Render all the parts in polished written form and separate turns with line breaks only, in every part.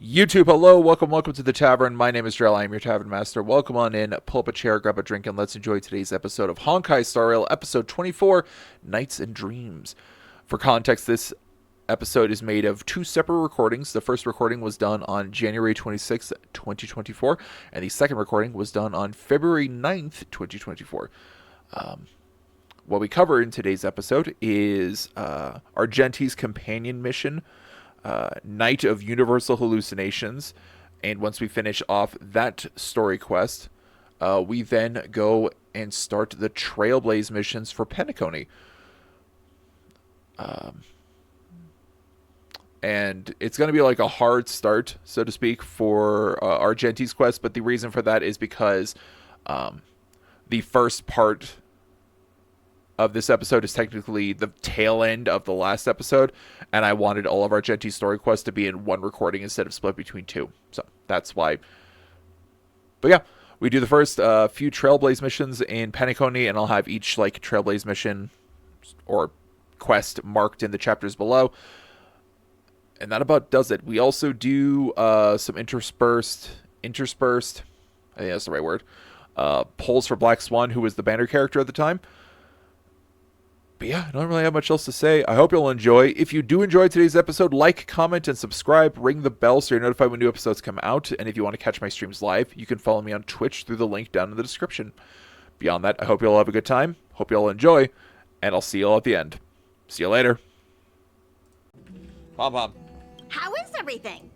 YouTube, hello, welcome to the tavern. My name is Drell, I am your tavern master. Welcome on in, pull up a chair, grab a drink, and let's enjoy today's episode of Honkai Star Rail, episode 24, Nights and Dreams. For context, this episode is made of two separate recordings. The first recording was done on January 26th, 2024, and the second recording was done on February 9th, 2024. What we cover in today's episode is Argenti's companion mission, Night of Universal Hallucinations, and once we finish off that story quest, we then go and start the trailblaze missions for Penacony. And it's going to be like a hard start, so to speak, for Argenti's quest, but the reason for that is because the first part of this episode is technically the tail end of the last episode, and I wanted all of Argenti's story quests to be in one recording instead of split between two. So that's why. But yeah, we do the first few Trailblaze missions in Penacony, and I'll have each like Trailblaze mission or quest marked in the chapters below. And that about does it. We also do some interspersed, I think that's the right word, polls for Black Swan, who was the banner character at the time. But yeah, I don't really have much else to say. I hope you'll enjoy. If you do enjoy today's episode, like, comment, and subscribe. Ring the bell so you're notified when new episodes come out. And if you want to catch my streams live, you can follow me on Twitch through the link down in the description. Beyond that, I hope you'll have a good time. Hope you'll enjoy. And I'll see you all at the end. See you later. Mom.
How is everything?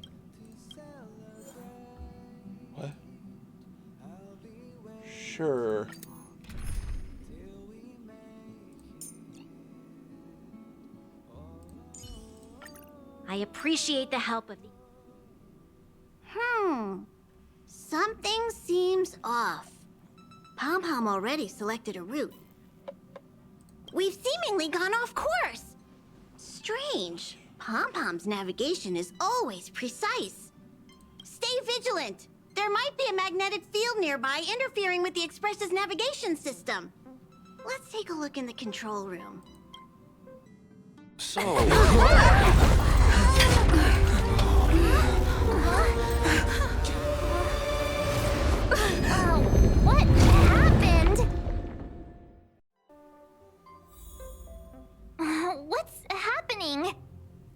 What? Sure.
I appreciate the help of the... Something seems off. Pom-Pom already selected a route. We've seemingly gone off course. Strange. Pom-Pom's navigation is always precise. Stay vigilant. There might be a magnetic field nearby interfering with the Express's navigation system. Let's take a look in the control room.
So...
What happened?
What's happening?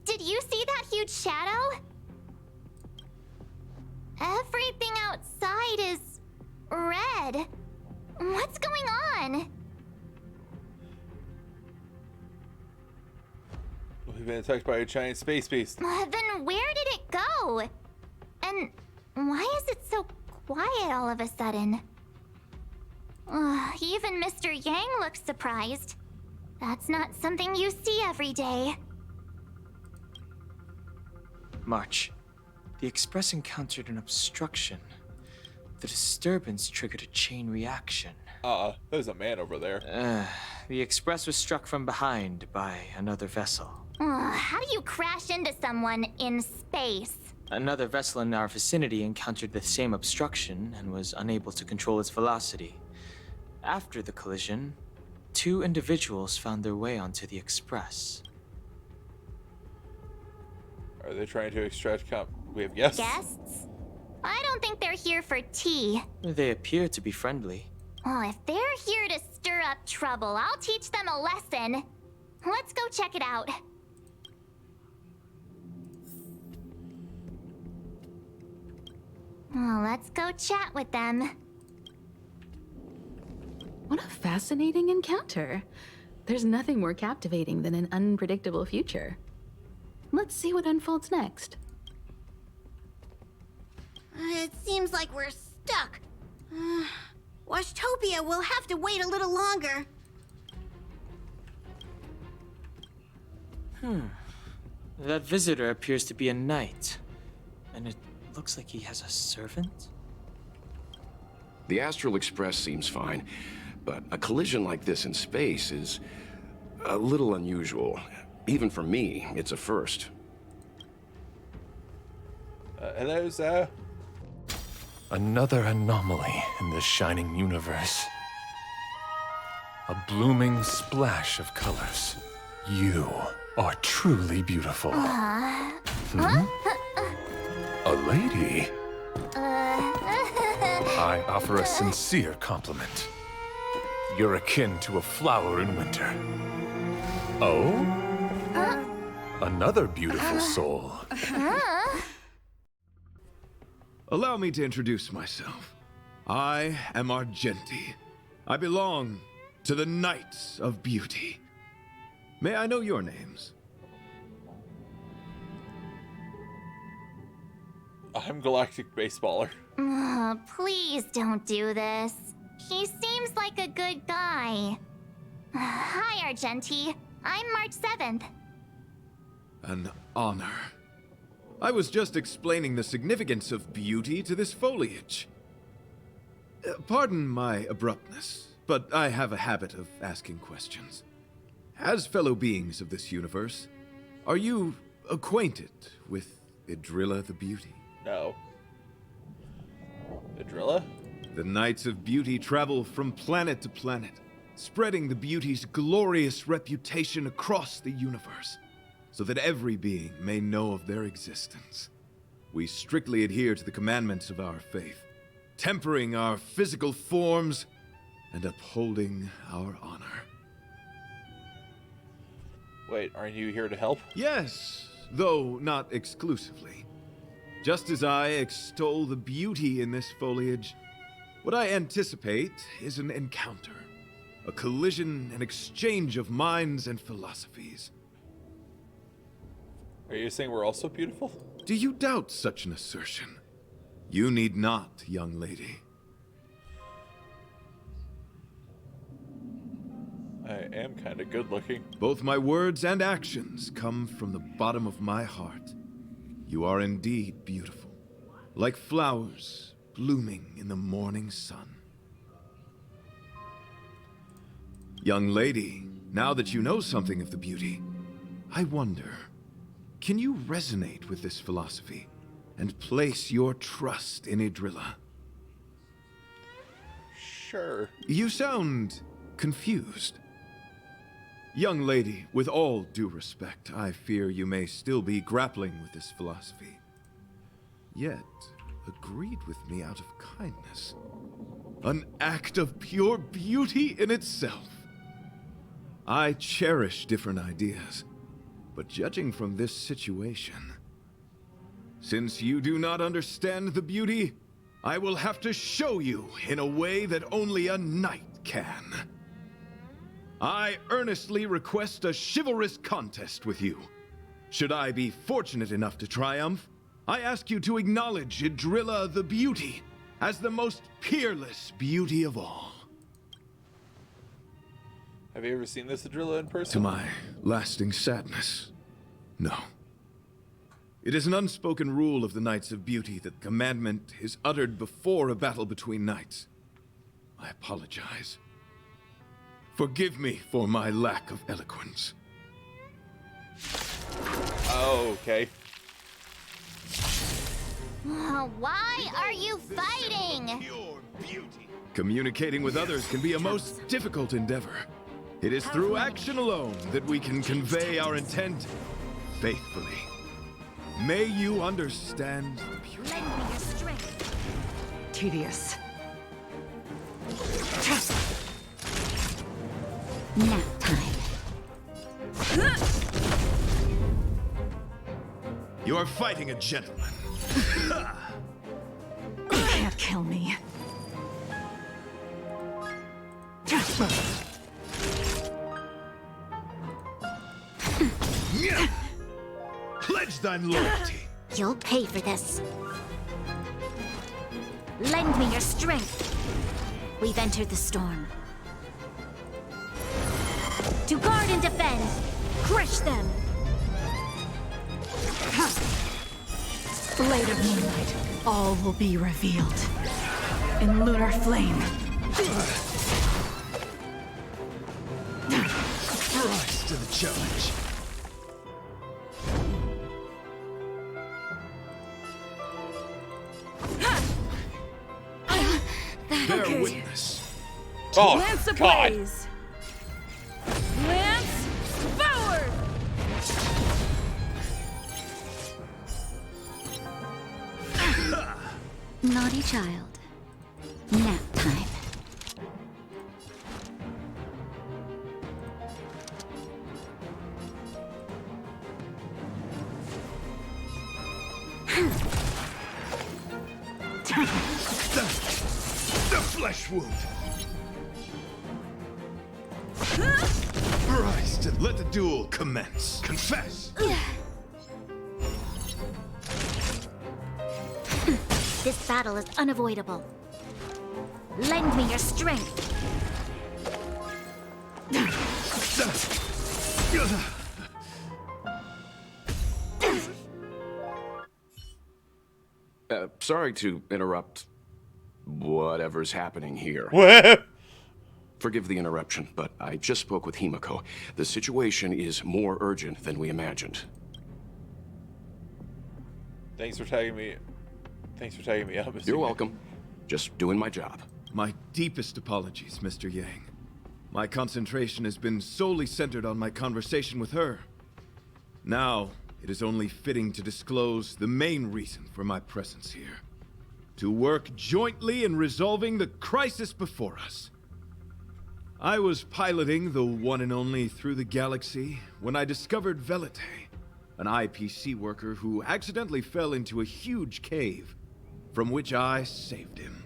Did you see that huge shadow? Everything outside is red. What's going on?
We've been attacked by a giant space beast.
Then where did it go? And why is it so quiet all of a sudden? Even Mr. Yang looks surprised. That's not something you see every day.
March. The Express encountered an obstruction. The disturbance triggered a chain reaction.
There's a man over there.
The Express was struck from behind by another vessel.
How do you crash into someone in space?
Another vessel in our vicinity encountered the same obstruction and was unable to control its velocity. After the collision, two individuals found their way onto the Express.
Are they trying to extract we have guests?
Guests? I don't think they're here for tea.
They appear to be friendly.
Oh, if they're here to stir up trouble, I'll teach them a lesson. Let's go check it out. Oh, let's go chat with them.
What a fascinating encounter. There's nothing more captivating than an unpredictable future. Let's see what unfolds next.
It seems like we're stuck. Washtopia will have to wait a little longer.
That visitor appears to be a knight. And it looks like he has a servant?
The Astral Express seems fine, but a collision like this in space is a little unusual. Even for me, it's a first.
Hello, sir.
Another anomaly in the shining universe. A blooming splash of colors. You are truly beautiful. A lady? I offer a sincere compliment. You're akin to a flower in winter. Oh? Another beautiful soul.
Allow me to introduce myself. I am Argenti. I belong to the Knights of Beauty. May I know your names?
I'm Galactic Baseballer.
Please don't do this. He seems like a good guy. Hi, Argenti. I'm March 7th.
An honor. I was just explaining the significance of beauty to this foliage. Pardon my abruptness, but I have a habit of asking questions. As fellow beings of this universe, are you acquainted with Idrilla the Beauty?
No. Idrilla?
The Knights of Beauty travel from planet to planet, spreading the beauty's glorious reputation across the universe, so that every being may know of their existence. We strictly adhere to the commandments of our faith, tempering our physical forms and upholding our honor.
Wait, aren't you here to help?
Yes, though not exclusively. Just as I extol the beauty in this foliage, what I anticipate is an encounter, a collision and exchange of minds and philosophies.
Are you saying we're also beautiful?
Do you doubt such an assertion? You need not, young lady.
I am kind of good looking.
Both my words and actions come from the bottom of my heart. You are indeed beautiful, like flowers blooming in the morning sun. Young lady, now that you know something of the beauty, I wonder, can you resonate with this philosophy and place your trust in Idrilla?
Sure.
You sound confused. Young lady, with all due respect, I fear you may still be grappling with this philosophy. Yet, agreed with me out of kindness. An act of pure beauty in itself. I cherish different ideas, but judging from this situation, since you do not understand the beauty, I will have to show you in a way that only a knight can. I earnestly request a chivalrous contest with you. Should I be fortunate enough to triumph, I ask you to acknowledge Idrilla the Beauty as the most peerless beauty of all.
Have you ever seen this Idrilla in person?
To my lasting sadness, no. It is an unspoken rule of the Knights of Beauty that the commandment is uttered before a battle between knights. I apologize. Forgive me for my lack of eloquence.
Oh, okay.
Why are you fighting?
Communicating with others can be a most difficult endeavor. It is through action alone that we can convey our intent faithfully. May you understand the beauty.
Lend me your strength.
Tedious. Nap time.
You are fighting a gentleman.
You can't kill me.
Pledge thine loyalty.
You'll pay for this. Lend me your strength. We've entered the storm. To guard and defend. Crush them.
Blade of moonlight, all will be revealed. In lunar flame.
Rise to the challenge. Bear witness.
Oh,
Lance
God.
ablaze. Lance forward.
Naughty child. Nap time.
The flesh wound! Christ, let the duel commence. Confess!
This battle is unavoidable. Lend me your strength.
Sorry to interrupt whatever's happening here.
What?
Forgive the interruption, but I just spoke with Himiko. The situation is more urgent than we imagined.
Thanks for tagging me. Thanks for tagging me up. Mr.
You're
Yang.
welcome. Just doing my job.
My deepest apologies, Mr. Yang. My concentration has been solely centered on my conversation with her. Now, it is only fitting to disclose the main reason for my presence here. To work jointly in resolving the crisis before us. I was piloting the one and only Through the Galaxy when I discovered Velite, an IPC worker who accidentally fell into a huge cave, from which I saved him.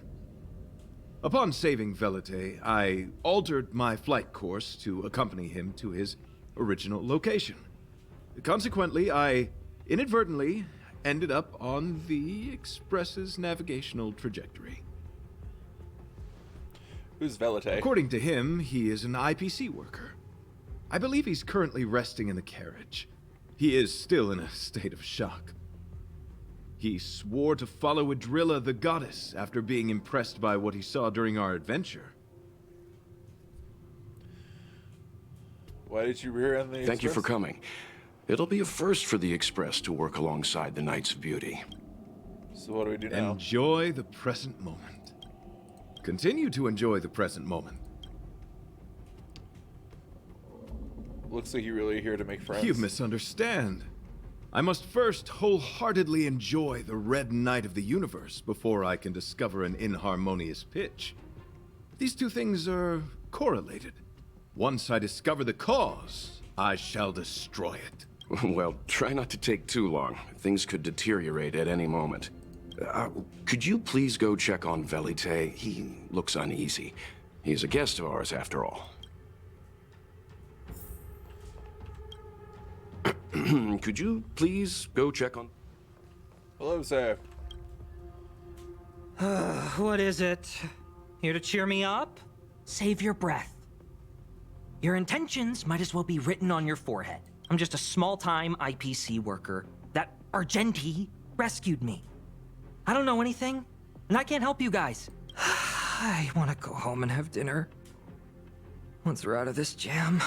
Upon saving Velite, I altered my flight course to accompany him to his original location. Consequently, I inadvertently ended up on the Express's navigational trajectory.
Who's Velite?
According to him, he is an IPC worker. I believe he's currently resting in the carriage. He is still in a state of shock. He swore to follow Adrilla the goddess after being impressed by what he saw during our adventure.
Why did you rear on the
Thank you for
Express?
coming. It'll be a first for the Express to work alongside the Knights of Beauty.
So what do we do now?
Enjoy the present moment. Continue to enjoy the present moment.
Looks like you're really here to make friends.
You misunderstand. I must first wholeheartedly enjoy the red night of the universe before I can discover an inharmonious pitch. These two things are correlated. Once I discover the cause, I shall destroy it.
Well, try not to take too long. Things could deteriorate at any moment. Could you please go check on Velite? He looks uneasy. He's a guest of ours, after all. Could you please go check on...
Hello, sir.
What is it? Here to cheer me up? Save your breath. Your intentions might as well be written on your forehead. I'm just a small-time IPC worker. That Argenti rescued me. I don't know anything, and I can't help you guys. I want to go home and have dinner. Once we're out of this jam.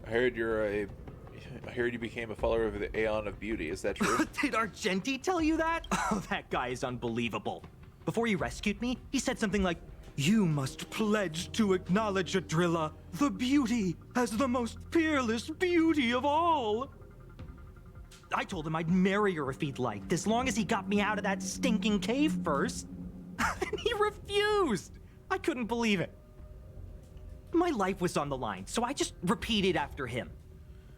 I heard you became a follower of the Aeon of Beauty. Is that true?
Did Argenti tell you that? Oh, that guy is unbelievable. Before he rescued me, he said something like, "You must pledge to acknowledge Adrilla, the beauty, as the most peerless beauty of all." I told him I'd marry her if he'd liked, as long as he got me out of that stinking cave first. And he refused. I couldn't believe it. My life was on the line, so I just repeated after him.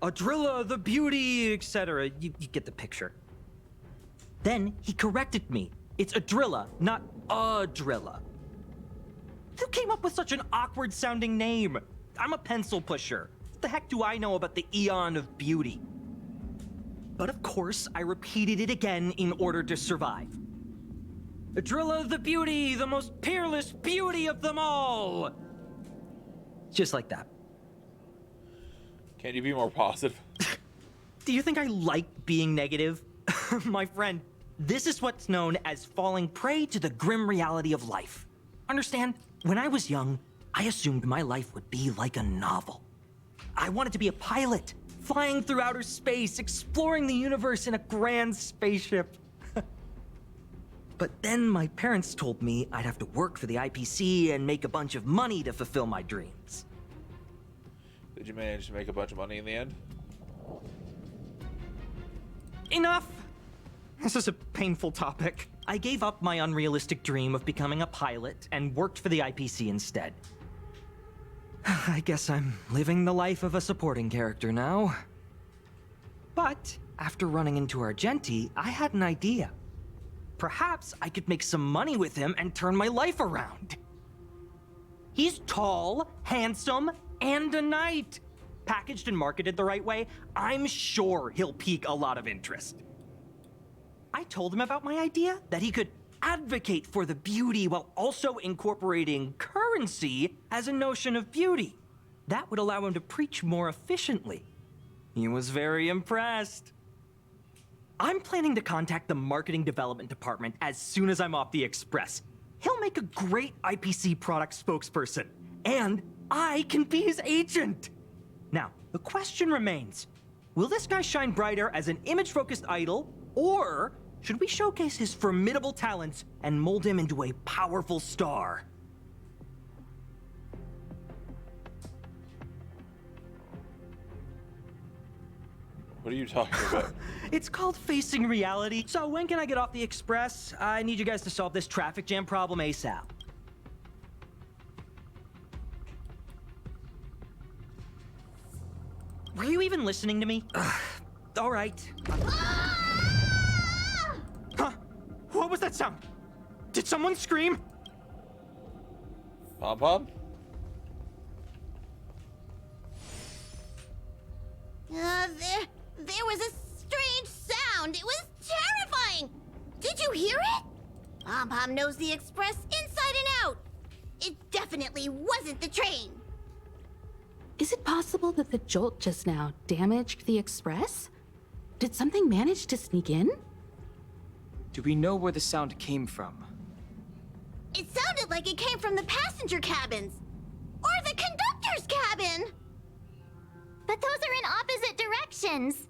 Adrilla, the beauty, etc. You get the picture. Then he corrected me. It's Adrilla, not Adrilla. Who came up with such an awkward sounding name? I'm a pencil pusher. What the heck do I know about the Aeon of Beauty? But of course, I repeated it again in order to survive. Adrilla the beauty, the most peerless beauty of them all! Just like that.
Can you be more positive?
Do you think I like being negative? My friend, this is what's known as falling prey to the grim reality of life. Understand? When I was young, I assumed my life would be like a novel. I wanted to be a pilot, flying through outer space, exploring the universe in a grand spaceship. But then my parents told me I'd have to work for the IPC and make a bunch of money to fulfill my dreams.
Did you manage to make a bunch of money in the end?
Enough! This is a painful topic. I gave up my unrealistic dream of becoming a pilot and worked for the IPC instead. I guess I'm living the life of a supporting character now. But after running into Argenti, I had an idea. Perhaps I could make some money with him and turn my life around. He's tall, handsome, and a knight. Packaged and marketed the right way, I'm sure he'll pique a lot of interest. I told him about my idea, that he could advocate for the beauty while also incorporating currency as a notion of beauty. That would allow him to preach more efficiently. He was very impressed. I'm planning to contact the marketing development department as soon as I'm off the Express. He'll make a great IPC product spokesperson, and I can be his agent. Now, the question remains, will this guy shine brighter as an image-focused idol, or should we showcase his formidable talents and mold him into a powerful star?
What are you talking about?
It's called facing reality. So when can I get off the Express? I need you guys to solve this traffic jam problem ASAP. Were you even listening to me? All right. Huh? What was that sound? Did someone scream?
Pom-pom?
There was a strange sound. It was terrifying. Did you hear it? Pom-pom knows the Express inside and out. It definitely wasn't the train.
Is it possible that the jolt just now damaged the Express? Did something manage to sneak in?
Do we know where the sound came from?
It sounded like it came from the passenger cabins. Or the conductor's cabin.
But those are in opposite directions.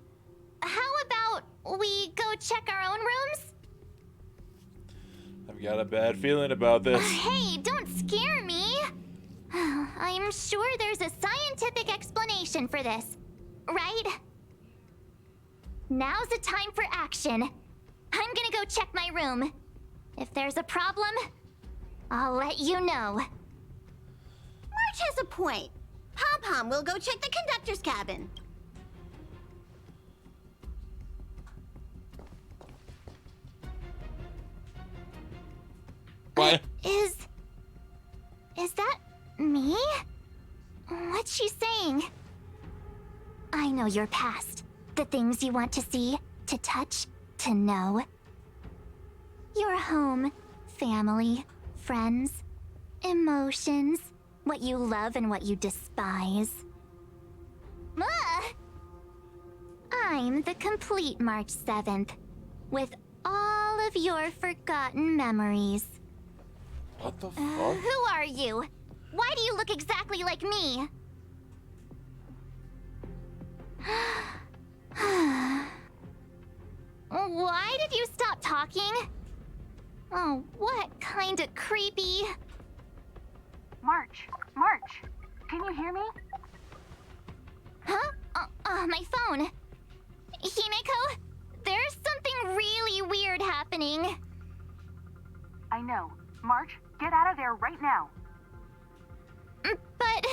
How about we go check our own rooms?
I've got a bad feeling about this.
Hey, don't scare me. I'm sure there's a scientific explanation for this, right? Now's the time for action. I'm gonna go check my room. If there's a problem, I'll let you know.
March has a point. Pom-pom will go check the conductor's cabin.
What?
Is that me? What's she saying? I know your past. The things you want to see, to touch, to know. Your home, family, friends, emotions, what you love and what you despise. I'm the complete March 7th, with all of your forgotten memories.
What the fuck?
Who are you? Why do you look exactly like me? Why did you stop talking? Oh, what kind of creepy...
March, can you hear me?
Huh? My phone. Himeko, there's something really weird happening.
I know. March, get out of there right now.
But...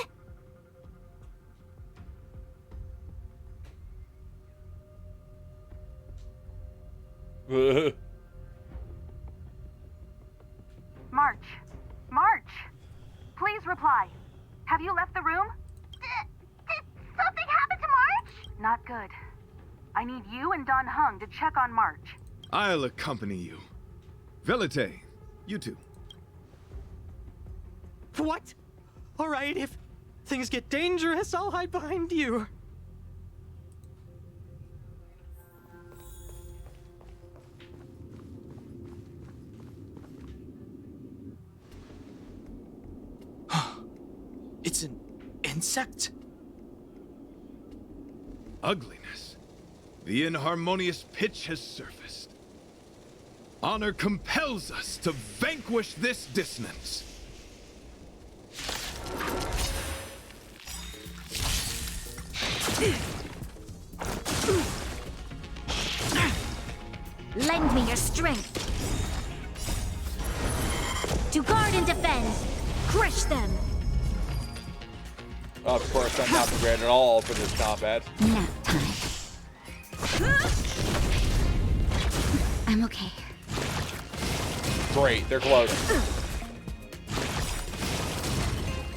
March! Please reply. Have you left the room?
Did something happen to March?
Not good. I need you and Don Hung to check on March.
I'll accompany you. Velite, you too.
What? All right, if things get dangerous, I'll hide behind you.
It's an insect?
Ugliness. The inharmonious pitch has surfaced. Honor compels us to vanquish this dissonance.
Lend strength. To guard and defend. Crush them.
Of course, I'm not prepared at all for this combat.
Nap time. I'm okay.
Great, they're close.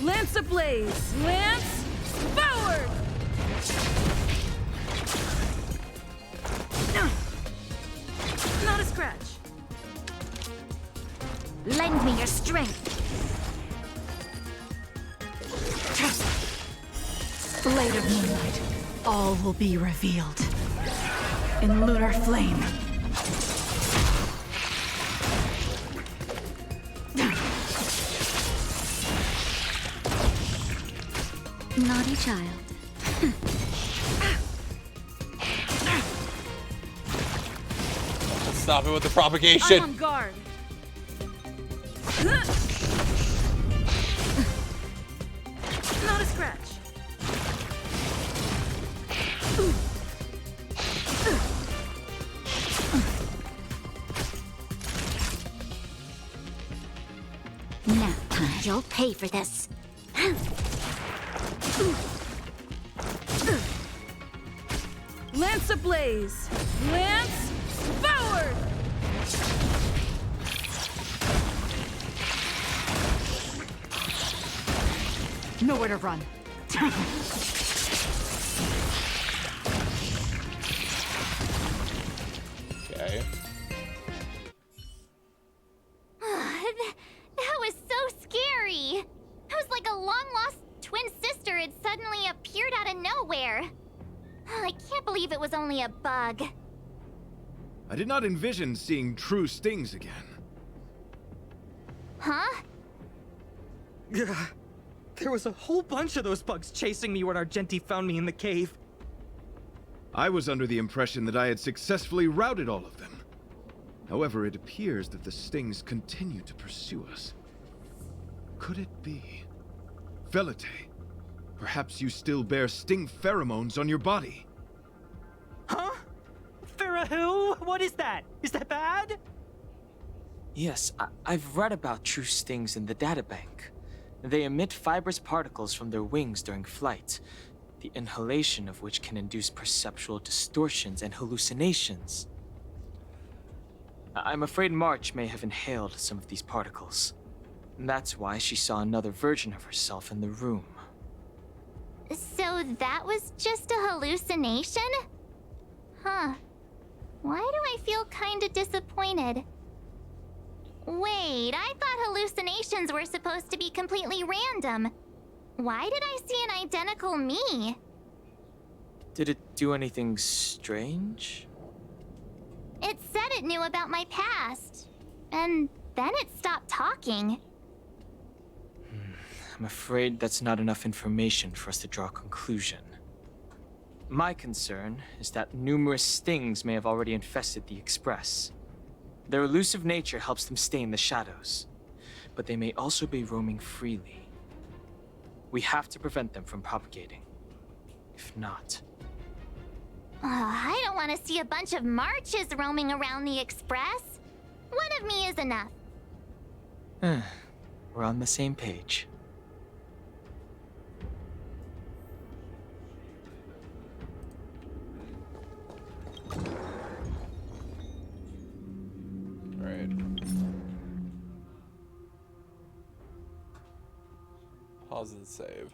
Lance ablaze! Lance forward! Not a scratch.
Lend me your strength.
Blade of moonlight. All will be revealed. In lunar flame.
Naughty child.
Stop it with the propagation.
I'm on guard. Not a scratch.
Nap time. You'll pay for this.
Lance ablaze! Lance forward! Nowhere to run.
Okay.
That was so scary. It was like a long-lost twin sister had suddenly appeared out of nowhere. I can't believe it was only a bug.
I did not envision seeing true stings again.
Huh?
There was a whole bunch of those bugs chasing me when Argenti found me in the cave.
I was under the impression that I had successfully routed all of them. However, it appears that the stings continue to pursue us. Could it be? Velite, perhaps you still bear sting pheromones on your body.
Huh? Farah who? What is that? Is that bad?
Yes, I've read about true stings in the databank. They emit fibrous particles from their wings during flight, the inhalation of which can induce perceptual distortions and hallucinations. I'm afraid March may have inhaled some of these particles. That's why she saw another version of herself in the room.
So that was just a hallucination? Huh. Why do I feel kinda disappointed? Wait, I thought hallucinations were supposed to be completely random. Why did I see an identical me?
Did it do anything strange?
It said it knew about my past. And then it stopped talking.
I'm afraid that's not enough information for us to draw a conclusion. My concern is that numerous stings may have already infested the Express. Their elusive nature helps them stay in the shadows, but they may also be roaming freely. We have to prevent them from propagating. If not...
I don't want to see a bunch of marches roaming around the Express. One of me is enough.
We're on the same page.
Alright. Pause and save.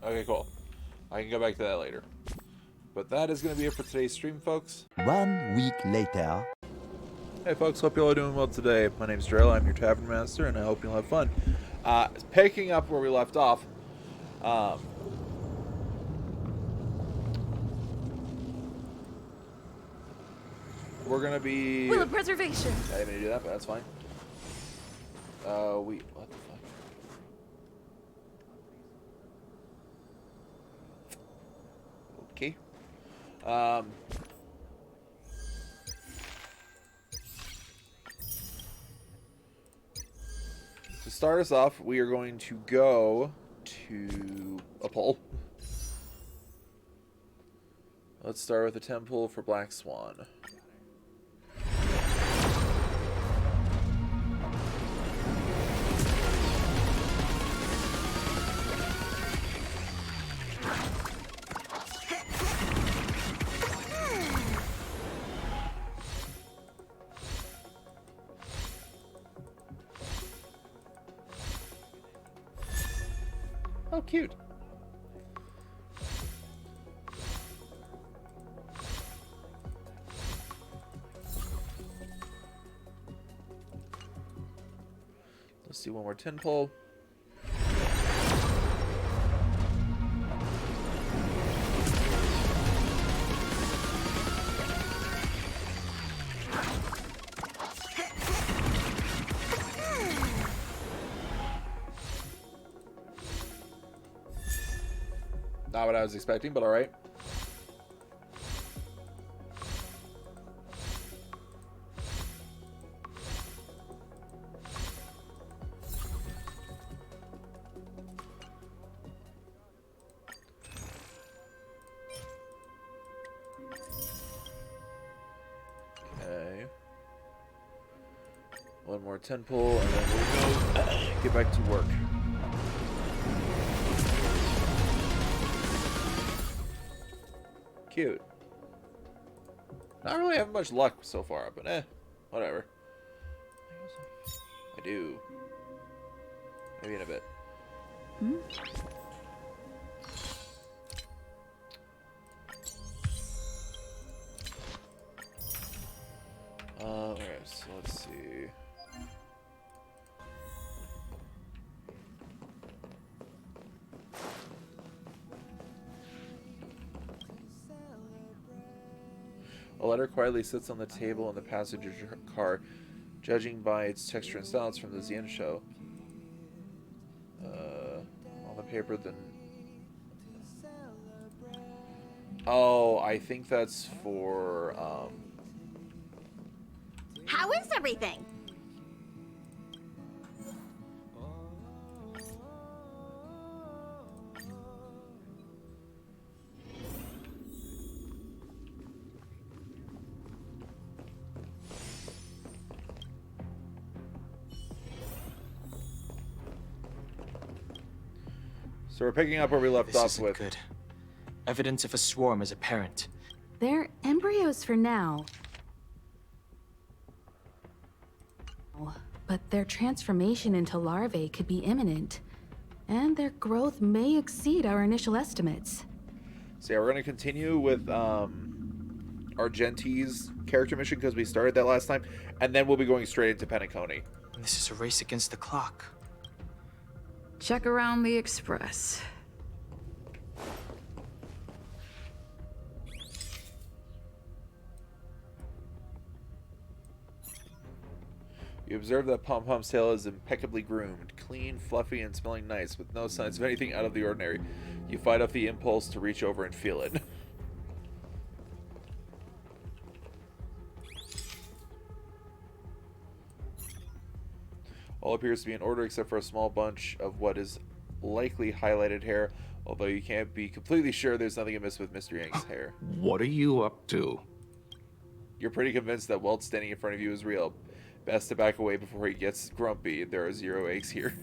Okay, cool. I can go back to that later. But that is going to be it for today's stream, folks.
1 week later.
Hey folks, hope you all are doing well today. My name's Darrell, I'm your tavern master, and I hope you'll have fun. Picking up where we left off, we're gonna be...
Will of preservation.
I didn't mean to do that, but that's fine. What the fuck? Okay. To start us off, we are going to go to a pole. Let's start with the temple for Black Swan. Oh, cute. Let's see one more 10 pull. Not what I was expecting, but alright. Okay. One more 10 pull, and then we'll go get back to work. Cute. Not really having much luck so far, but whatever. I do. Maybe in a bit. Alright, so let's see. A letter quietly sits on the table in the passenger car, judging by its texture and style. It's from the Zien show. On the paper, then. Oh, I think that's for.
How is everything?
So we're picking up where we left off with.
Good. Evidence of a swarm is apparent.
They're embryos for now. But their transformation into larvae could be imminent. And their growth may exceed our initial estimates.
So yeah, we're going to continue with Argenti's character mission because we started that last time. And then we'll be going straight into Penacony.
This is a race against the clock.
Check around the express.
You observe that Pom Pom's tail is impeccably groomed, clean, fluffy, and smelling nice, with no signs of anything out of the ordinary. You fight off the impulse to reach over and feel it. All appears to be in order except for a small bunch of what is likely highlighted hair, although you can't be completely sure there's nothing amiss with Mr. Yang's hair.
What are you up to?
You're pretty convinced that Walt standing in front of you is real. Best to back away before he gets grumpy. There are 0 eggs here.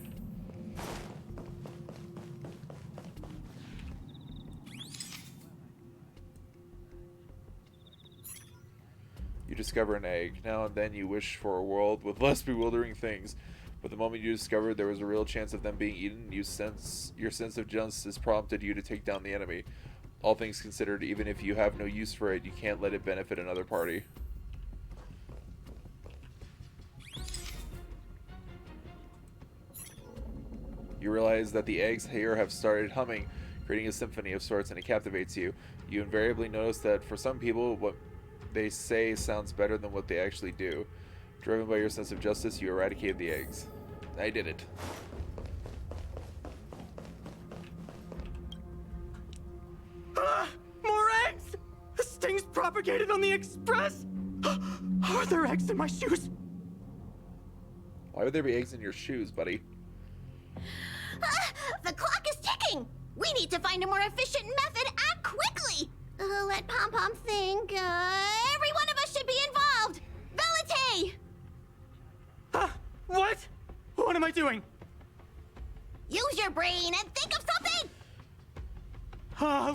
You discover an egg. Now and then you wish for a world with less bewildering things. But the moment you discovered there was a real chance of them being eaten, your sense of justice prompted you to take down the enemy. All things considered, even if you have no use for it, you can't let it benefit another party. You realize that the eggs here have started humming, creating a symphony of sorts, and it captivates you. You invariably notice that for some people, what they say sounds better than what they actually do. Driven by your sense of justice, you eradicated the eggs. I did it.
More eggs! This thing's propagated on the express! Are there eggs in my shoes?
Why would there be eggs in your shoes, buddy?
The clock is ticking! We need to find a more efficient method. Act quickly! Let Pom Pom think. Every one of us should be involved! Velite!
What? What am I doing?
Use your brain and think of something!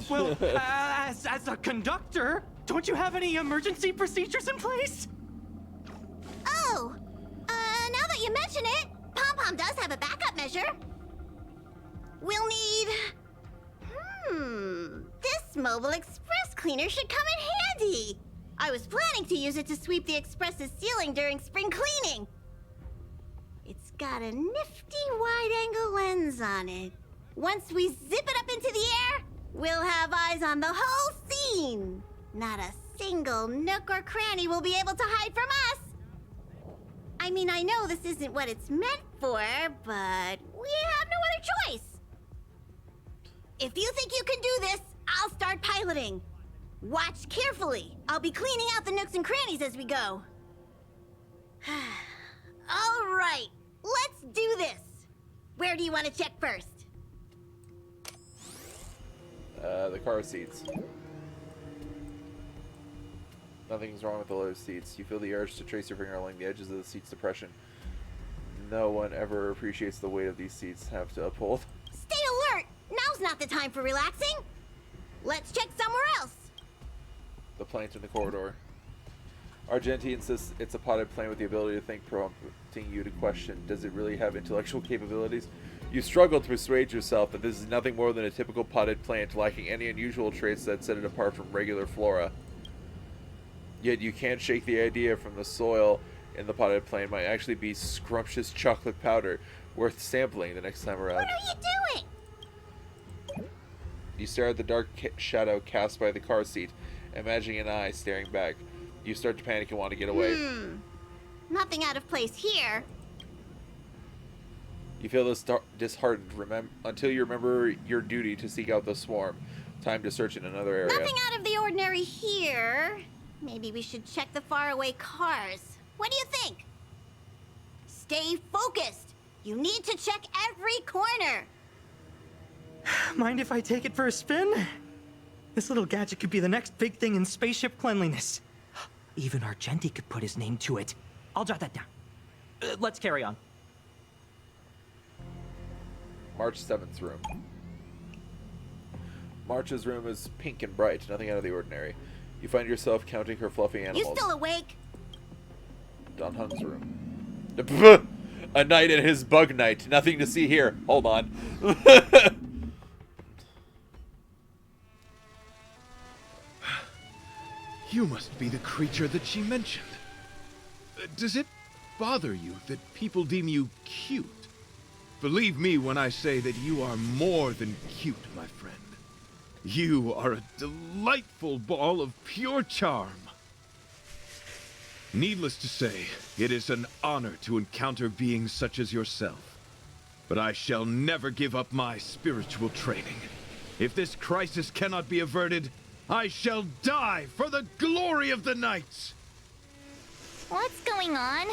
Well, as a conductor, don't you have any emergency procedures in place?
Oh, now that you mention it, Pom Pom does have a backup measure. We'll need... This mobile express cleaner should come in handy. I was planning to use it to sweep the express's ceiling during spring cleaning. It's got a nifty wide-angle lens on it. Once we zip it up into the air, we'll have eyes on the whole scene. Not a single nook or cranny will be able to hide from us. I mean, I know this isn't what it's meant for, but we have no other choice. If you think you can do this, I'll start piloting. Watch carefully. I'll be cleaning out the nooks and crannies as we go. All right, let's do this. Where do you want to check first?
The car seats. Nothing's wrong with the low seats. You feel the urge to trace your finger along the edges of the seat's depression. No one ever appreciates the weight of these seats have to uphold.
Stay alert! Now's not the time for relaxing. Let's check somewhere else.
The plant in the corridor. Argenti insists it's a potted plant with the ability to think, prompting you to question, does it really have intellectual capabilities? You struggle to persuade yourself that this is nothing more than a typical potted plant, lacking any unusual traits that set it apart from regular flora. Yet you can't shake the idea from the soil in the potted plant might actually be scrumptious chocolate powder, worth sampling the next time around.
What are you doing?
You stare at the dark shadow cast by the car seat, imagining an eye staring back. You start to panic and want to get away.
Nothing out of place here.
You feel disheartened until you remember your duty to seek out the swarm. Time to search in another area.
Nothing out of the ordinary here. Maybe we should check the faraway cars. What do you think? Stay focused. You need to check every corner.
Mind if I take it for a spin? This little gadget could be the next big thing in spaceship cleanliness. Even Argenti could put his name to it. I'll jot that down. Let's carry on.
March 7th room. March's room is pink and bright, nothing out of the ordinary. You find yourself counting her fluffy animals.
You still awake?
Don Hung's room. A knight and his bug knight. Nothing to see here. Hold on.
You must be the creature that she mentioned. Does it bother you that people deem you cute? Believe me when I say that you are more than cute, my friend. You are a delightful ball of pure charm. Needless to say, it is an honor to encounter beings such as yourself. But I shall never give up my spiritual training. If this crisis cannot be averted, I shall die for the glory of the Knights!
What's going on?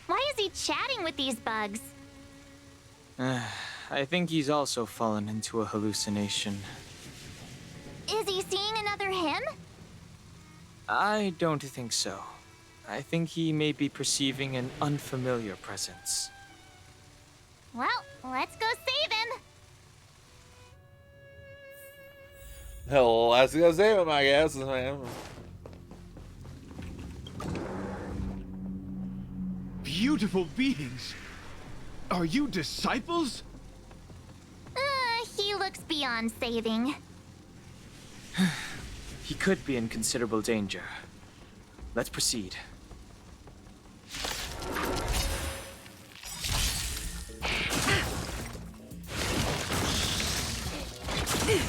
Why is he chatting with these bugs?
I think he's also fallen into a hallucination.
Is he seeing another him?
I don't think so. I think he may be perceiving an unfamiliar presence.
Well, let's go save him.
Hell, let's go save him, I guess.
Beautiful beings! Are you disciples?
He looks beyond saving.
He could be in considerable danger. Let's proceed.
Okay.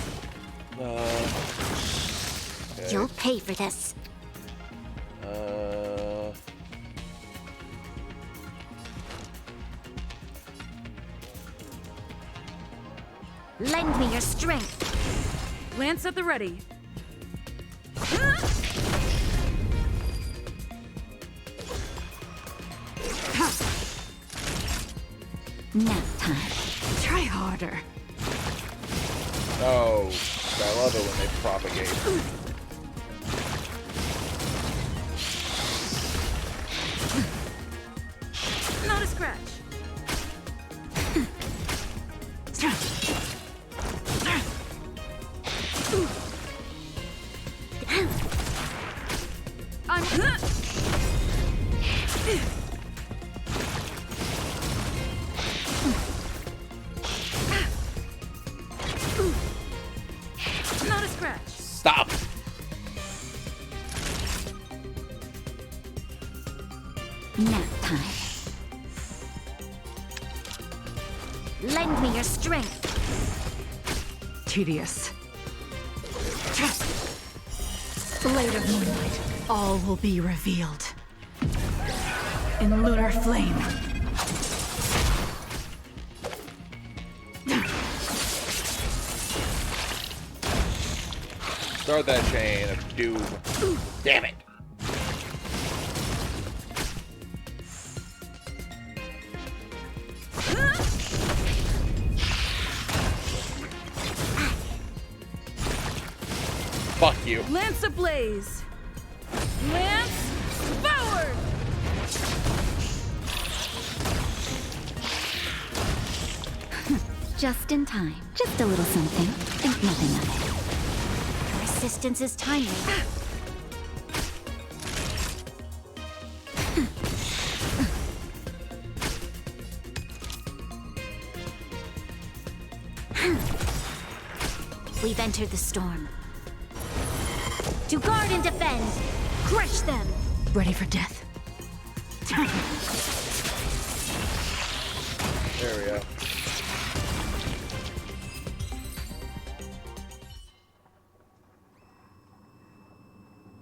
You'll pay for this. Lend me your strength.
Lance at the ready. Nap time. Try harder.
Oh, I love it when they propagate.
Not a scratch.
Nap time. Lend me your strength.
Tedious. Blade of Moonlight, all will be revealed. In lunar flame.
Start that chain of doom. Damn it. Fuck you.
Lance ablaze! Lance forward!
Just in time. Just a little something. Think nothing of it. Persistence is timely. We've entered the storm. To guard and defend! Crush them!
Ready for death.
There we go.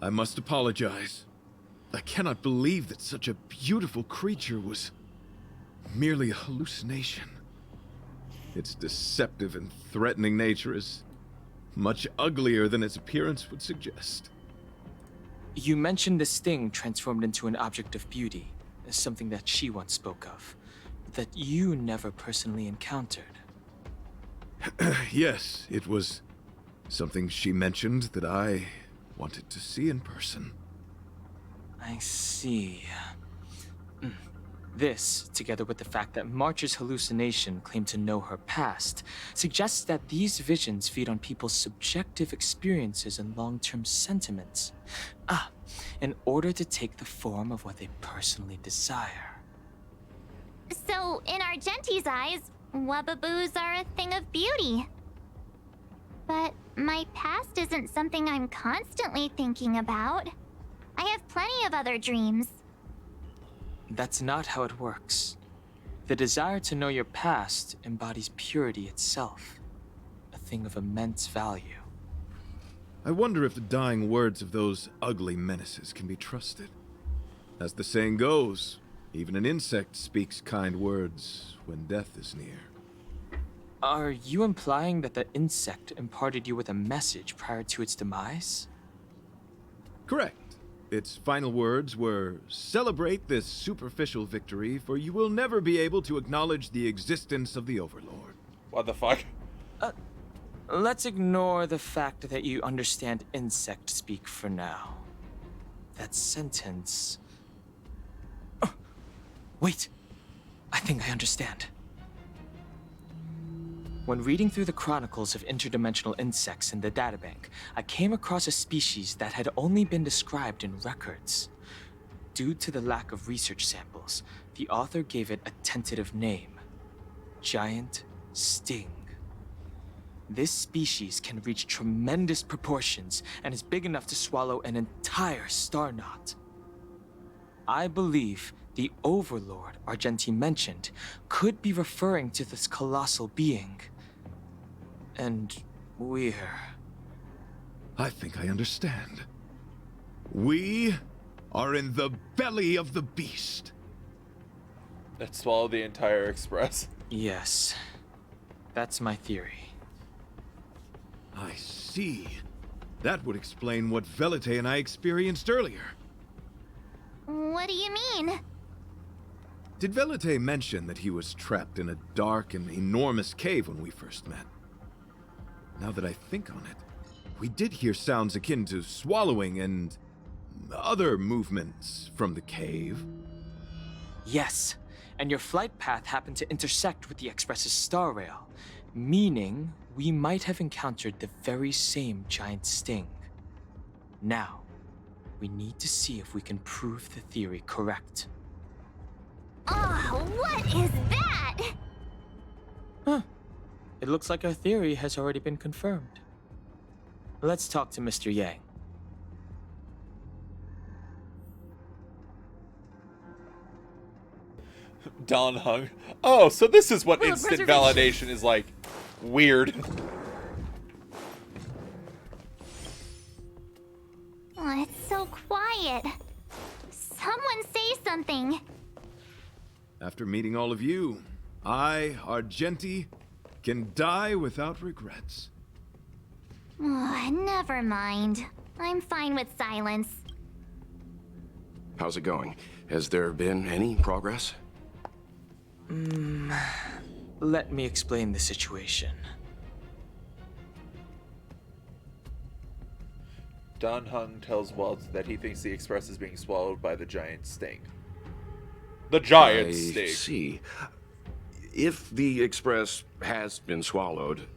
I must apologize. I cannot believe that such a beautiful creature was merely a hallucination. Its deceptive and threatening nature is much uglier than its appearance would suggest.
You mentioned the sting transformed into an object of beauty, something that she once spoke of, that you never personally encountered.
Yes, it was something she mentioned that I wanted to see in person.
I see. This, together with the fact that March's hallucination claimed to know her past, suggests that these visions feed on people's subjective experiences and long-term sentiments. In order to take the form of what they personally desire.
So, in Argenti's eyes, Wubbaboos are a thing of beauty. But my past isn't something I'm constantly thinking about. I have plenty of other dreams.
That's not how it works. The desire to know your past embodies purity itself, a thing of immense value.
I wonder if the dying words of those ugly menaces can be trusted. As the saying goes, even an insect speaks kind words when death is near.
Are you implying that the insect imparted you with a message prior to its demise?
Correct. Its final words were, "Celebrate this superficial victory, for you will never be able to acknowledge the existence of the Overlord."
What the fuck?
Let's ignore the fact that you understand insect speak for now. That sentence... Wait! I think I understand. When reading through the chronicles of interdimensional insects in the databank, I came across a species that had only been described in records. Due to the lack of research samples, the author gave it a tentative name: Giant Sting. This species can reach tremendous proportions and is big enough to swallow an entire star knot. I believe the Overlord Argenti mentioned could be referring to this colossal being. And
I think I understand. We are in the belly of the beast.
That swallowed the entire express.
Yes, that's my theory.
I see. That would explain what Velite and I experienced earlier.
What do you mean?
Did Velite mention that he was trapped in a dark and enormous cave when we first met? Now that I think on it, we did hear sounds akin to swallowing and other movements from the cave.
Yes, and your flight path happened to intersect with the Express's star rail, meaning we might have encountered the very same giant sting. Now, we need to see if we can prove the theory correct.
Oh, what is that?
It looks like our theory has already been confirmed. Let's talk to Mr. Yang.
Don Hung. Oh, so this is what
Well,
instant
preservation.
validation is like. Weird.
Oh, it's so quiet. Someone say something.
After meeting all of you, I, Argenti, can die without regrets.
Oh, never mind. I'm fine with silence.
How's it going? Has there been any progress?
Let me explain the situation.
Don Hung tells Walt that he thinks the Express is being swallowed by the giant sting. The giant
I
sting.
see. If the Express has been swallowed,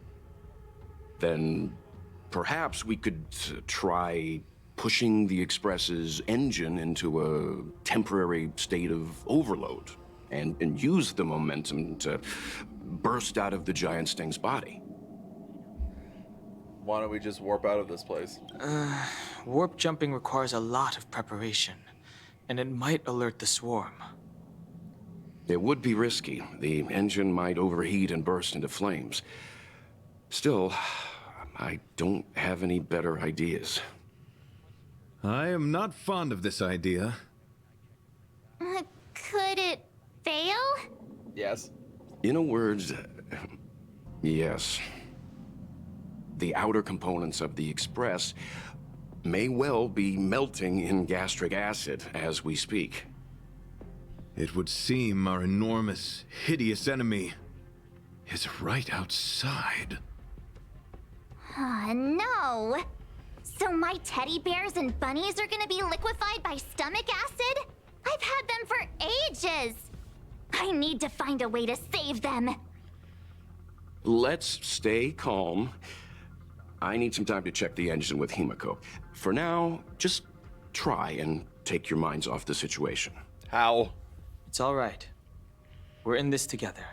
then perhaps we could try pushing the Express's engine into a temporary state of overload and use the momentum to burst out of the giant sting's body.
Why don't we just warp out of this place?
Warp jumping requires a lot of preparation, and it might alert the swarm.
It would be risky. The engine might overheat and burst into flames. Still, I don't have any better ideas.
I am not fond of this idea.
Could it fail?
Yes.
In a word, yes. The outer components of the Express may well be melting in gastric acid as we speak.
It would seem our enormous, hideous enemy is right outside.
No. So my teddy bears and bunnies are gonna be liquefied by stomach acid? I've had them for ages. I need to find a way to save them.
Let's stay calm. I need some time to check the engine with Himiko. For now, just try and take your minds off the situation.
How?
It's all right. We're in this together.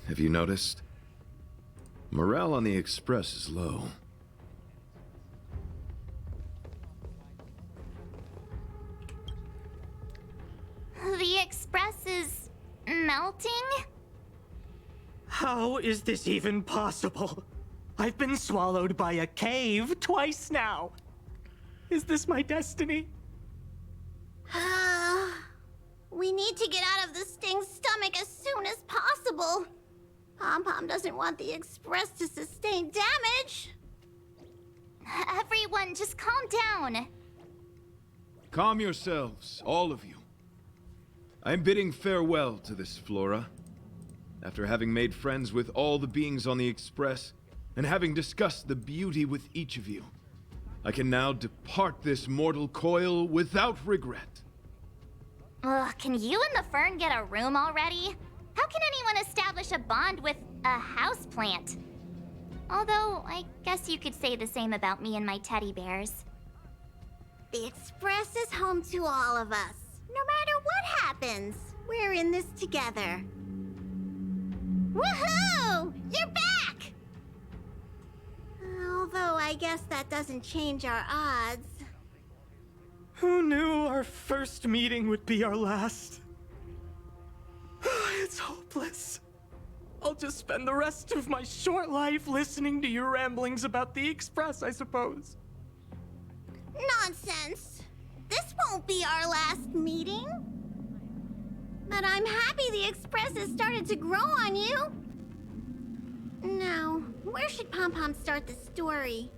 Have you noticed? Morale on the Express is low.
The Express is melting?
How is this even possible? I've been swallowed by a cave twice now. Is this my destiny?
We need to get out of the Sting's stomach as soon as possible. Pom-Pom doesn't want the Express to sustain damage.
Everyone, just calm down.
Calm yourselves, all of you. I'm bidding farewell to this Flora. After having made friends with all the beings on the Express, and having discussed the beauty with each of you, I can now depart this mortal coil without regret.
Ugh, can you and the fern get a room already? How can anyone establish a bond with a houseplant? Although, I guess you could say the same about me and my teddy bears.
The Express is home to all of us. No matter what happens, we're in this together. Woohoo! You're back! Although I guess that doesn't change our odds.
Who knew our first meeting would be our last? It's hopeless. I'll just spend the rest of my short life listening to your ramblings about the Express, I suppose.
Nonsense! This won't be our last meeting. But I'm happy the Express has started to grow on you. Now, where should Pom-Pom start the story?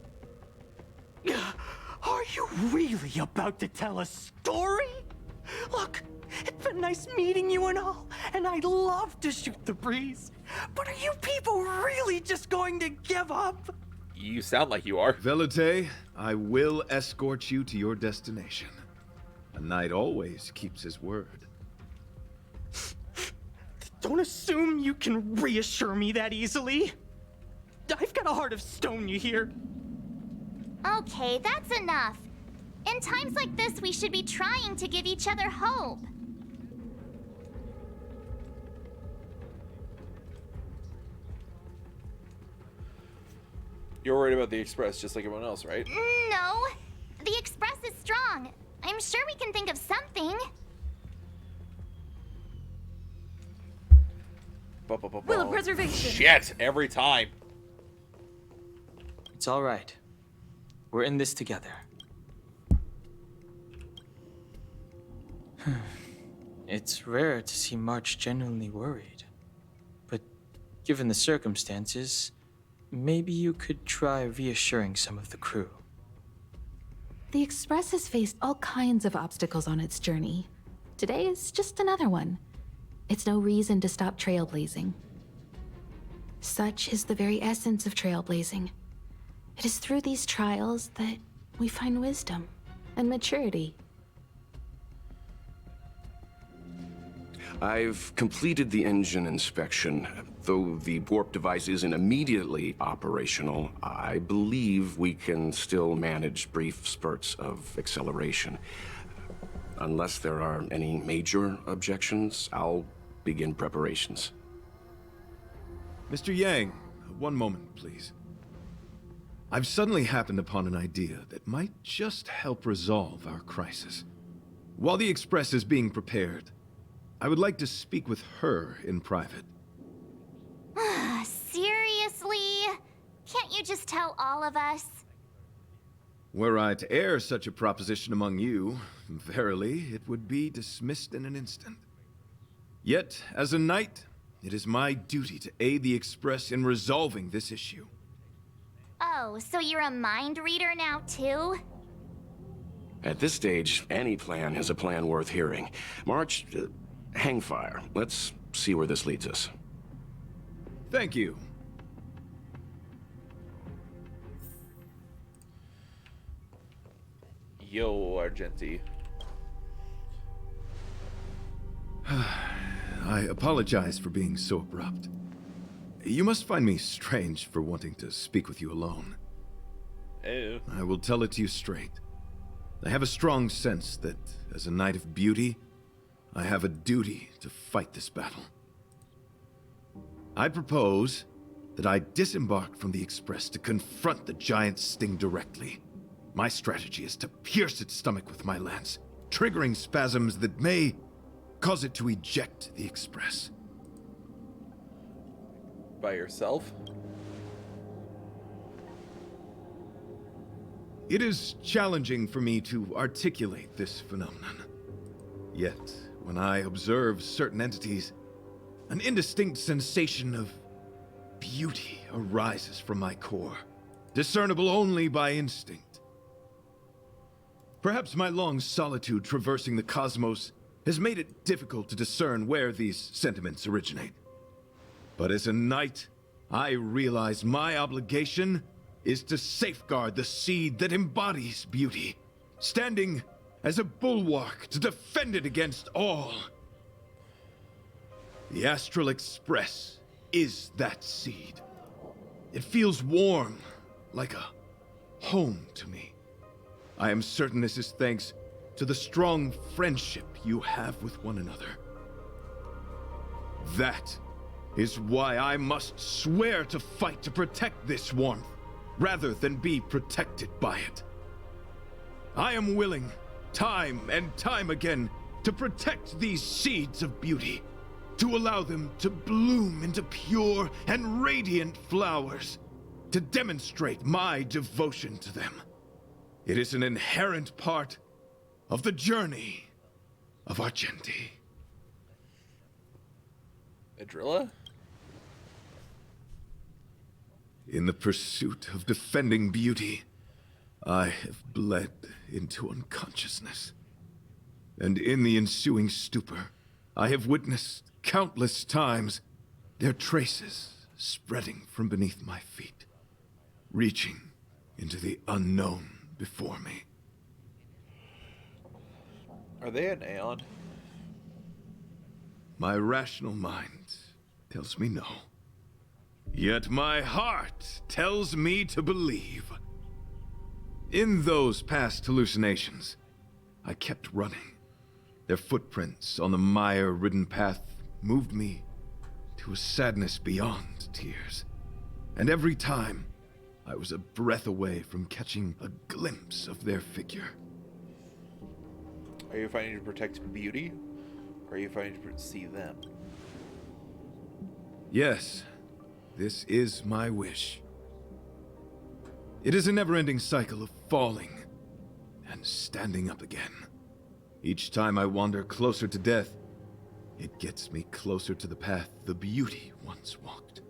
Are you really about to tell a story? Look, it's been nice meeting you and all, and I'd love to shoot the breeze. But are you people really just going to give up?
You sound like you are.
Velite, I will escort you to your destination. A knight always keeps his word.
Don't assume you can reassure me that easily. I've got a heart of stone, you hear?
Okay, that's enough. In times like this, we should be trying to give each other hope.
You're worried about the Express just like everyone else, right?
No, the Express is strong. I'm sure we can think of something.
Will of preservation.
Shit, every time.
It's all right. We're in this together. It's rare to see March genuinely worried. But given the circumstances, maybe you could try reassuring some of the crew.
The Express has faced all kinds of obstacles on its journey. Today is just another one. It's no reason to stop trailblazing. Such is the very essence of trailblazing. It is through these trials that we find wisdom and maturity.
I've completed the engine inspection. Though the warp device isn't immediately operational, I believe we can still manage brief spurts of acceleration. Unless there are any major objections, I'll begin preparations.
Mr. Yang, one moment, please. I've suddenly happened upon an idea that might just help resolve our crisis. While the Express is being prepared, I would like to speak with her in private.
Seriously? Can't you just tell all of us?
Were I to air such a proposition among you, verily, it would be dismissed in an instant. Yet, as a knight, it is my duty to aid the Express in resolving this issue.
Oh, so you're a mind reader now, too?
At this stage, any plan is a plan worth hearing. March, hang fire. Let's see where this leads us.
Thank you.
Yo, Argenti.
I apologize for being so abrupt. You must find me strange for wanting to speak with you alone.
Ew.
I will tell it to you straight. I have a strong sense that, as a knight of beauty, I have a duty to fight this battle. I propose that I disembark from the Express to confront the giant sting directly. My strategy is to pierce its stomach with my lance, triggering spasms that may cause it to eject the Express.
By yourself?
It is challenging for me to articulate this phenomenon. Yet, when I observe certain entities, an indistinct sensation of beauty arises from my core, discernible only by instinct. Perhaps my long solitude traversing the cosmos has made it difficult to discern where these sentiments originate. But as a knight, I realize my obligation is to safeguard the seed that embodies beauty, standing as a bulwark to defend it against all. The Astral Express is that seed. It feels warm, like a home to me. I am certain this is thanks to the strong friendship you have with one another. That is why I must swear to fight to protect this warmth, rather than be protected by it. I am willing, time and time again, to protect these seeds of beauty, to allow them to bloom into pure and radiant flowers, to demonstrate my devotion to them. It is an inherent part of the journey of Argenti.
Adrilla?
In the pursuit of defending beauty, I have bled into unconsciousness. And in the ensuing stupor, I have witnessed countless times their traces spreading from beneath my feet, reaching into the unknown before me.
Are they an Aeon?
My rational mind tells me no. Yet my heart tells me to believe. In those past hallucinations, I kept running. Their footprints on the mire-ridden path moved me to a sadness beyond tears. And every time, I was a breath away from catching a glimpse of their figure.
Are you fighting to protect beauty? Or are you fighting to see them?
Yes, this is my wish. It is a never-ending cycle of falling and standing up again. Each time I wander closer to death, it gets me closer to the path the beauty once walked.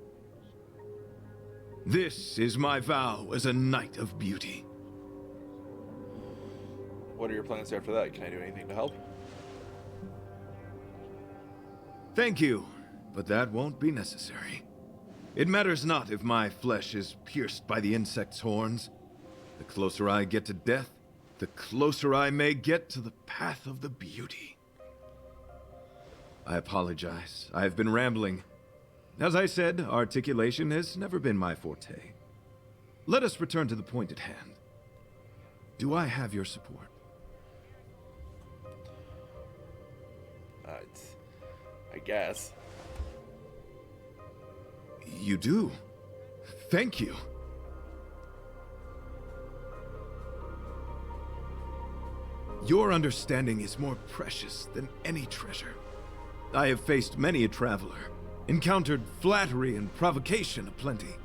This is my vow as a knight of beauty.
What are your plans after that? Can I do anything to help?
Thank you, but that won't be necessary. It matters not if my flesh is pierced by the insect's horns. The closer I get to death, the closer I may get to the path of the beauty. I apologize. I have been rambling. As I said, articulation has never been my forte. Let us return to the point at hand. Do I have your support?
I guess.
You do? Thank you. Your understanding is more precious than any treasure. I have faced many a traveler, encountered flattery and provocation aplenty.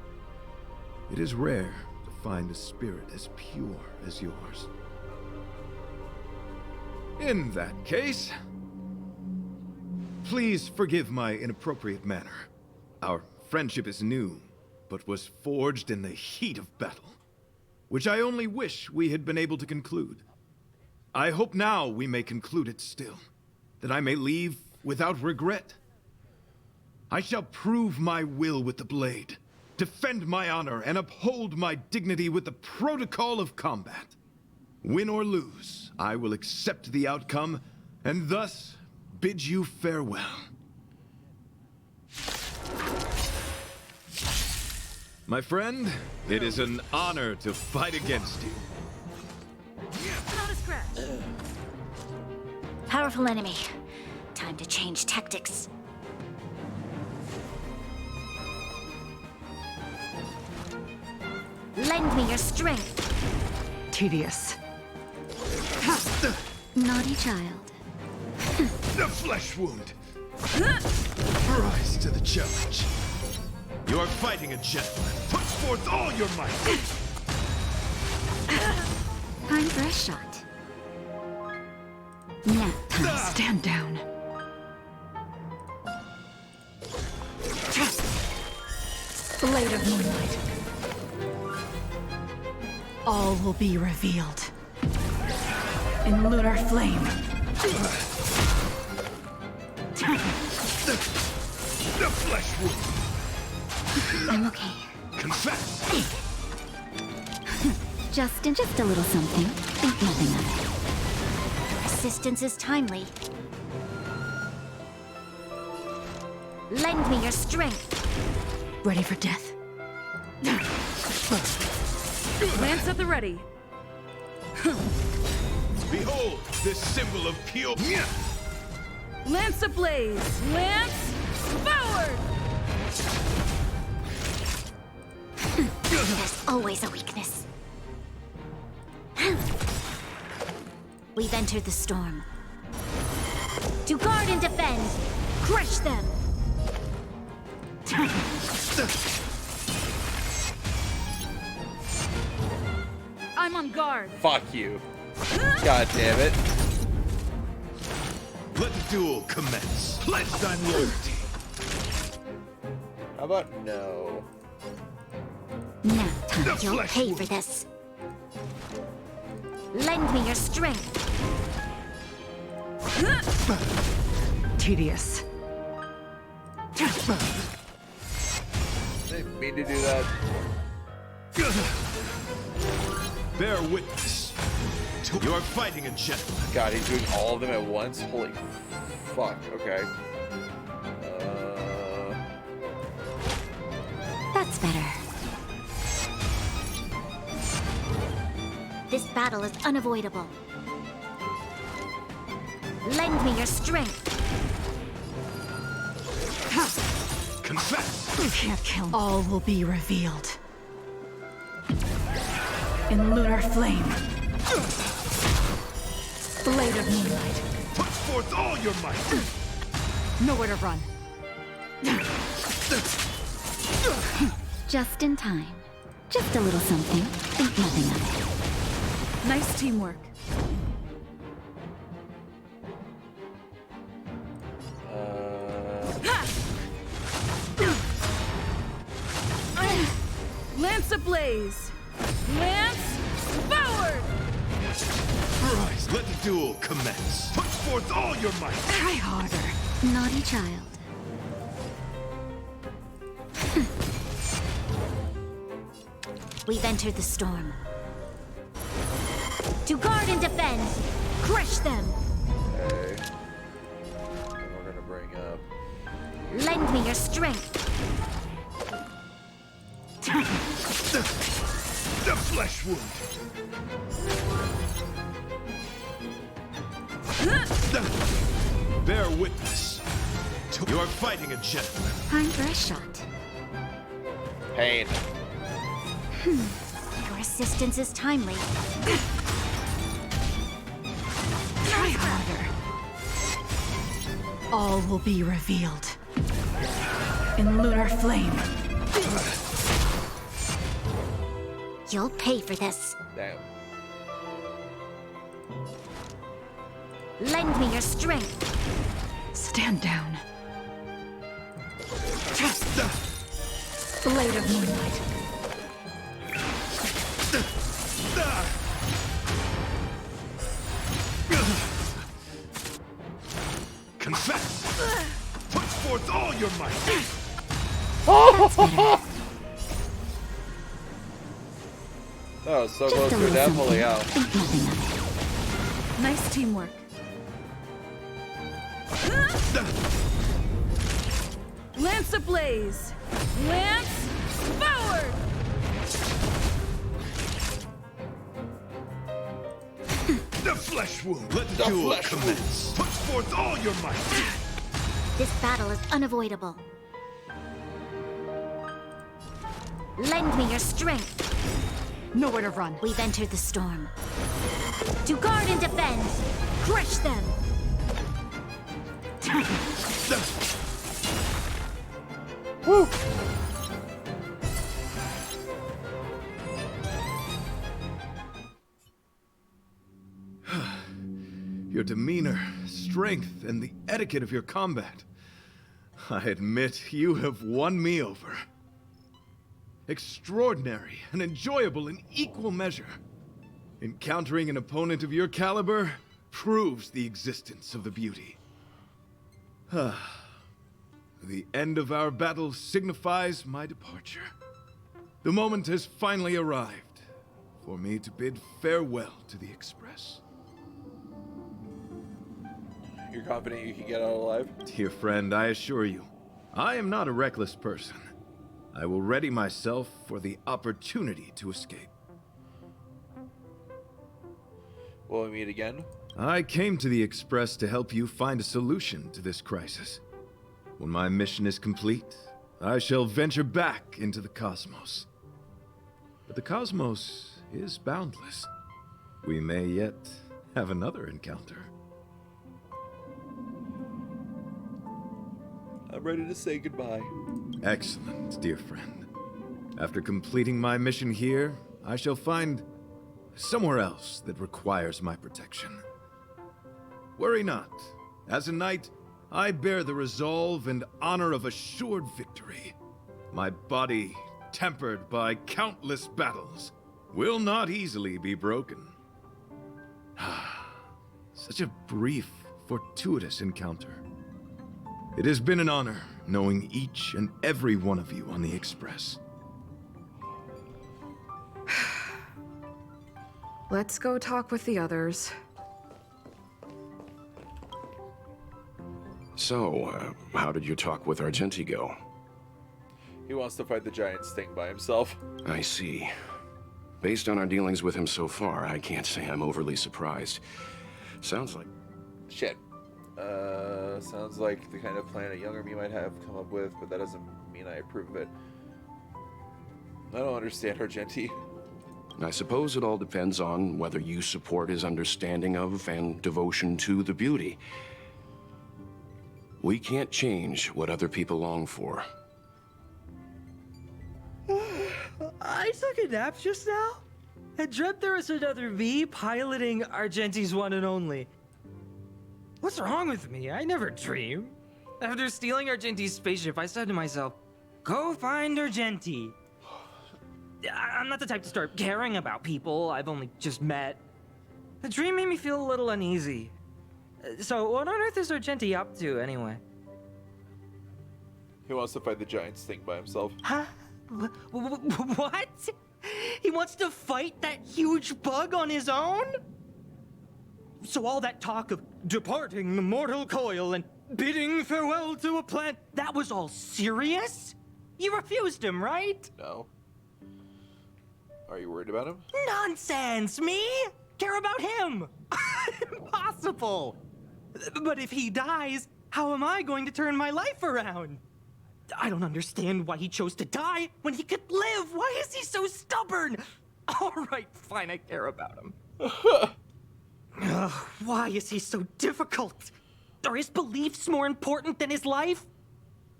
It is rare to find a spirit as pure as yours. In that case, please forgive my inappropriate manner. Our friendship is new, but was forged in the heat of battle, which I only wish we had been able to conclude. I hope now we may conclude it still, that I may leave without regret. I shall prove my will with the blade, defend my honor, and uphold my dignity with the protocol of combat. Win or lose, I will accept the outcome, and thus bid you farewell. My friend, it is an honor to fight against you.
Not a scratch.
Powerful enemy. Time to change tactics. Lend me your strength.
Tedious.
Naughty child.
The flesh wound. Rise to the challenge. You are fighting a gentleman. Put forth all your might.
Time for a shot. Now,
Stand down. Blade of moonlight. All will be revealed. In lunar flame.
The flesh wound.
I'm okay.
Confess.
Just a little something. Think nothing of it.
Assistance is timely. Lend me your strength.
Ready for death.
Lance at the ready.
Behold, this symbol of pure.
Lance ablaze. Lance forward.
There's always a weakness. We've entered the storm. To guard and defend. Crush them.
I'm on guard.
Fuck you. God damn it.
Let the duel commence. Pledge thine loyalty.
How about no?
Now, time.
The
You'll
flesh
pay
wound.
for this. Lend me your strength.
Tedious.
Didn't mean to do that.
Bear witness. You are fighting a gentleman.
God, he's doing all of them at once? Holy fuck, okay.
That's better.
This battle is unavoidable. Lend me your strength.
Confess.
You can't kill me. All will be revealed. In lunar flame. Blade of moonlight.
Put forth all your might.
Nowhere to run.
Just in time. Just a little something. Think nothing of it.
Nice teamwork. Lance ablaze! Lance forward!
Rise, let the duel commence. Put forth all your might.
Try harder.
Naughty child. We've entered the storm. To guard and defend! Crush them!
Okay. And we're gonna bring up.
Lend me your strength!
The flesh wound. Bear witness. You are fighting a gentleman.
Time for a shot.
Pain.
Your assistance is timely.
Try harder. All will be revealed. In lunar flame.
You'll pay for this.
Damn.
Lend me your strength.
Stand down. Blade of moonlight.
Confess! Put forth all your might!
Oh, so close to definitely out.
Think nothing of it.
Nice teamwork. Lance ablaze! Lance forward!
The flesh wound! Let the duel commence! Put forth all your might!
This battle is unavoidable. Lend me your strength.
Nowhere to run.
We've entered the storm. To guard and defend! Crush them!
Woo!
Your demeanor, strength, and the etiquette of your combat. I admit you have won me over. Extraordinary and enjoyable in equal measure. Encountering an opponent of your caliber proves the existence of the beauty. The end of our battle signifies my departure. The moment has finally arrived for me to bid farewell to the Express.
You're confident you can get out alive?
Dear friend, I assure you, I am not a reckless person. I will ready myself for the opportunity to escape.
Will we meet again?
I came to the Express to help you find a solution to this crisis. When my mission is complete, I shall venture back into the cosmos. But the cosmos is boundless. We may yet have another encounter.
I'm ready to say goodbye.
Excellent, dear friend. After completing my mission here, I shall find somewhere else that requires my protection. Worry not. As a knight, I bear the resolve and honor of assured victory. My body, tempered by countless battles, will not easily be broken. Such a brief, fortuitous encounter. It has been an honor knowing each and every one of you on the Express.
Let's go talk with the others.
So, how did your talk with Argenti go?
He wants to fight the giant sting by himself.
I see. Based on our dealings with him so far, I can't say I'm overly surprised. Sounds like...
Shit. Sounds like the kind of plan a younger me might have come up with, but that doesn't mean I approve of it. I don't understand Argenti.
I suppose it all depends on whether you support his understanding of and devotion to the beauty. We can't change what other people long for,
I took a nap just now and dreamt there was another me piloting Argenti's one and only. What's wrong with me? I never dream. After stealing Argenti's spaceship, I said to myself, go find Argenti. I'm not the type to start caring about people I've only just met. The dream made me feel a little uneasy. So what on earth is Argenti up to, anyway?
He wants to fight the giant sting by himself.
Huh? What? He wants to fight that huge bug on his own? So all that talk of departing the mortal coil and bidding farewell to a plant, that was all serious? You refused him, right?
No. Are you worried about him?
Nonsense! Me? Care about him? Impossible! But if he dies, how am I going to turn my life around? I don't understand why he chose to die when he could live. Why is he so stubborn? All right, fine, I care about him. Why is he so difficult? Are his beliefs more important than his life?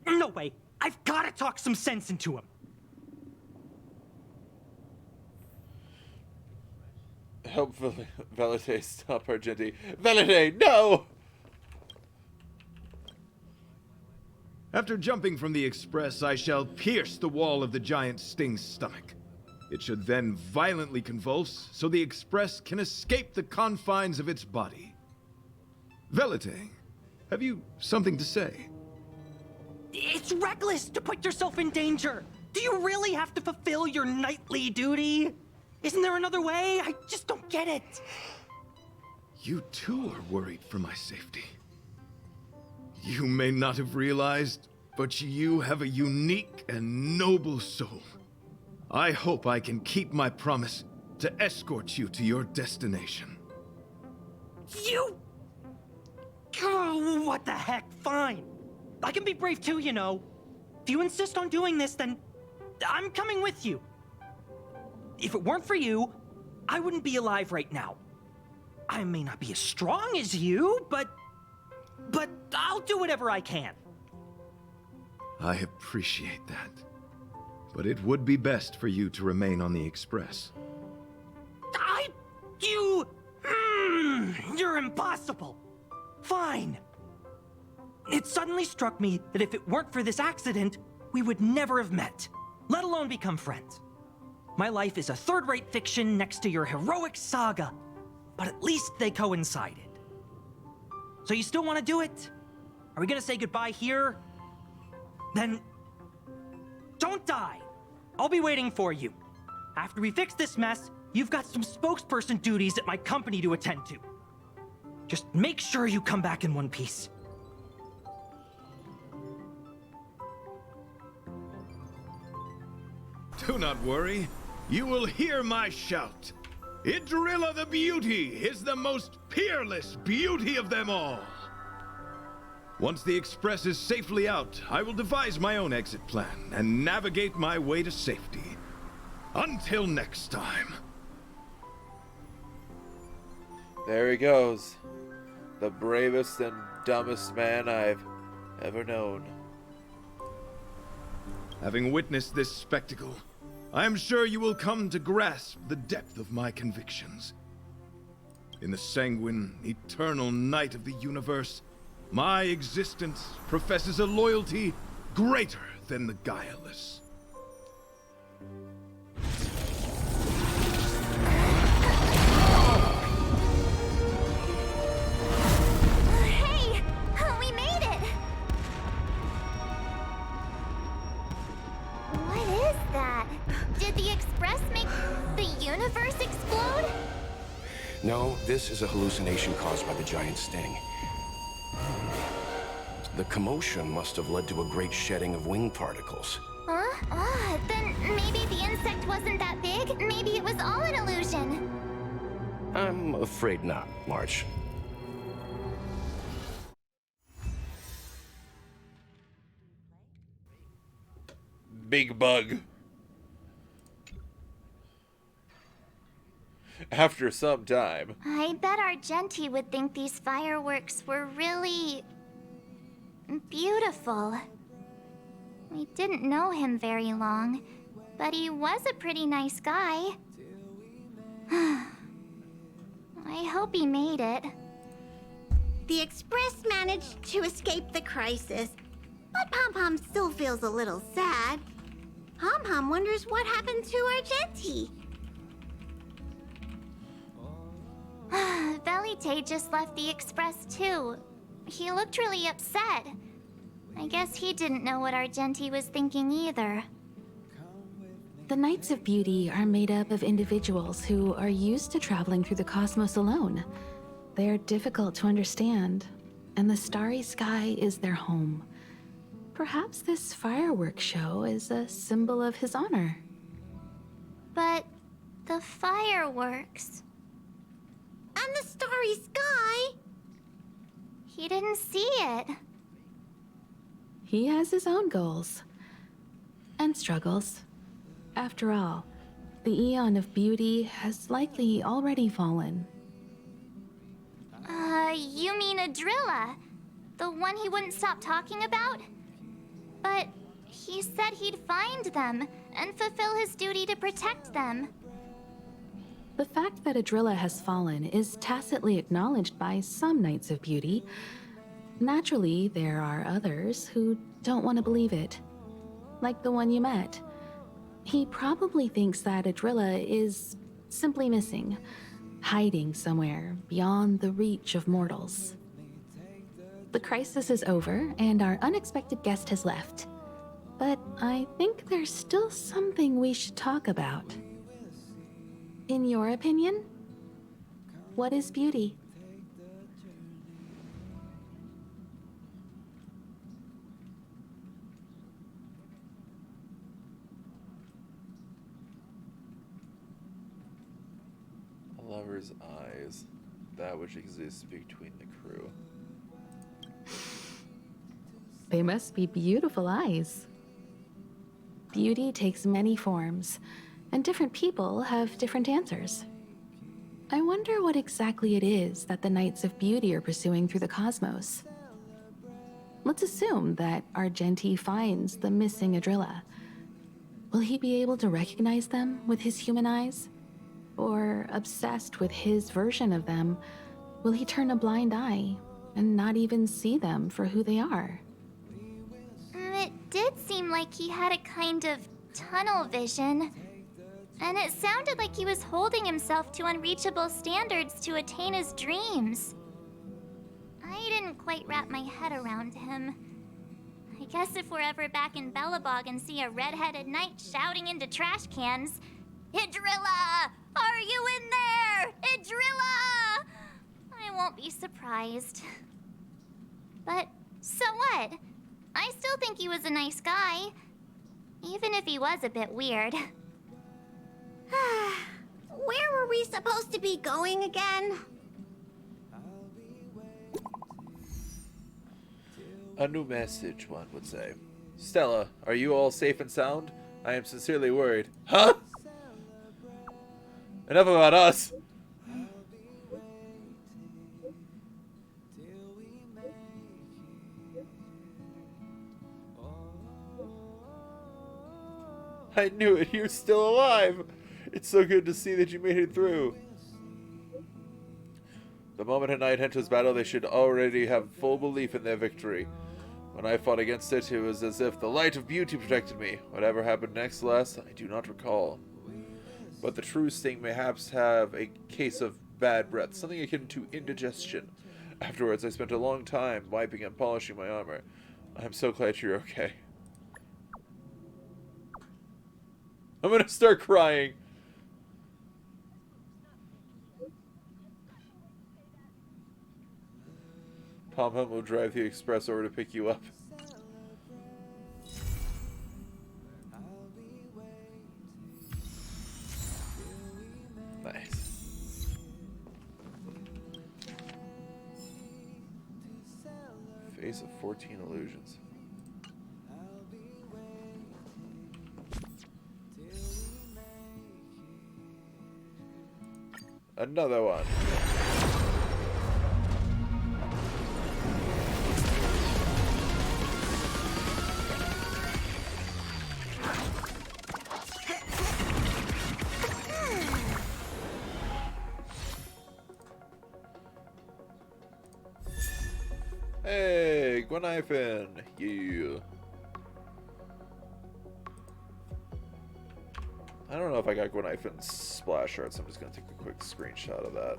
No way. I've got to talk some sense into him.
Help Valide stop Argenti. Valide, no!
After jumping from the express, I shall pierce the wall of the giant sting's stomach. It should then violently convulse, so the express can escape the confines of its body. Velite, have you something to say?
It's reckless to put yourself in danger. Do you really have to fulfill your nightly duty? Isn't there another way? I just don't get it.
You too are worried for my safety. You may not have realized, but you have a unique and noble soul. I hope I can keep my promise to escort you to your destination.
You... Oh, what the heck? Fine. I can be brave too, you know. If you insist on doing this, then I'm coming with you. If it weren't for you, I wouldn't be alive right now. I may not be as strong as you, but I'll do whatever I can.
I appreciate that. But it would be best for you to remain on the Express.
You're impossible. Fine. It suddenly struck me that if it weren't for this accident, we would never have met, let alone become friends. My life is a third-rate fiction next to your heroic saga, but at least they coincided. So you still want to do it? Are we gonna say goodbye here? Then don't die. I'll be waiting for you. After we fix this mess, you've got some spokesperson duties at my company to attend to. Just make sure you come back in one piece.
Do not worry. You will hear my shout. Idrilla the Beauty is the most peerless beauty of them all. Once the Express is safely out, I will devise my own exit plan and navigate my way to safety. Until next time.
There he goes. The bravest and dumbest man I've ever known.
Having witnessed this spectacle, I am sure you will come to grasp the depth of my convictions. In the sanguine, eternal night of the universe, my existence professes a loyalty greater than the guileless.
Hey! We made it! What is that? Did the Express make the universe explode?
No, this is a hallucination caused by the giant sting. The commotion must have led to a great shedding of wing particles.
Huh? Then maybe the insect wasn't that big. Maybe it was all an illusion.
I'm afraid not, March.
Big bug. After some time.
I bet Argenti would think these fireworks were really... beautiful. We didn't know him very long, But he was a pretty nice guy. I hope he made it.
The Express managed to escape the crisis, but Pom Pom still feels a little sad. Pom Pom wonders what happened to Argenti.
Velite just left the Express too. He looked really upset. I guess he didn't know what Argenti was thinking either.
The Knights of Beauty are made up of individuals who are used to traveling through the cosmos alone. They're difficult to understand, and the starry sky is their home. Perhaps this fireworks show is a symbol of his honor.
But the fireworks...
And the starry sky!
He didn't see it.
He has his own goals. And struggles. After all, the Eon of Beauty has likely already fallen.
You mean Adrilla? The one he wouldn't stop talking about? But he said he'd find them and fulfill his duty to protect them.
The fact that Adrilla has fallen is tacitly acknowledged by some Knights of Beauty. Naturally, there are others who don't want to believe it. Like the one you met. He probably thinks that Adrilla is simply missing, hiding somewhere beyond the reach of mortals. The crisis is over, and our unexpected guest has left. But I think there's still something we should talk about. In your opinion, what is beauty?
A lover's eyes, that which exists between the crew.
They must be beautiful eyes. Beauty takes many forms, and different people have different answers. I wonder what exactly it is that the Knights of Beauty are pursuing through the cosmos. Let's assume that Argenti finds the missing Adrilla. Will he be able to recognize them with his human eyes? Or, obsessed with his version of them, will he turn a blind eye and not even see them for who they are?
It did seem like he had a kind of tunnel vision. And it sounded like he was holding himself to unreachable standards to attain his dreams. I didn't quite wrap my head around him. I guess if we're ever back in Belobog and see a red-headed knight shouting into trash cans, "Idrilla! Are you in there? Idrilla!" I won't be surprised. But so what? I still think he was a nice guy. Even if he was a bit weird.
Where were we supposed to be going again?
A new message, one would say. Stella, are you all safe and sound? I am sincerely worried. Huh? Enough about us. I knew it. You're still alive. It's so good to see that you made it through. The moment a knight enters battle, they should already have full belief in their victory. When I fought against it, it was as if the light of beauty protected me. Whatever happened next, alas, I do not recall. But the true sting mayhaps have a case of bad breath, something akin to indigestion. Afterwards, I spent a long time wiping and polishing my armor. I'm so glad you're okay. I'm gonna start crying. Pom Pom will drive the express over to pick you up. Nice. Face of 14 illusions. Another one. Hey, Gwenhyphen! Yeah. I don't know if I got Gwenhyphen's splash art, so I'm just gonna take a quick screenshot of that.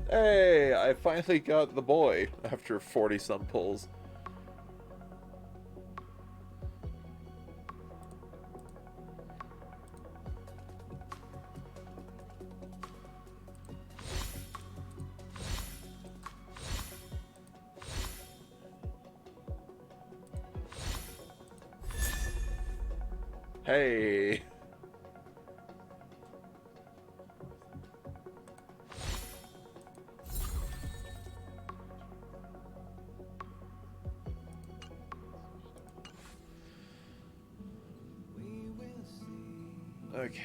Hey, I finally got the boy after 40-some pulls. Hey. Okay.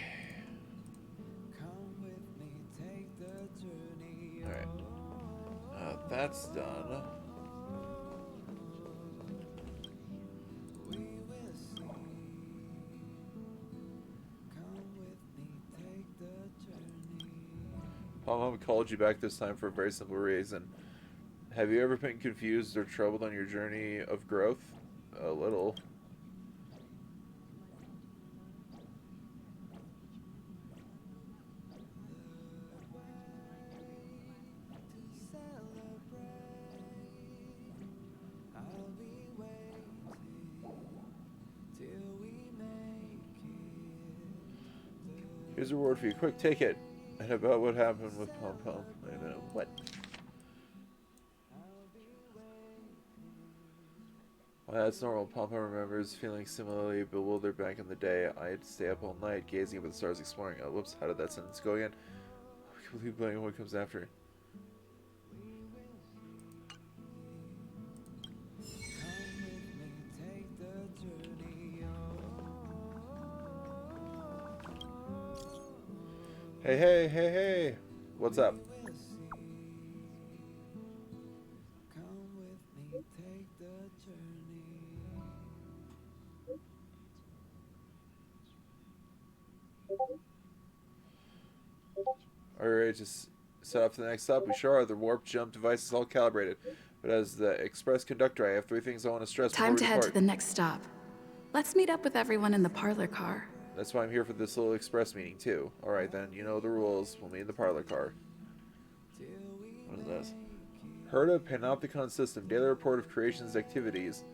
Alright. That's done. Mom called you back this time for a very simple reason. Have you ever been confused or troubled on your journey of growth? A little. Here's a reward for you. Quick, take it. And about what happened with Pom Pom. Wait a minute. What? Well, that's normal. Pom Pom remembers feeling similarly bewildered back in the day. I had to stay up all night gazing up at the stars exploring. Oh, whoops. How did that sentence go again? I can't believe blaming what comes after. Hey, hey, hey, hey. What's up? Alright, just set up for the next stop. We sure are. The warp jump device is all calibrated. But as the express conductor, I have 3 things I want to stress before
Time
we
to head
depart.
to the next stop. Let's meet up with everyone in the parlor car.
That's why I'm here for this little express meeting, too. Alright then, you know the rules. We'll meet in the parlor car. What is this? Heard of Panopticon System. Daily report of creations activities.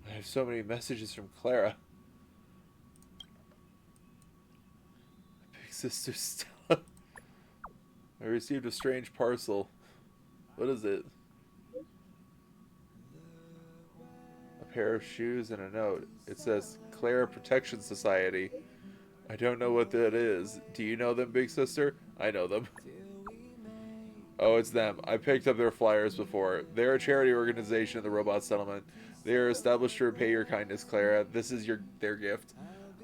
I have so many messages from Clara. My big sister Stella. I received a strange parcel. What is it? A pair of shoes and a note. It says Clara Protection Society. I don't know what that is. Do you know them, big sister? I know them. Oh, it's them. I picked up their flyers before. They're a charity organization in the robot settlement. They are established to repay your kindness, Clara. This is their gift.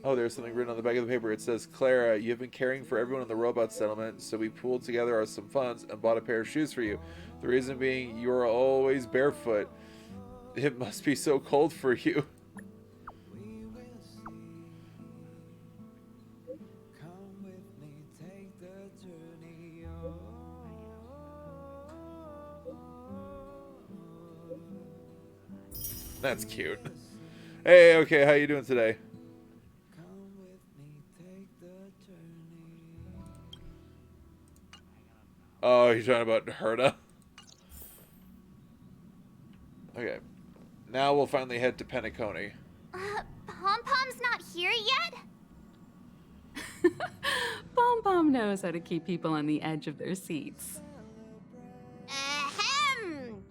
Oh, there's something written on the back of the paper. It says, Clara, you've been caring for everyone in the robot settlement, so we pooled together some funds and bought a pair of shoes for you. The reason being, you are always barefoot. It must be so cold for you. That's cute. Hey, okay, how you doing today? Oh, you're talking about Herda? Okay. Now we'll finally head to Penacony.
Pom-Pom's not here yet?
Pom Pom knows how to keep people on the edge of their seats.
Ahem!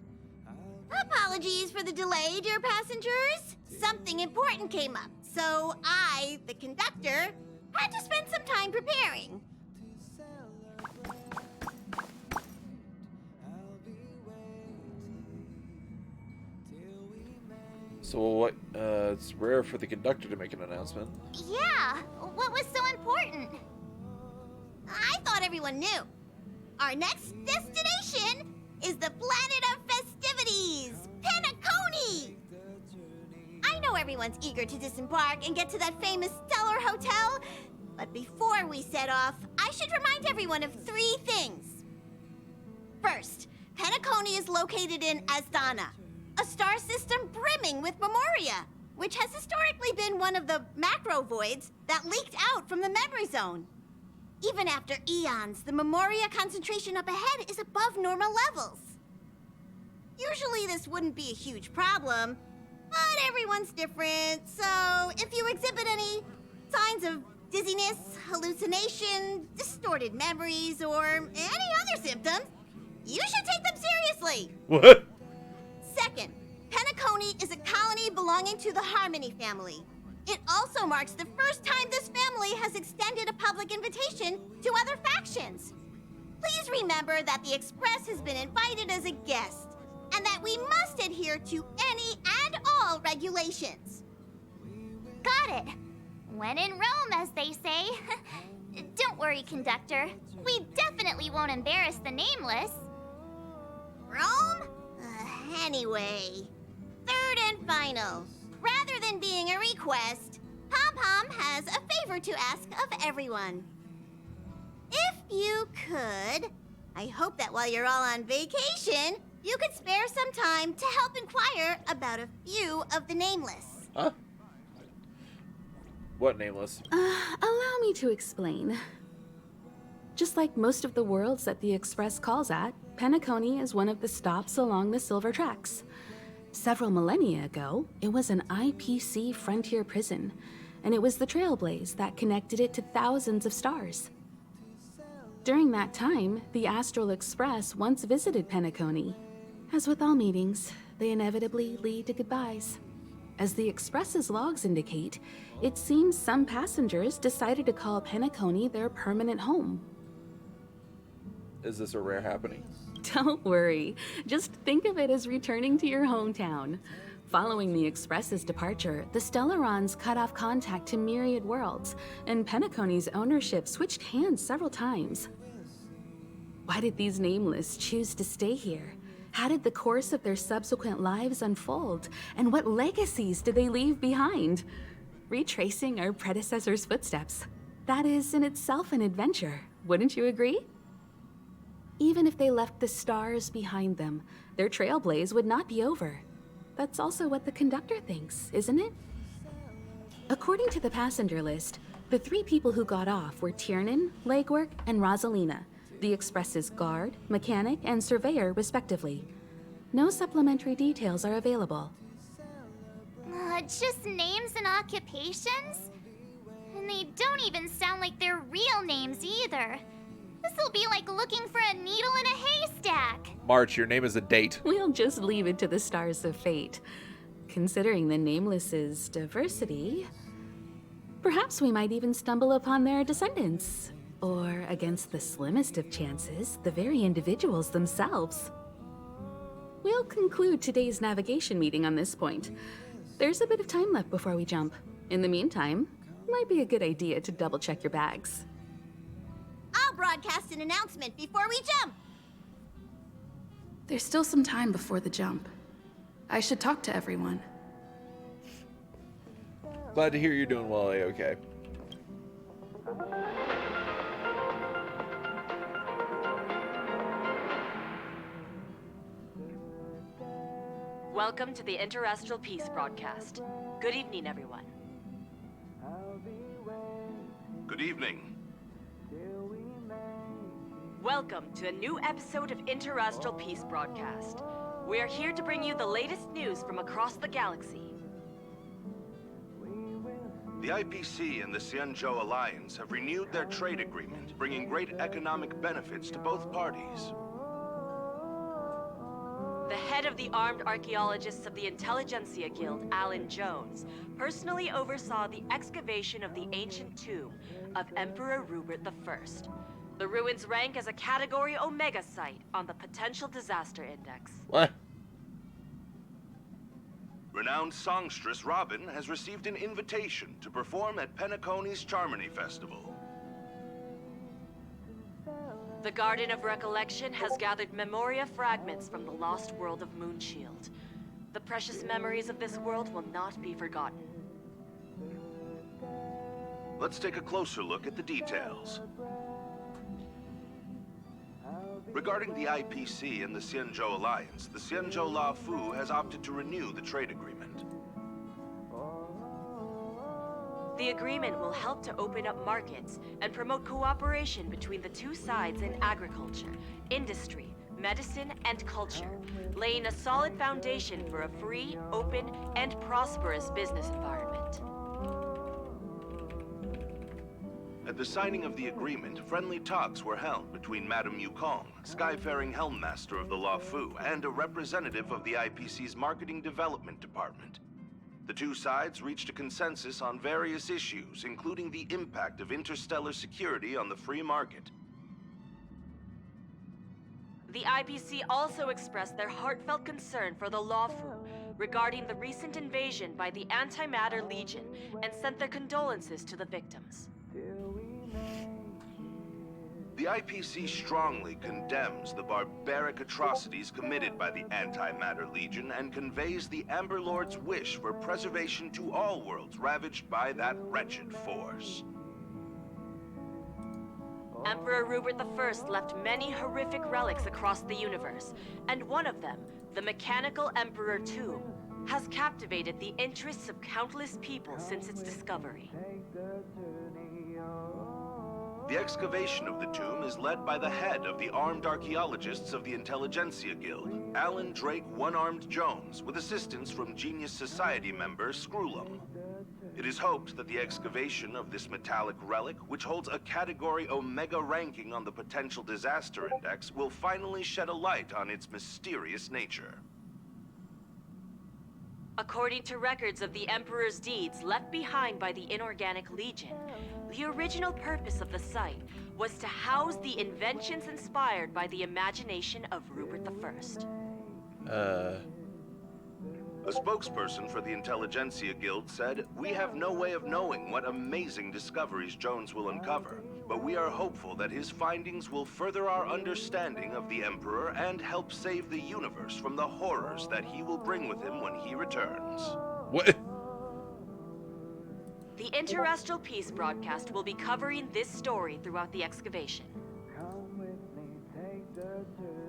Apologies for the delay, dear passengers. Something important came up, so I, the conductor, had to spend some time preparing.
So what, it's rare for the conductor to make an announcement.
Yeah, what was so important?
I thought everyone knew. Our next destination is the Planet of Festivities, Penacony! I know everyone's eager to disembark and get to that famous Stellar Hotel, but before we set off, I should remind everyone of 3 things. First, Penacony is located in Asdana, a star system brimming with Memoria, which has historically been one of the macro voids that leaked out from the memory zone. Even after eons, the Memoria concentration up ahead is above normal levels. Usually this wouldn't be a huge problem, but everyone's different, so if you exhibit any signs of dizziness, hallucination, distorted memories, or any other symptoms, you should take them seriously.
What?
Second, Penacony is a colony belonging to the Harmony family. It also marks the first time this family has extended a public invitation to other factions. Please remember that the Express has been invited as a guest, and that we must adhere to any and all regulations.
Got it. When in Rome, as they say. Don't worry, conductor. We definitely won't embarrass the nameless.
Rome? Anyway, third and final. Rather than being a request, Pom-Pom has a favor to ask of everyone. If you could, I hope that while you're all on vacation, you could spare some time to help inquire about a few of the nameless.
Huh? What nameless?
Allow me to explain. Just like most of the worlds that the Express calls at, Penacony is one of the stops along the Silver Tracks. Several millennia ago, it was an IPC frontier prison, and it was the trailblaze that connected it to thousands of stars. During that time, the Astral Express once visited Penacony. As with all meetings, they inevitably lead to goodbyes. As the Express's logs indicate, it seems some passengers decided to call Penacony their permanent home.
Is this a rare happening?
Don't worry. Just think of it as returning to your hometown. Following the Express's departure, the Stellarons cut off contact to myriad worlds, and Penacony's ownership switched hands several times. Why did these nameless choose to stay here? How did the course of their subsequent lives unfold? And what legacies did they leave behind? Retracing our predecessors' footsteps. That is in itself an adventure, wouldn't you agree? Even if they left the stars behind them, their trailblaze would not be over. That's also what the conductor thinks, isn't it? According to the passenger list, the 3 people who got off were Tiernan, Legwork, and Rosalina, the Express's guard, mechanic, and surveyor, respectively. No supplementary details are available.
Just names and occupations? And they don't even sound like their real names either. This'll be like looking for a needle in a haystack.
March, your name is a date.
We'll just leave it to the stars of fate. Considering the Nameless's diversity, perhaps we might even stumble upon their descendants. Or, against the slimmest of chances, the very individuals themselves. We'll conclude today's navigation meeting on this point. There's a bit of time left before we jump. In the meantime, it might be a good idea to double-check your bags.
I'll broadcast an announcement before we jump.
There's still some time before the jump. I should talk to everyone.
Glad to hear you're doing well, A-OK.
Welcome to the Interastral Peace broadcast. Good evening, everyone.
Good evening.
Welcome to a new episode of Interastral Peace broadcast. We are here to bring you the latest news from across the galaxy.
The IPC and the Xianzhou Alliance have renewed their trade agreement, bringing great economic benefits to both parties.
The head of the Armed Archaeologists of the Intelligentsia Guild, Alan Jones, personally oversaw the excavation of the ancient tomb of Emperor Rupert I. The ruins rank as a Category Omega site on the Potential Disaster Index.
What?
Renowned songstress Robin has received an invitation to perform at Penacony's Charmony Festival.
The Garden of Recollection has gathered Memoria fragments from the lost world of Moonshield. The precious memories of this world will not be forgotten.
Let's take a closer look at the details. Regarding the IPC and the Xianzhou Alliance, the Xianzhou La Fu has opted to renew the trade agreement.
The agreement will help to open up markets and promote cooperation between the two sides in agriculture, industry, medicine, and culture, laying a solid foundation for a free, open, and prosperous business environment.
At the signing of the agreement, friendly talks were held between Madame Yukong, Skyfaring Helmmaster of the La Fu, and a representative of the IPC's Marketing Development Department. The two sides reached a consensus on various issues, including the impact of interstellar security on the free market.
The IPC also expressed their heartfelt concern for the La Fu regarding the recent invasion by the Antimatter Legion and sent their condolences to the victims.
The IPC strongly condemns the barbaric atrocities committed by the Antimatter Legion and conveys the Amber Lord's wish for preservation to all worlds ravaged by that wretched force.
Emperor Rupert I left many horrific relics across the universe, and one of them, the Mechanical Emperor Tomb, has captivated the interests of countless people since its discovery.
The excavation of the tomb is led by the head of the Armed Archaeologists of the Intelligentsia Guild, Alan Drake One-Armed Jones, with assistance from Genius Society member Screwlum. It is hoped that the excavation of this metallic relic, which holds a Category Omega ranking on the Potential Disaster Index, will finally shed a light on its mysterious nature.
According to records of the Emperor's deeds left behind by the Inorganic Legion, the original purpose of the site was to house the inventions inspired by the imagination of Rupert I.
A spokesperson for the Intelligentsia Guild said, "We have no way of knowing what amazing discoveries Jones will uncover, but we are hopeful that his findings will further our understanding of the Emperor and help save the universe from the horrors that he will bring with him when he returns."
What?
The Interastral Peace broadcast will be covering this story throughout the excavation.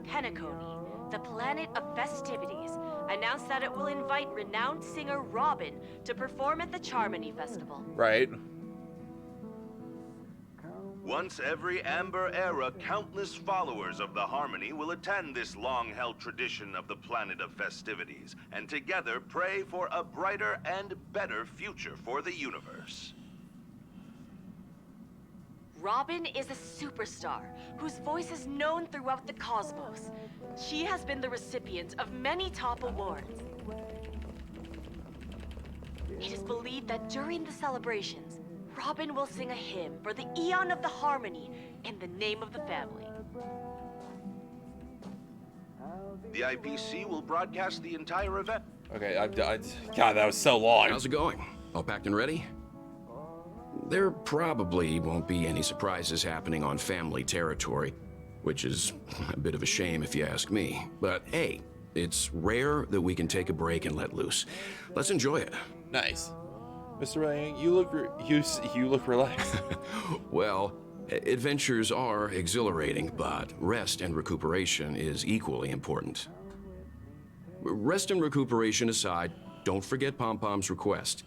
Penacony, the Planet of Festivities, announced that it will invite renowned singer Robin to perform at the Charmony Festival.
Right.
Once every Amber Era, countless followers of the Harmony will attend this long-held tradition of the Planet of Festivities, and together pray for a brighter and better future for the universe.
Robin is a superstar whose voice is known throughout the cosmos. She has been the recipient of many top awards. It is believed that during the celebrations, Robin will sing a hymn for the Eon of the Harmony in the name of the family.
The IPC will broadcast the entire event.
Okay, God, that was so long.
How's it going? All packed and ready? There probably won't be any surprises happening on family territory, which is a bit of a shame if you ask me. But hey, it's rare that we can take a break and let loose. Let's enjoy it.
Nice. Mr. Ryan, you look relaxed.
Well, adventures are exhilarating, but rest and recuperation is equally important. rest and recuperation aside, don't forget Pom-Pom's request.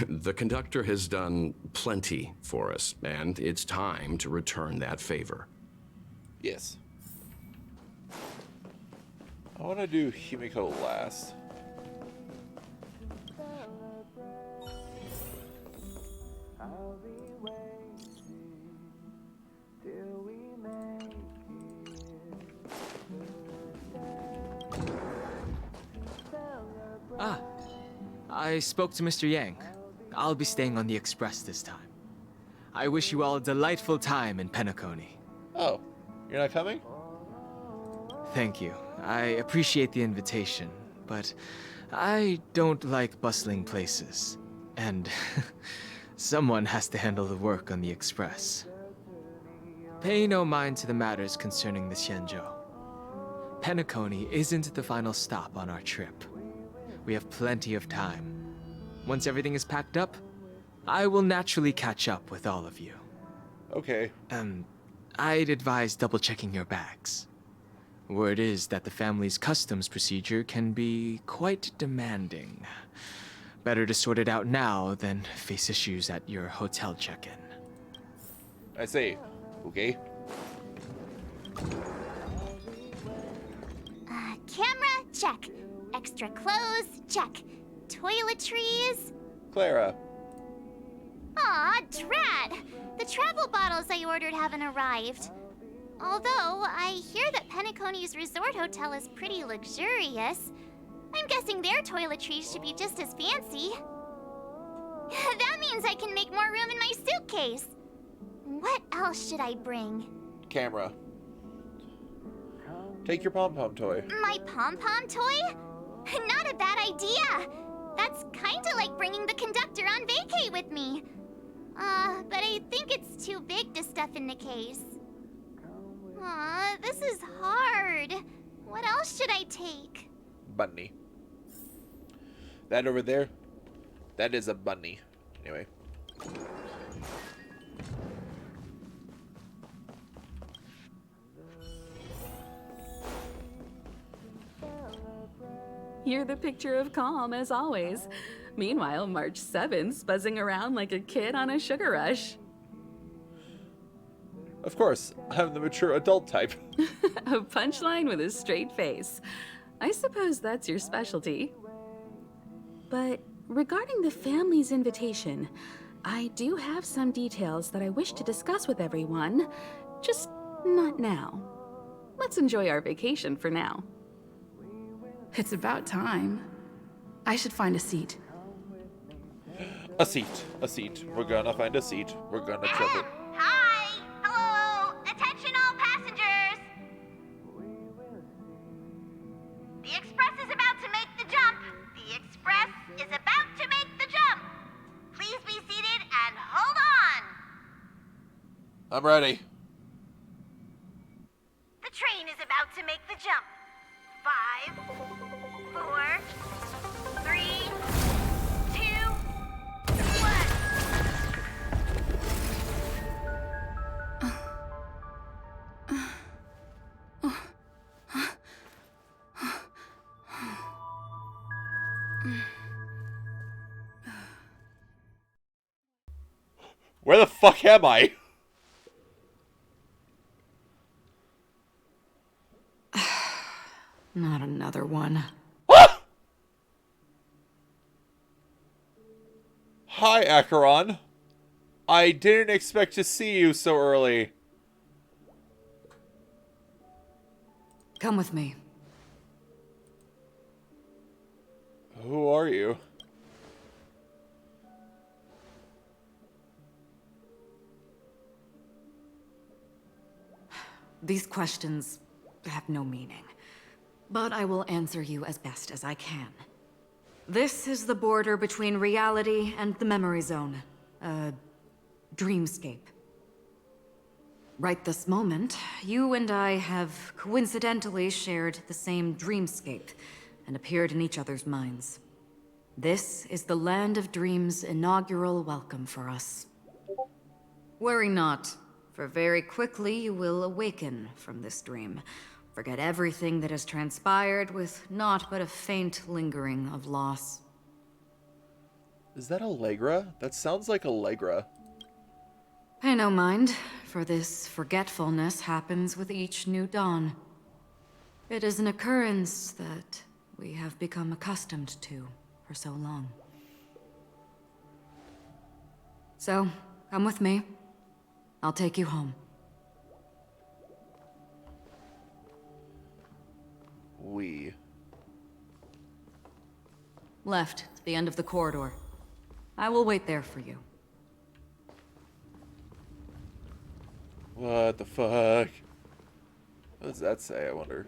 The conductor has done plenty for us, and it's time to return that favor.
Yes. I want to do Himiko last.
Ah, I spoke to Mr. Yang. I'll be staying on the express this time. I wish you all a delightful time in Penacony.
Oh, you're not coming?
Thank you. I appreciate the invitation, but I don't like bustling places. And someone has to handle the work on the express. Pay no mind to the matters concerning the Xianzhou. Penacony isn't the final stop on our trip. We have plenty of time. Once everything is packed up, I will naturally catch up with all of you.
Okay.
I'd advise double-checking your bags. Word is that the family's customs procedure can be quite demanding. Better to sort it out now than face issues at your hotel check-in.
I see. Okay.
Camera, check. Extra clothes, check. Toiletries.
Clara.
Aw, drat! The travel bottles I ordered haven't arrived. Although, I hear that Penacony's resort hotel is pretty luxurious. I'm guessing their toiletries should be just as fancy. That means I can make more room in my suitcase. What else should I bring?
Camera. Take your pom-pom toy.
My pom-pom toy? Not a bad idea. That's kinda like bringing the conductor on vacay with me. But I think it's too big to stuff in the case. Aw, this is hard. What else should I take?
Bunny. That over there, that is a bunny. Anyway.
You're the picture of calm, as always. Meanwhile, March 7th's buzzing around like a kid on a sugar rush.
Of course, I'm the mature adult type.
A punchline with a straight face. I suppose that's your specialty. But regarding the family's invitation, I do have some details that I wish to discuss with everyone, just not now. Let's enjoy our vacation for now.
It's about time. I should find a seat.
A seat. A seat. We're gonna find a seat. We're gonna travel.
Hi! Hello! Attention all passengers! The express is about to make the jump. The express is about to make the jump. Please be seated and hold on.
I'm ready.
The train is about to make the jump. 5, 4, 3, 2, 1.
Where the fuck am I?
Not another one.
Hi, Acheron. I didn't expect to see you so early.
Come with me.
Who are you?
These questions have no meaning, but I will answer you as best as I can. This is the border between reality and the memory zone, a dreamscape. Right this moment, you and I have coincidentally shared the same dreamscape and appeared in each other's minds. This is the Land of Dreams' inaugural welcome for us. Worry not, for very quickly you will awaken from this dream, Forget everything that has transpired with naught but a faint lingering of loss.
Is that Allegra? That sounds like Allegra.
Pay no mind, for this forgetfulness happens with each new dawn. It is an occurrence that we have become accustomed to for so long. So, come with me. I'll take you home. Left, to the end of the corridor. I will wait there for you.
What the fuck? What does that say, I wonder?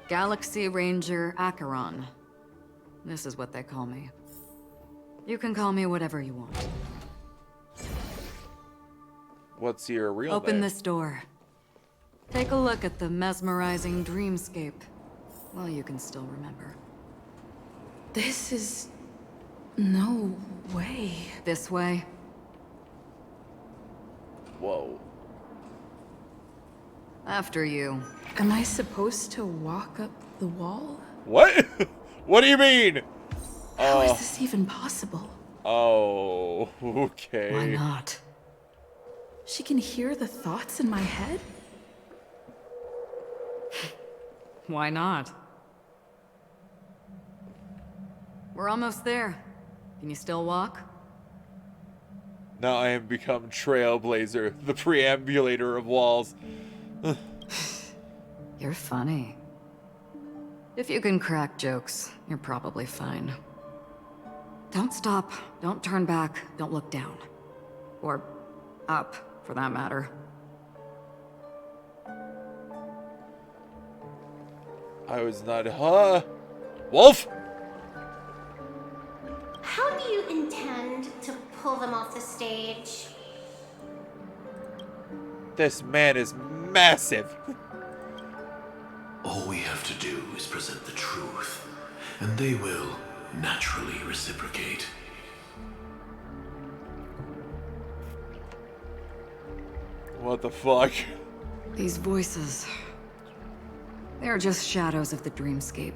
Galaxy Ranger Acheron. This is what they call me. You can call me whatever you want.
What's your real name?
Open this door. Take a look at the mesmerizing dreamscape while you can still remember.
This is... no way.
This way.
Whoa.
After you.
Am I supposed to walk up the wall?
What? What do you mean?
How is this even possible?
Oh, okay.
Why not?
She can hear the thoughts in my head?
Why not? We're almost there. Can you still walk?
Now I have become Trailblazer, the preambulator of walls.
You're funny. If you can crack jokes, you're probably fine. Don't stop, don't turn back, don't look down. Or up, for that matter.
I was not... Wolf?
How do you intend to pull them off the stage?
This man is massive.
All we have to do is present the truth, and they will naturally reciprocate.
What the fuck?
These voices... they're just shadows of the dreamscape.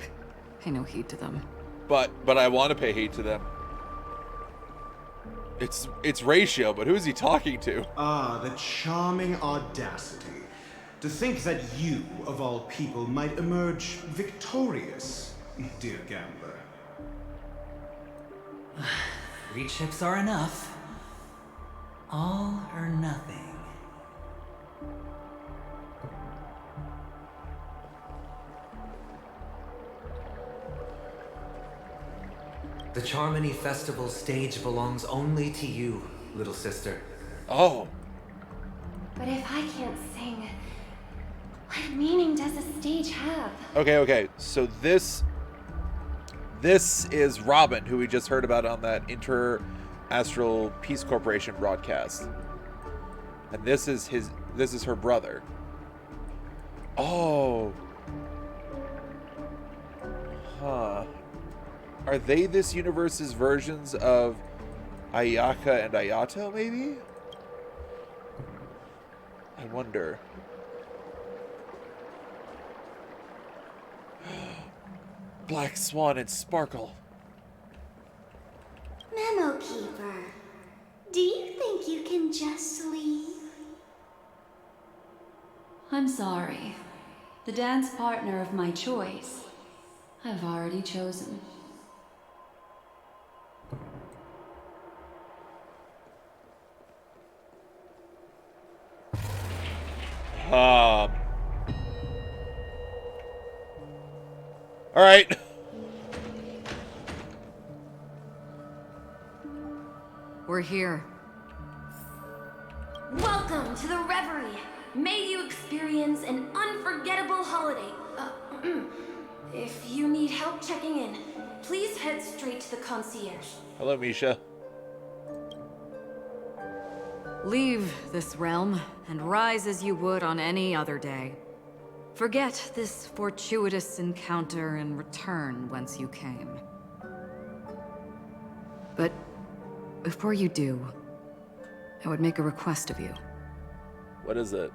Pay no heed to them.
But I want to pay heed to them. It's Ratio, but who is he talking to?
Ah, the charming audacity. To think that you, of all people, might emerge victorious, dear gambler.
3 chips are enough. All or nothing. The Charmony Festival stage belongs only to you, little sister.
Oh.
But if I can't sing, what meaning does a stage have?
Okay. So this is Robin, who we just heard about on that Inter-Astral Peace Corporation broadcast. And this is her brother. Oh. Huh. Are they this universe's versions of Ayaka and Ayato, maybe? I wonder. Black Swan and Sparkle.
Memo Keeper, do you think you can just leave?
I'm sorry. The dance partner of my choice, I've already chosen.
All right.
We're here.
Welcome to the Reverie. May you experience an unforgettable holiday. If you need help checking in, please head straight to the concierge.
Hello, Misha.
Leave this realm and rise as you would on any other day. Forget this fortuitous encounter and return whence you came. But before you do, I would make a request of you.
What is it?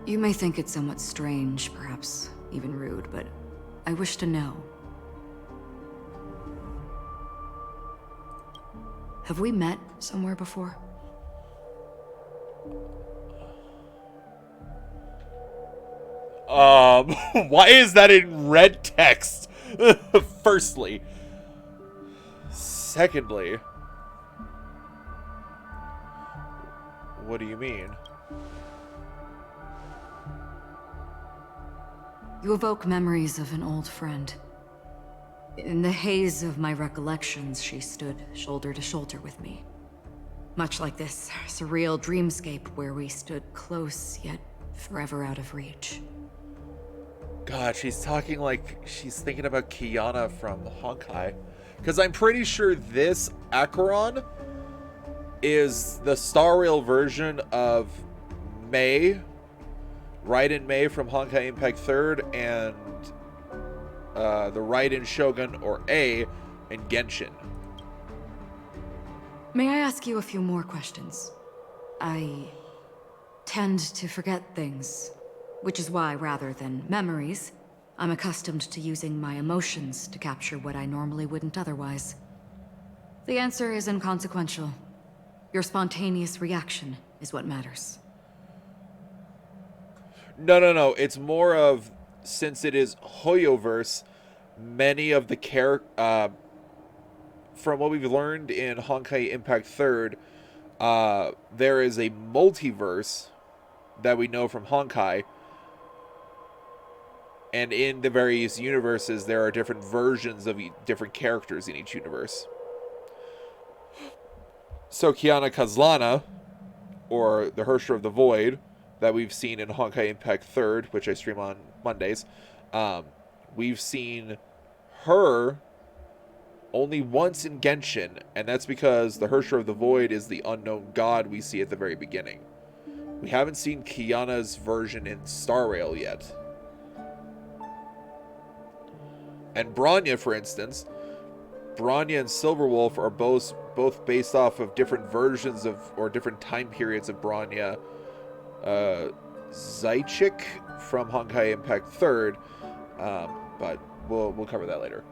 You may think it somewhat strange, perhaps even rude, but I wish to know. Have we met somewhere before?
Why is that in red text? Firstly. Secondly. What do you mean?
You evoke memories of an old friend. In the haze of my recollections, she stood shoulder to shoulder with me. Much like this surreal dreamscape where we stood close, yet forever out of reach.
God, she's talking like she's thinking about Kiana from Honkai. Because I'm pretty sure this Acheron is the Star Rail version of Mei, Raiden Mei from Honkai Impact 3rd, and the Raiden Shogun, or A, in Genshin.
May I ask you a few more questions? I tend to forget things, which is why, rather than memories, I'm accustomed to using my emotions to capture what I normally wouldn't otherwise. The answer is inconsequential. Your spontaneous reaction is what matters.
No. It's more of, since it is Hoyoverse, many of the from what we've learned in Honkai Impact 3rd, there is a multiverse that we know from Honkai. And in the various universes, there are different versions of different characters in each universe. So Kiana Kazlana, or the Hersher of the Void, that we've seen in Honkai Impact 3rd, which I stream on Mondays, we've seen her only once in Genshin, and that's because the Hersher of the Void is the unknown god we see at the very beginning. We haven't seen Kiana's version in Star Rail yet. And Bronya, for instance, Bronya and Silverwolf are both based off of different versions of, or different time periods of Bronya. Zychik from Honkai Impact 3rd, but we'll cover that later.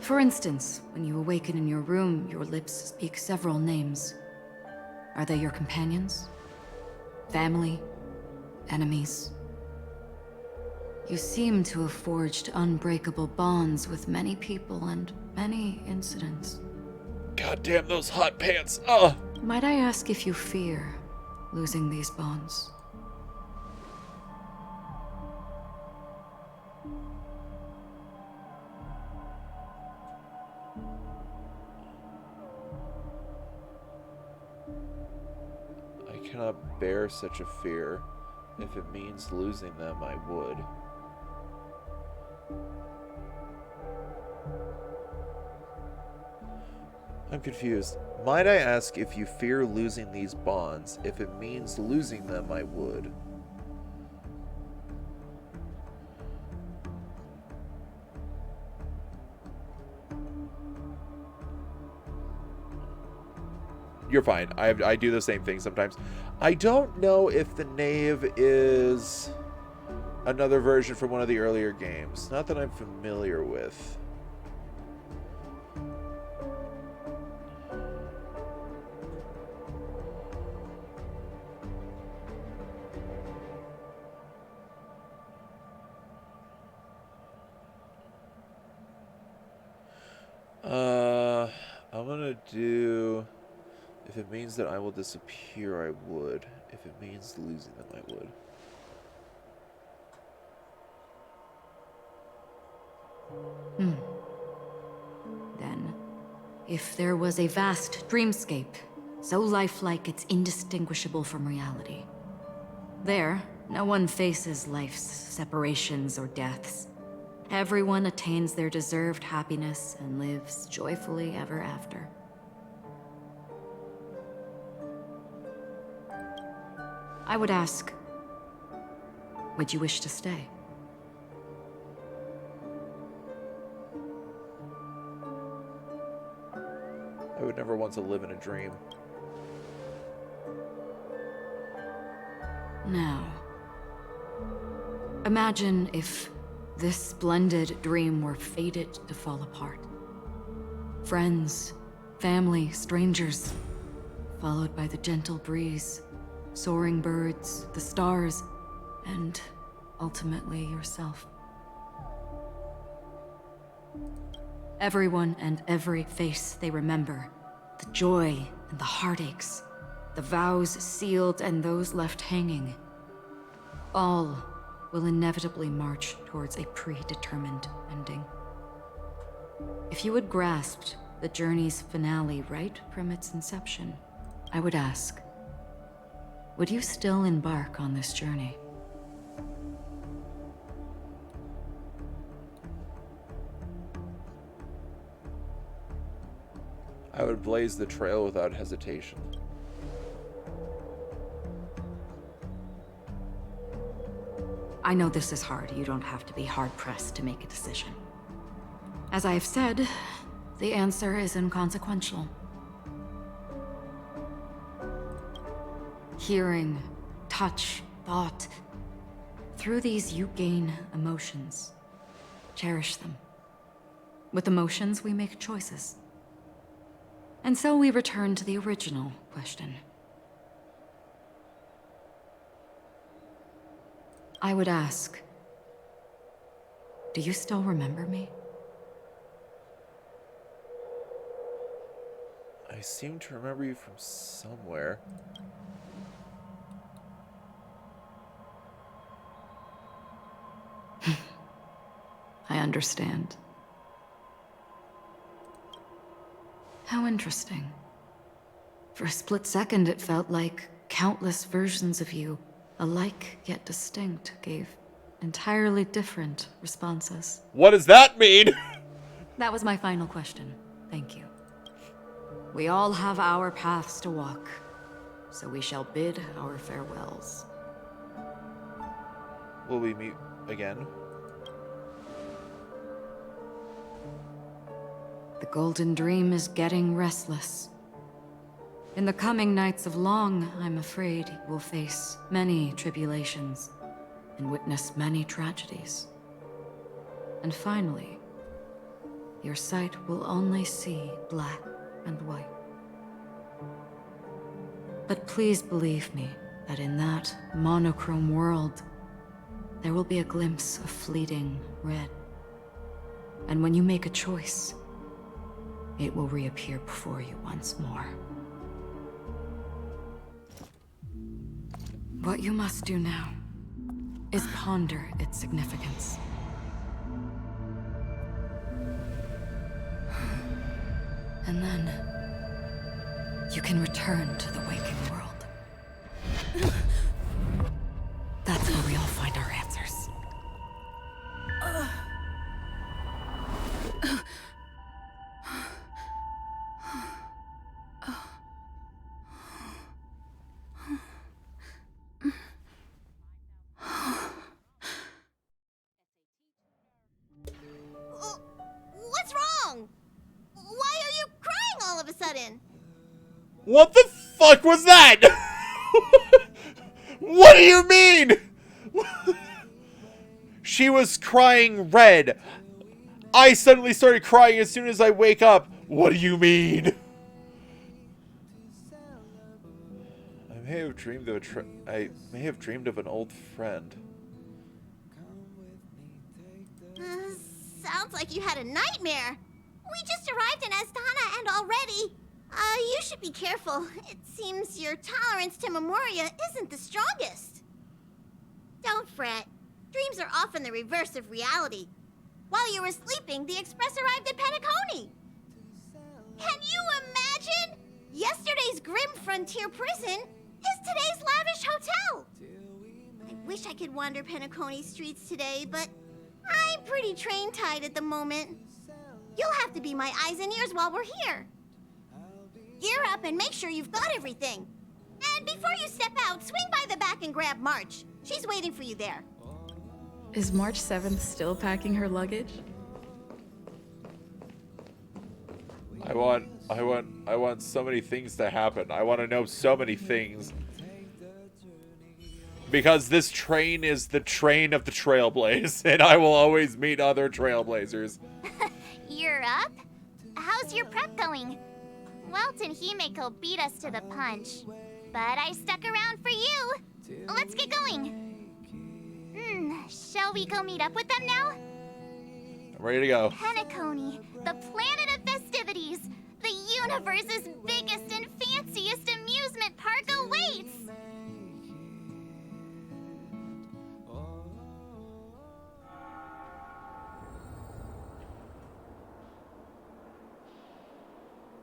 For instance, when you awaken in your room, your lips speak several names. Are they your companions? Family? Enemies? You seem to have forged unbreakable bonds with many people and many incidents.
God damn those hot pants! Ugh!
Might I ask if you fear losing these bonds?
I cannot bear such a fear. If it means losing them, I would. I'm confused. Might I ask if you fear losing these bonds? If it means losing them, I would. You're fine. I do the same thing sometimes. I don't know if the Knave is another version from one of the earlier games. Not that I'm familiar with. I'm gonna do... If it means that I will disappear, I would. If it means losing them, I would.
Then, if there was a vast dreamscape, so lifelike it's indistinguishable from reality. There, no one faces life's separations or deaths. Everyone attains their deserved happiness and lives joyfully ever after. I would ask, would you wish to stay?
I would never want to live in a dream.
Now, imagine if this splendid dream were fated to fall apart. Friends, family, strangers, followed by the gentle breeze, soaring birds, the stars, and ultimately yourself. Everyone and every face they remember, the joy and the heartaches, the vows sealed and those left hanging, all will inevitably march towards a predetermined ending. If you had grasped the journey's finale right from its inception, I would ask, would you still embark on this journey?
I would blaze the trail without hesitation.
I know this is hard. You don't have to be hard-pressed to make a decision. As I have said, the answer is inconsequential. Hearing, touch, thought. Through these you gain emotions. Cherish them. With emotions, we make choices. And so we return to the original question. I would ask, do you still remember me?
I seem to remember you from somewhere.
I understand. How interesting. For a split second, it felt like countless versions of you, alike yet distinct, gave entirely different responses.
What does that mean?
That was my final question. Thank you. We all have our paths to walk, so we shall bid our farewells.
Will we meet again?
The Golden Dream is getting restless. In the coming nights of Long, I'm afraid you will face many tribulations and witness many tragedies. And finally, your sight will only see black and white. But please believe me that in that monochrome world, there will be a glimpse of fleeting red. And when you make a choice, it will reappear before you once more. What you must do now is ponder its significance. And then you can return to the waking world. That's where we all find our answers.
What's wrong? Why are you crying all of a sudden?
What the fuck was that? What do you mean? She was crying red. I suddenly started crying as soon as I wake up. What do you mean? I may have dreamed of an old friend.
Sounds like you had a nightmare. We just arrived in Astana and already... you should be careful. It seems your tolerance to Memoria isn't the strongest. Don't fret. Dreams are often the reverse of reality. While you were sleeping, the Express arrived at Penacony. Can you imagine? Yesterday's grim frontier prison is today's lavish hotel. I wish I could wander Penacony streets today, but I'm pretty train-tied at the moment. You'll have to be my eyes and ears while we're here. Gear up and make sure you've got everything. And before you step out, swing by the back and grab March. She's waiting for you there.
Is March 7th still packing her luggage?
I want so many things to happen. I want to know so many things. Because this train is the train of the trailblaze, and I will always meet other trailblazers.
You're up? How's your prep going? Welt and Himeko beat us to the punch, but I stuck around for you. Let's get going. Shall we go meet up with them now?
I'm ready to go.
Penacony, the Planet of Festivities. The universe's biggest and fanciest amusement park awaits.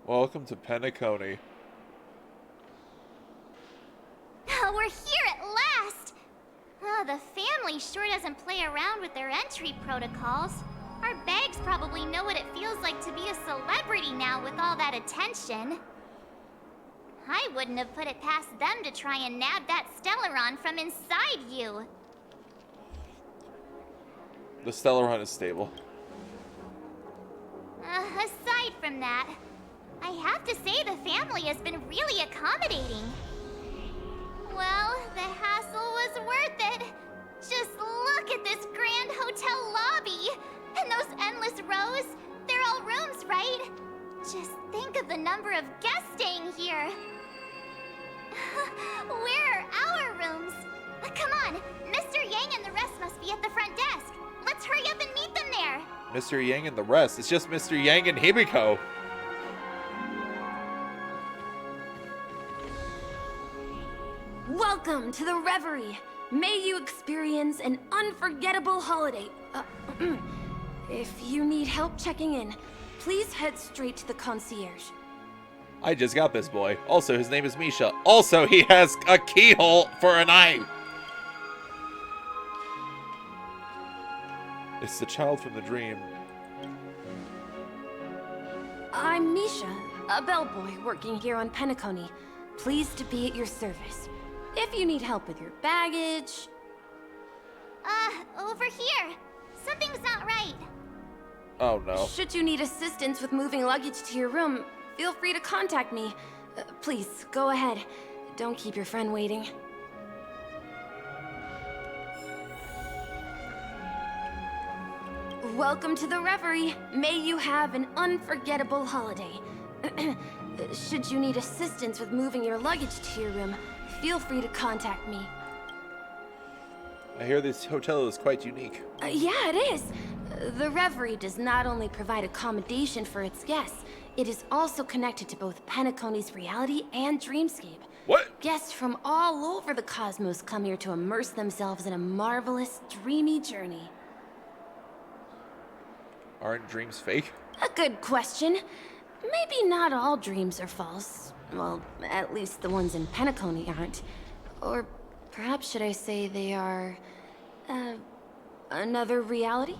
Welcome to Penacony.
We're here at last! The family sure doesn't play around with their entry protocols. Our bags probably know what it feels like to be a celebrity now with all that attention. I wouldn't have put it past them to try and nab that Stellaron from inside you.
The Stellaron is stable.
Aside from that, I have to say the family has been really accommodating. Well, the hassle was worth it. Just look at this grand hotel lobby. And those endless rows. They're all rooms, right? Just think of the number of guests staying here. Where are our rooms? Come on, Mr. Yang and the rest must be at the front desk. Let's hurry up and meet them there.
Mr. Yang and the rest. It's just Mr. Yang and Himiko.
Welcome to the Reverie. May you experience an unforgettable holiday. If you need help checking in, please head straight to the concierge.
I just got this boy. Also, his name is Misha. Also, he has a keyhole for an eye. It's the child from the dream.
I'm Misha, a bellboy working here on Penacony. Pleased to be at your service. If you need help with your baggage...
Over here. Something's not right.
Oh no.
Should you need assistance with moving luggage to your room, feel free to contact me. Please, go ahead. Don't keep your friend waiting. Welcome to the Reverie. May you have an unforgettable holiday. Should you need assistance with moving your luggage to your room, feel free to contact me.
I hear this hotel is quite unique.
Yeah, it is. The Reverie does not only provide accommodation for its guests, it is also connected to both Penacony's reality and dreamscape.
What?
Guests from all over the cosmos come here to immerse themselves in a marvelous, dreamy journey.
Aren't dreams fake?
A good question. Maybe not all dreams are false. Well, at least the ones in Penacony aren't. Or perhaps should I say they are... another reality?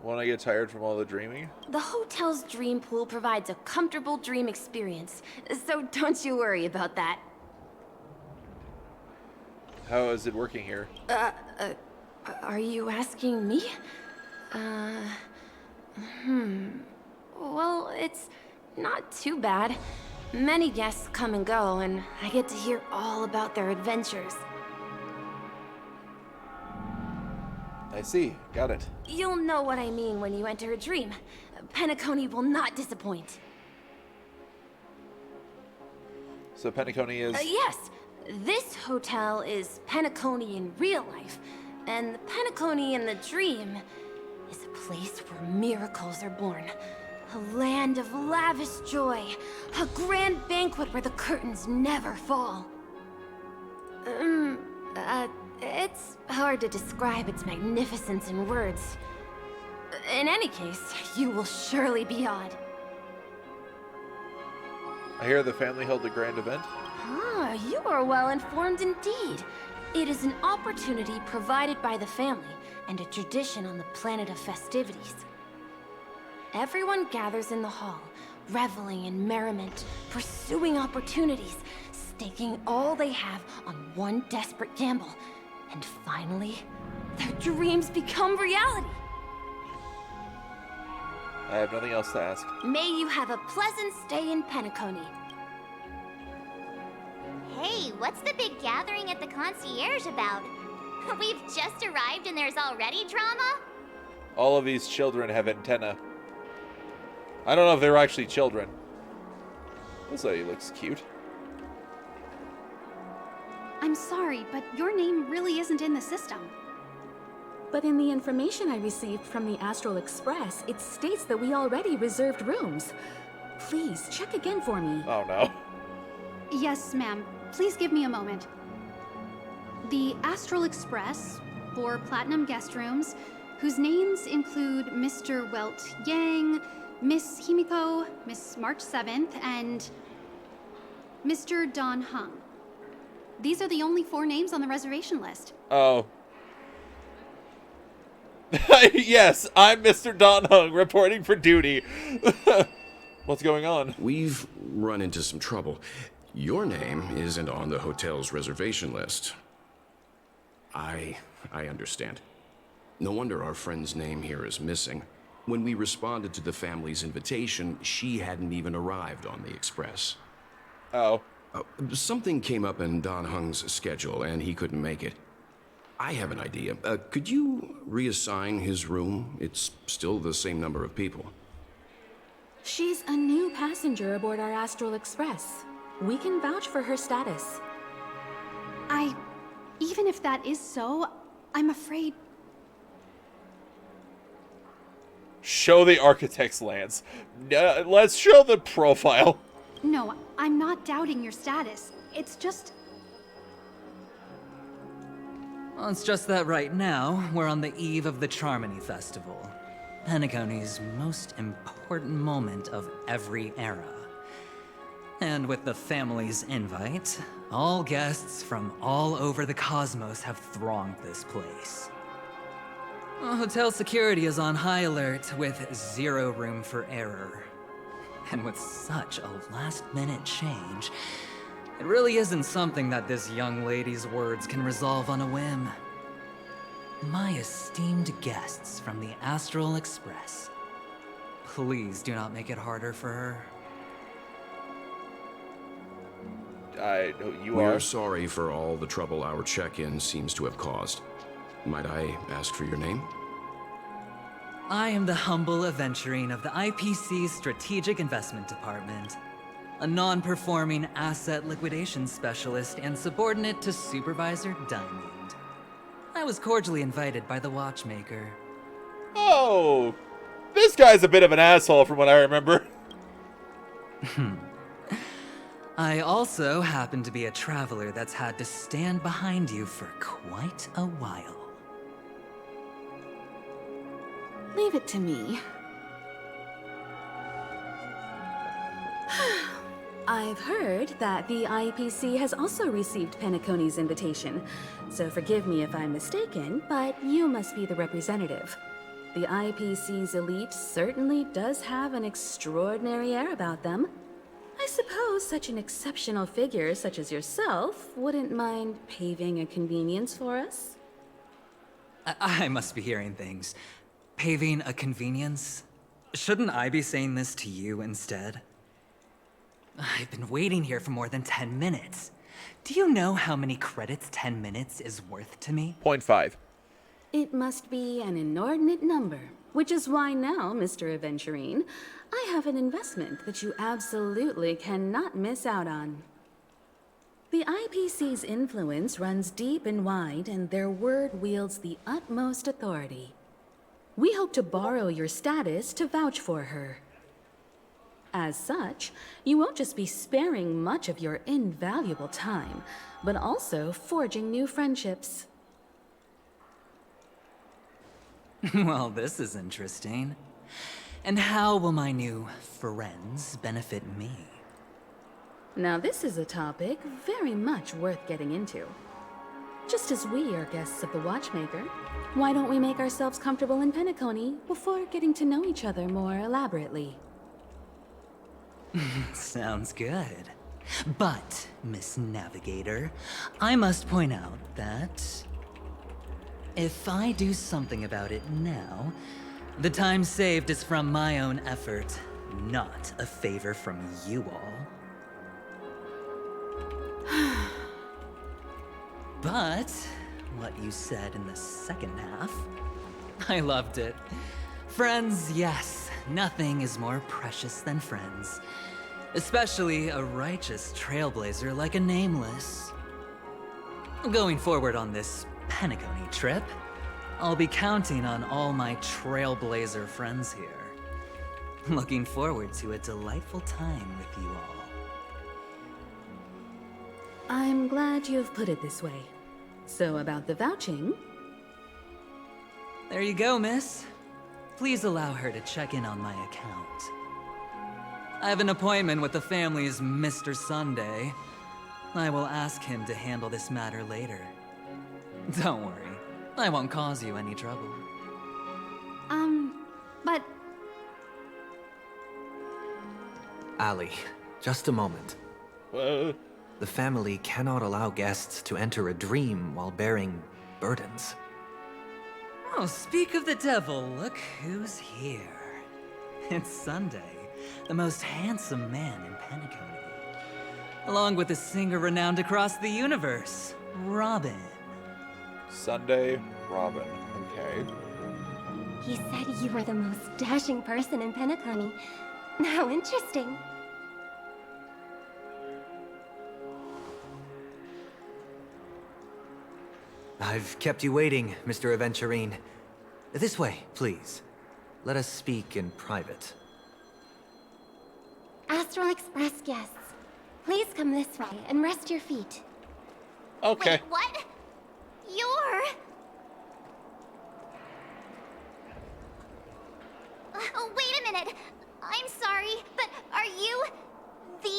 When I get tired from all the dreaming?
The hotel's dream pool provides a comfortable dream experience, so don't you worry about that.
How is it working here?
Are you asking me? Well, it's not too bad. Many guests come and go, and I get to hear all about their adventures.
I see. Got it.
You'll know what I mean when you enter a dream. Penacony will not disappoint.
So Penacony is...
Yes. This hotel is Penacony in real life. And the Penacony in the dream is a place where miracles are born. A land of lavish joy. A grand banquet where the curtains never fall. It's hard to describe its magnificence in words. In any case, you will surely be awed.
I hear the family held a grand event.
Ah, you are well informed indeed. It is an opportunity provided by the family and a tradition on the Planet of Festivities. Everyone gathers in the hall, reveling in merriment, pursuing opportunities, staking all they have on one desperate gamble. And finally, their dreams become reality.
I have nothing else to ask.
May you have a pleasant stay in Penacony.
Hey, what's the big gathering at the concierge about? We've just arrived and there's already drama?
All of these children have antenna. I don't know if they're actually children. This lady looks cute.
I'm sorry, but your name really isn't in the system.
But in the information I received from the Astral Express, it states that we already reserved rooms. Please, check again for me.
Oh no.
Yes, ma'am. Please give me a moment. The Astral Express, 4 platinum guest rooms, whose names include Mr. Welt Yang, Miss Himiko, Miss March 7th, and Mr. Don Hung. These are the only 4 names on the reservation list.
Oh. Yes, I'm Mr. Don Hung, reporting for duty. What's going on?
We've run into some trouble. Your name isn't on the hotel's reservation list. I understand. No wonder our friend's name here is missing. When we responded to the family's invitation, she hadn't even arrived on the express.
Oh.
Something came up in Don Hung's schedule, and he couldn't make it. I have an idea. Could you reassign his room? It's still the same number of people.
She's a new passenger aboard our Astral Express. We can vouch for her status.
Even if that is so, I'm afraid...
Show the architect's lands. Let's show the profile.
No, I'm not doubting your status. It's just...
Well, it's just that right now, we're on the eve of the Charmony Festival. Penacony's most important moment of every era. And with the family's invite, all guests from all over the cosmos have thronged this place. Hotel security is on high alert with 0 room for error. And with such a last-minute change, it really isn't something that this young lady's words can resolve on a whim. My esteemed guests from the Astral Express, please do not make it harder for her.
We're sorry for all the trouble our check-in seems to have caused. Might I ask for your name?
I am the humble aventurine of the IPC's Strategic Investment Department, a non-performing asset liquidation specialist and subordinate to Supervisor Diamond. I was cordially invited by the watchmaker.
Oh, this guy's a bit of an asshole from what I remember.
I also happen to be a traveler that's had to stand behind you for quite a while.
Leave it to me. I've heard that the IPC has also received Penacony's invitation, so forgive me if I'm mistaken, but you must be the representative. The IPC's elite certainly does have an extraordinary air about them. I suppose such an exceptional figure such as yourself wouldn't mind paving a convenience for us?
I must be hearing things. Paving a convenience? Shouldn't I be saying this to you instead? I've been waiting here for more than 10 minutes. Do you know how many credits 10 minutes is worth to me?
0.5.
It must be an inordinate number, which is why now, Mr. Aventurine, I have an investment that you absolutely cannot miss out on. The IPC's influence runs deep and wide, and their word wields the utmost authority. We hope to borrow your status to vouch for her. As such, you won't just be sparing much of your invaluable time, but also forging new friendships.
Well, this is interesting. And how will my new friends benefit me?
Now this is a topic very much worth getting into. Just as we are guests of the Watchmaker, why don't we make ourselves comfortable in Penacony before getting to know each other more elaborately?
Sounds good. But, Miss Navigator, I must point out that if I do something about it now, the time saved is from my own effort, not a favor from you all. But what you said in the second half, I loved it. Friends, yes, nothing is more precious than friends. Especially a righteous trailblazer like a Nameless. Going forward on this Penacony trip, I'll be counting on all my trailblazer friends here. Looking forward to a delightful time with you all.
I'm glad you have put it this way. So about the vouching...
There you go, miss. Please allow her to check in on my account. I have an appointment with the family's Mr. Sunday. I will ask him to handle this matter later. Don't worry, I won't cause you any trouble.
But...
Ali, just a moment.
What?
The family cannot allow guests to enter a dream while bearing burdens.
Oh, speak of the devil, look who's here. It's Sunday, the most handsome man in Penacony. Along with a singer renowned across the universe, Robin.
Sunday, Robin. Okay.
He said you were the most dashing person in Penacony. How interesting.
I've kept you waiting, Mr. Aventurine. This way, please. Let us speak in private.
Astral Express guests, please come this way and rest your feet.
Okay.
Wait, what? You're...
Oh, wait a minute. I'm sorry, but are you the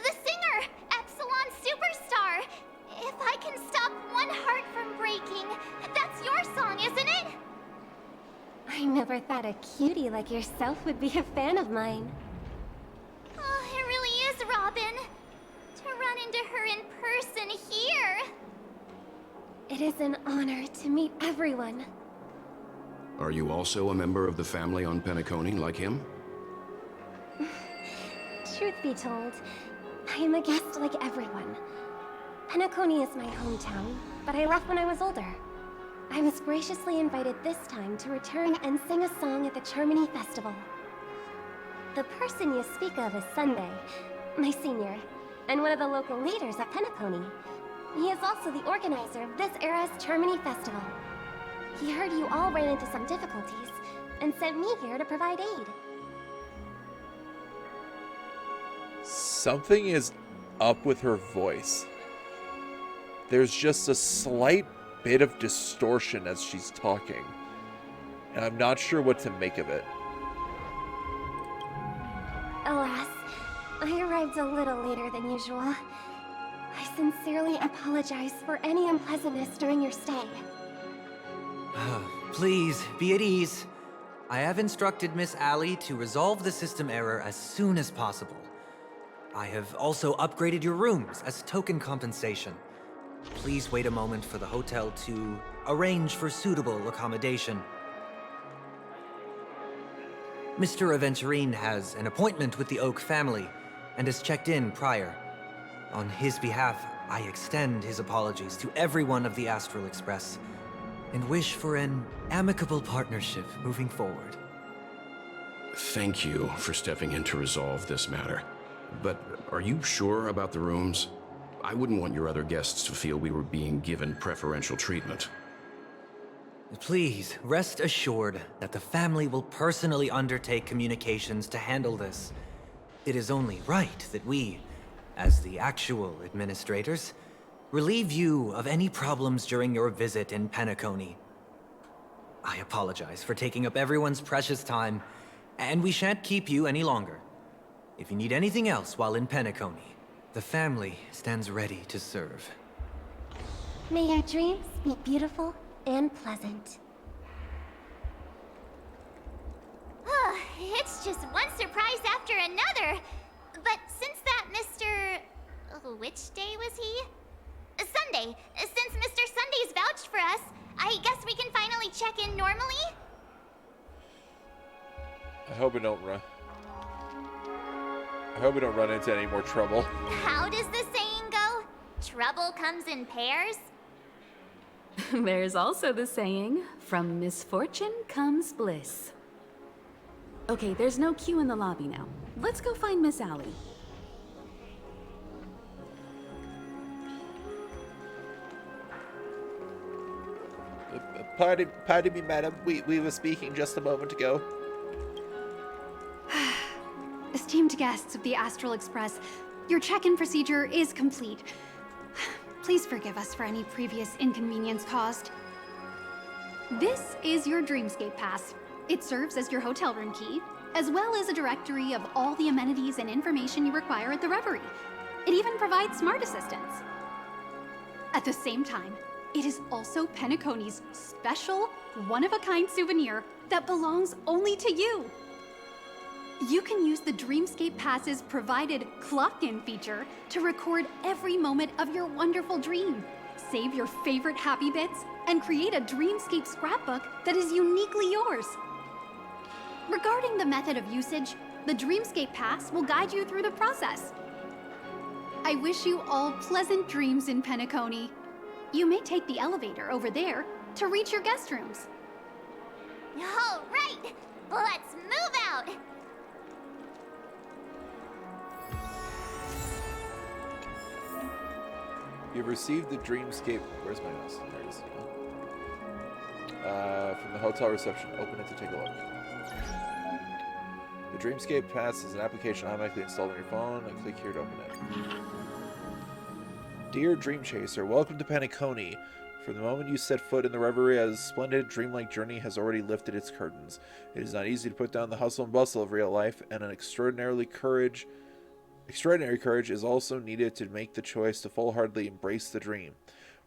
singer, Epsilon Superstar? If I can stop one heart from breaking, that's your song, isn't it?
I never thought a cutie like yourself would be a fan of mine.
Oh, it really is, Robin. To run into her in person here.
It is an honor to meet everyone.
Are you also a member of the family on Penacony like him?
Truth be told, I am a guest like everyone. Penacony is my hometown, but I left when I was older. I was graciously invited this time to return and sing a song at the Charmony Festival. The person you speak of is Sunday, my senior, and one of the local leaders at Penacony. He is also the organizer of this era's Charmony Festival. He heard you all ran into some difficulties, and sent me here to provide aid.
Something is up with her voice. There's just a slight bit of distortion as she's talking, and I'm not sure what to make of it.
Alas, I arrived a little later than usual. I sincerely apologize for any unpleasantness during your stay.
Please, be at ease. I have instructed Miss Ali to resolve the system error as soon as possible. I have also upgraded your rooms as token compensation. Please wait a moment for the hotel to arrange for suitable accommodation. Mr. Aventurine has an appointment with the Oak family and has checked in prior. On his behalf, I extend his apologies to everyone of the Astral Express and wish for an amicable partnership moving forward.
Thank you for stepping in to resolve this matter. But are you sure about the rooms? I wouldn't want your other guests to feel we were being given preferential treatment.
Please, rest assured that the family will personally undertake communications to handle this. It is only right that we, as the actual administrators, relieve you of any problems during your visit in Penacony. I apologize for taking up everyone's precious time, and we shan't keep you any longer. If you need anything else while in Penacony, the family stands ready to serve.
May your dreams be beautiful and pleasant.
It's just one surprise after another. But since that Mr. Which day was he? Sunday. Since Mr. Sunday's vouched for us, I guess we can finally check in normally?
I hope we don't run into any more trouble.
How does the saying go? Trouble comes in pairs?
There's also the saying, from misfortune comes bliss. Okay, there's no queue in the lobby now. Let's go find Miss Allie.
Pardon me, madam. We were speaking just a moment ago.
Esteemed guests of the Astral Express, your check-in procedure is complete. Please forgive us for any previous inconvenience caused. This is your Dreamscape Pass. It serves as your hotel room key, as well as a directory of all the amenities and information you require at the Reverie. It even provides smart assistants. At the same time, it is also Penacony's special, one-of-a-kind souvenir that belongs only to you. You can use the Dreamscape Pass's provided clock-in feature to record every moment of your wonderful dream, save your favorite happy bits, and create a Dreamscape scrapbook that is uniquely yours. Regarding the method of usage, the Dreamscape Pass will guide you through the process. I wish you all pleasant dreams in Penacony. You may take the elevator over there to reach your guest rooms.
All right, let's move out.
You've received the Dreamscape. Where's my mouse? There it is. From the hotel reception. Open it to take a look. The Dreamscape Pass is an application automatically installed on your phone. Click here to open it. Dear Dream Chaser, welcome to Penacony. From the moment you set foot in the Reverie, a splendid dreamlike journey has already lifted its curtains. It is not easy to put down the hustle and bustle of real life, and an extraordinary courage is also needed to make the choice to full-heartedly embrace the dream.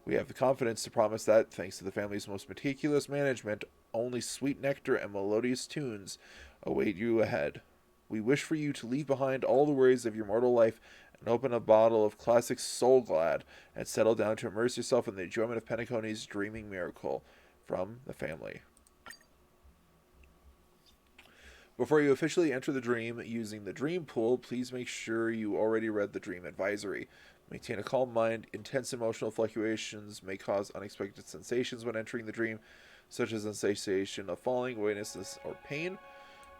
We have the confidence to promise that, thanks to the family's most meticulous management, only sweet nectar and melodious tunes await you ahead. We wish for you to leave behind all the worries of your mortal life and open a bottle of classic Soul Glad and settle down to immerse yourself in the enjoyment of Penacony's dreaming miracle. From the family. Before you officially enter the dream using the dream pool, please make sure you already read the dream advisory. Maintain a calm mind. Intense emotional fluctuations may cause unexpected sensations when entering the dream, such as a sensation of falling, weightlessness, or pain.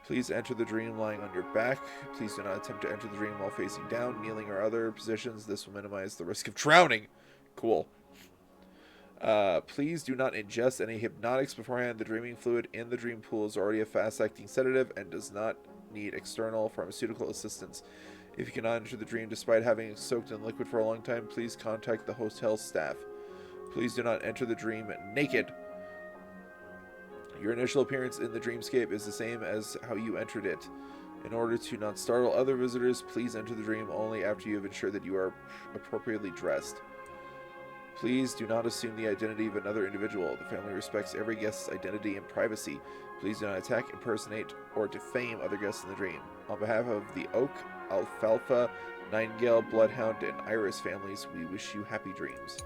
Please enter the dream lying on your back. Please do not attempt to enter the dream while facing down, kneeling, or other positions. This will minimize the risk of drowning. Cool. Please do not ingest any hypnotics beforehand. The dreaming fluid in the dream pool is already a fast-acting sedative and does not need external pharmaceutical assistance. If you cannot enter the dream despite having soaked in liquid for a long time, please contact the hotel staff. Please do not enter the dream naked. Your initial appearance in the dreamscape is the same as how you entered it. In order to not startle other visitors, please enter the dream only after you have ensured that you are appropriately dressed. Please do not assume the identity of another individual. The family respects every guest's identity and privacy. Please do not attack, impersonate, or defame other guests in the dream. On behalf of the Oak, Alfalfa, Nightingale, Bloodhound, and Iris families, we wish you happy dreams.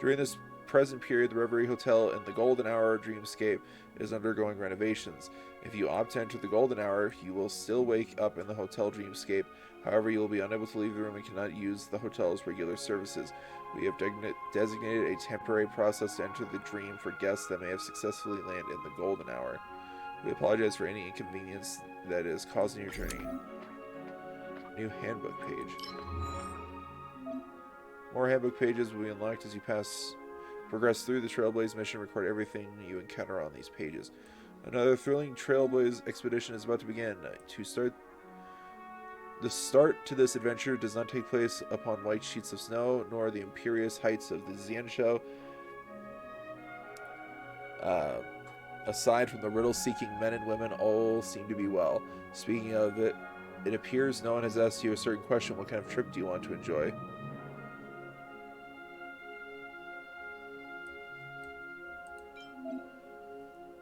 During this present period, the Reverie Hotel in the Golden Hour Dreamscape is undergoing renovations. If you opt to enter the Golden Hour, you will still wake up in the hotel dreamscape. However, you will be unable to leave the room and cannot use the hotel's regular services. We have designated a temporary process to enter the dream for guests that may have successfully landed in the Golden Hour. We apologize for any inconvenience that is causing your journey. New handbook page. More handbook pages will be unlocked as you progress through the Trailblaze mission. Record everything you encounter on these pages. Another thrilling Trailblaze expedition is about to begin. The start to this adventure does not take place upon white sheets of snow, nor the imperious heights of the Xianzhou. Aside from the riddle-seeking men and women, all seem to be well. Speaking of it, it appears no one has asked you a certain question. What kind of trip do you want to enjoy?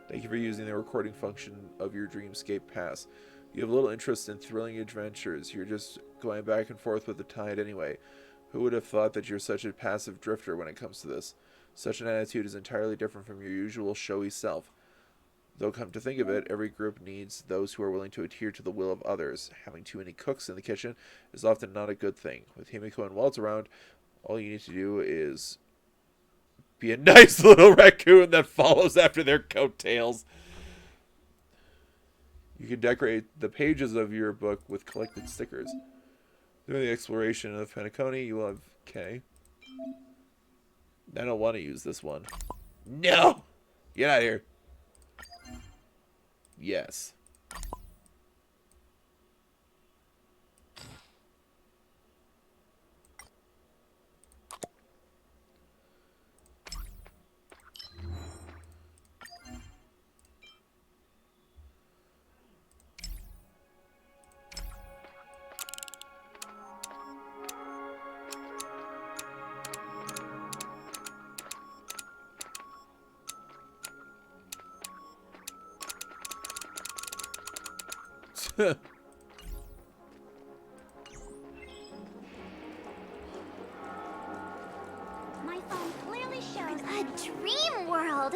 Thank Thank you for using the recording function of your Dreamscape Pass. You have little interest in thrilling adventures. You're just going back and forth with the tide anyway. Who would have thought that you're such a passive drifter when it comes to this? Such an attitude is entirely different from your usual showy self. Though come to think of it, every group needs those who are willing to adhere to the will of others. Having too many cooks in the kitchen is often not a good thing. With Himiko and Walt around, all you need to do is be a nice little raccoon that follows after their coattails. You can decorate the pages of your book with collected stickers. During the exploration of Penacony, you will have... Okay. I don't want to use this one. No! Get out of here. Yes.
My phone clearly shows a dream world.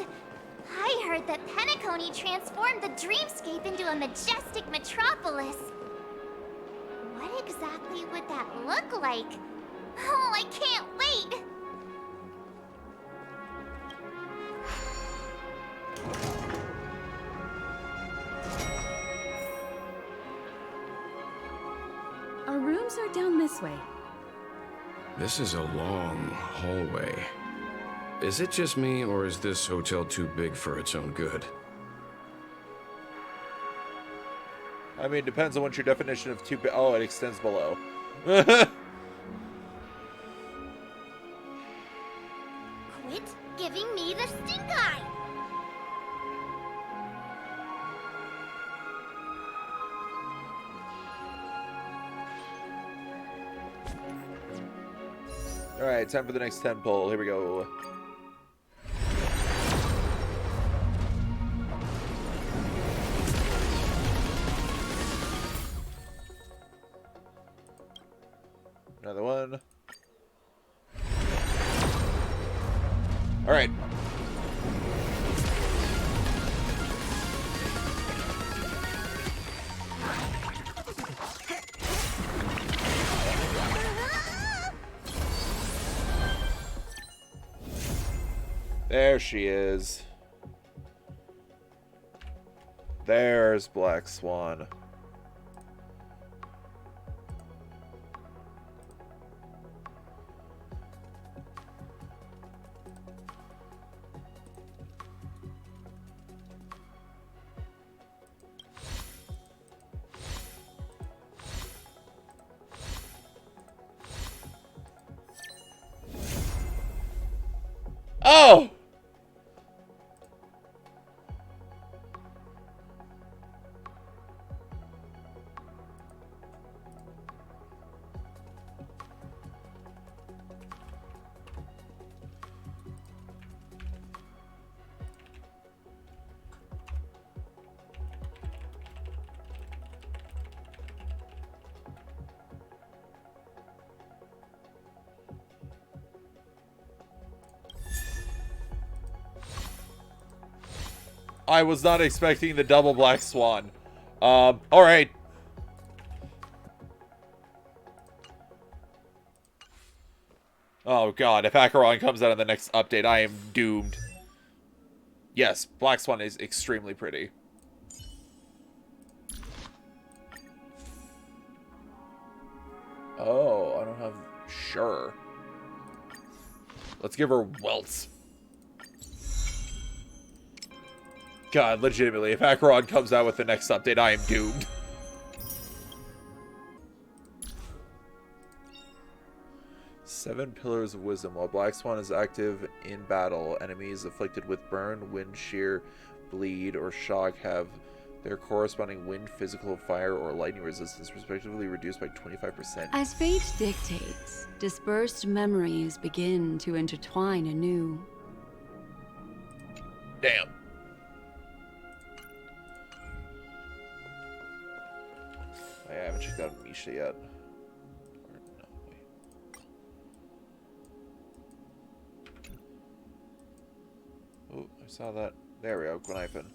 I heard that Penacony transformed the dreamscape into a majestic metropolis. What exactly would that look like? Oh, I can't wait!
Our rooms are down this way.
This is a long hallway. Is it just me, or is this hotel too big for its own good?
I mean, it depends on what your definition of too big... Oh, it extends below.
Quit giving me the stink eye!
Alright, time for the next 10 pull. Here we go. Another one. Alright. There she is. There's Black Swan. Oh! I was not expecting the double Black Swan. Alright. Oh god, if Acheron comes out in the next update, I am doomed. Yes, Black Swan is extremely pretty. Oh, I don't have... Sure. Let's give her welts. God, legitimately, if Acheron comes out with the next update, I am doomed. Seven Pillars of Wisdom. While Black Swan is active in battle, enemies afflicted with burn, wind, shear, bleed, or shock have their corresponding wind, physical, fire, or lightning resistance respectively reduced by 25%.
As fate dictates, dispersed memories begin to intertwine anew.
Damn. haven't checked out Misha yet. Or, no, wait. Oh, I saw that. There we go, Gwynifen.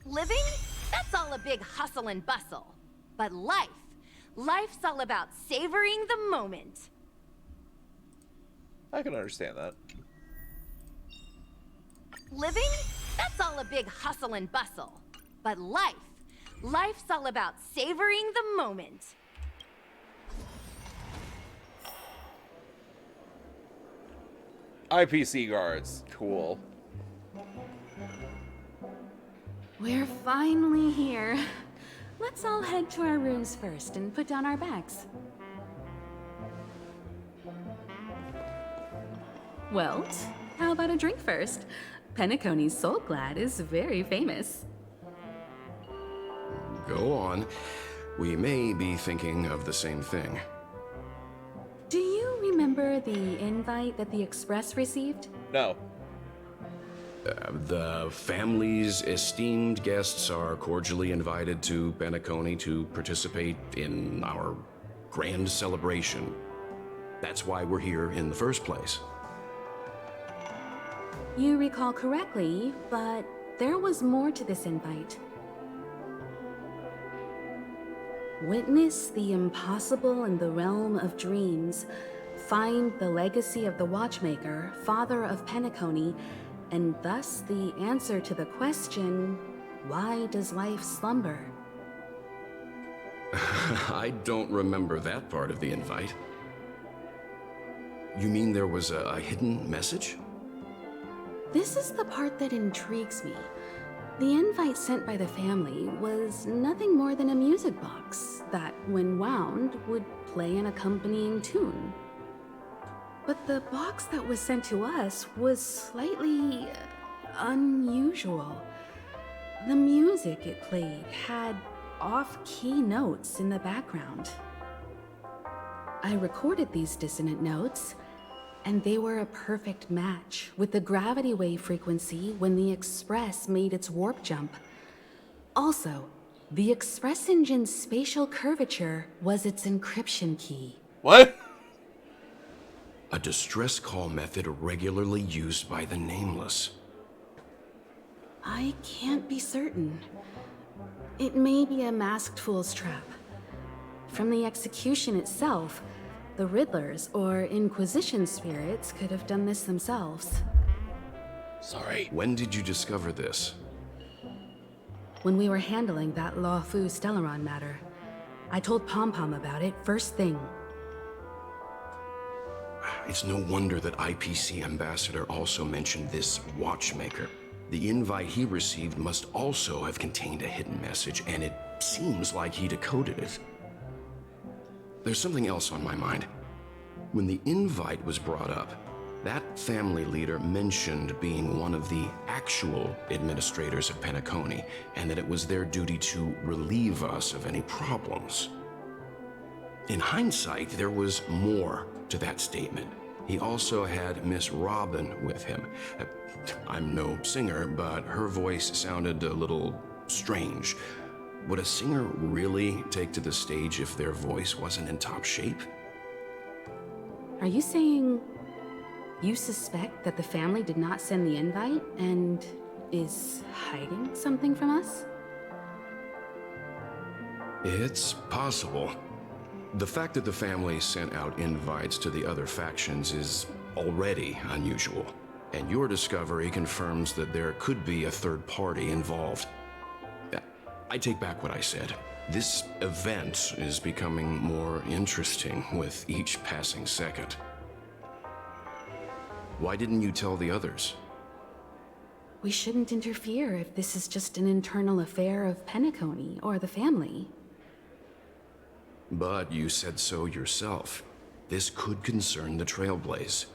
Living? That's all a big hustle and bustle. But life's all about savoring the moment.
I can understand that.
Living? That's all a big hustle and bustle. But life's all about savoring the moment.
IPC guards. Cool.
We're finally here. Let's all head to our rooms first and put down our bags. Well, how about a drink first? Penacony's Soul Glad is very famous.
Go on. We may be thinking of the same thing.
Do you remember the invite that the Express received?
No.
The family's esteemed guests are cordially invited to Penacony to participate in our grand celebration. That's why we're here in the first place.
You recall correctly, but there was more to this invite. Witness the impossible in the realm of dreams. Find the legacy of the Watchmaker, father of Penacony, and thus the answer to the question, why does life slumber?
I don't remember that part of the invite. You mean there was a hidden message?
This is the part that intrigues me. The invite sent by the family was nothing more than a music box that, when wound, would play an accompanying tune. But the box that was sent to us was slightly unusual. The music it played had off-key notes in the background. I recorded these dissonant notes, and they were a perfect match with the gravity wave frequency when the Express made its warp jump. Also, the Express engine's spatial curvature was its encryption key.
What?
A distress call method regularly used by the Nameless.
I can't be certain. It may be a masked fool's trap. From the execution itself, the Riddlers or Inquisition spirits could have done this themselves.
Sorry.
When did you discover this?
When we were handling that Law Fu Stellaron matter, I told Pom Pom about it first thing.
It's no wonder that IPC Ambassador also mentioned this Watchmaker. The invite he received must also have contained a hidden message, and it seems like he decoded it. There's something else on my mind. When the invite was brought up, that family leader mentioned being one of the actual administrators of Penacony, and that it was their duty to relieve us of any problems. In hindsight, there was more to that statement. He also had Miss Robin with him. I'm no singer, but her voice sounded a little strange. Would a singer really take to the stage if their voice wasn't in top shape?
Are you saying you suspect that the family did not send the invite and is hiding something from us?
It's possible. The fact that the family sent out invites to the other factions is already unusual, and your discovery confirms that there could be a third party involved. I take back what I said. This event is becoming more interesting with each passing second. Why didn't you tell the others?
We shouldn't interfere if this is just an internal affair of Penacony or the family.
But you said so yourself. This could concern the trailblaze.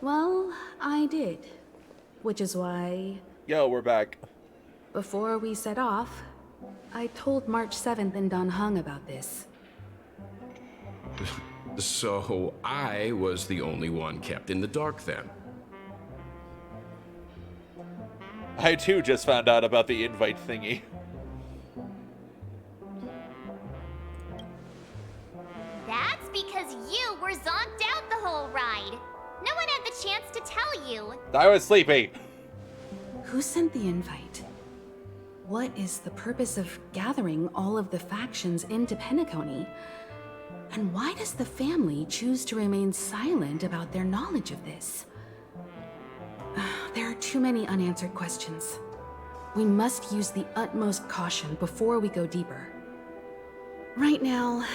Well, I did. Which is why...
Yo, we're back.
Before we set off, I told March 7th and Don Hung about this.
So I was the only one kept in the dark then.
I too just found out about the invite thingy.
because you were zonked out the whole ride. No one had the chance to tell you.
I was sleepy.
Who sent the invite? What is the purpose of gathering all of the factions into Penacony? And why does the family choose to remain silent about their knowledge of this? There are too many unanswered questions. We must use the utmost caution before we go deeper. Right now,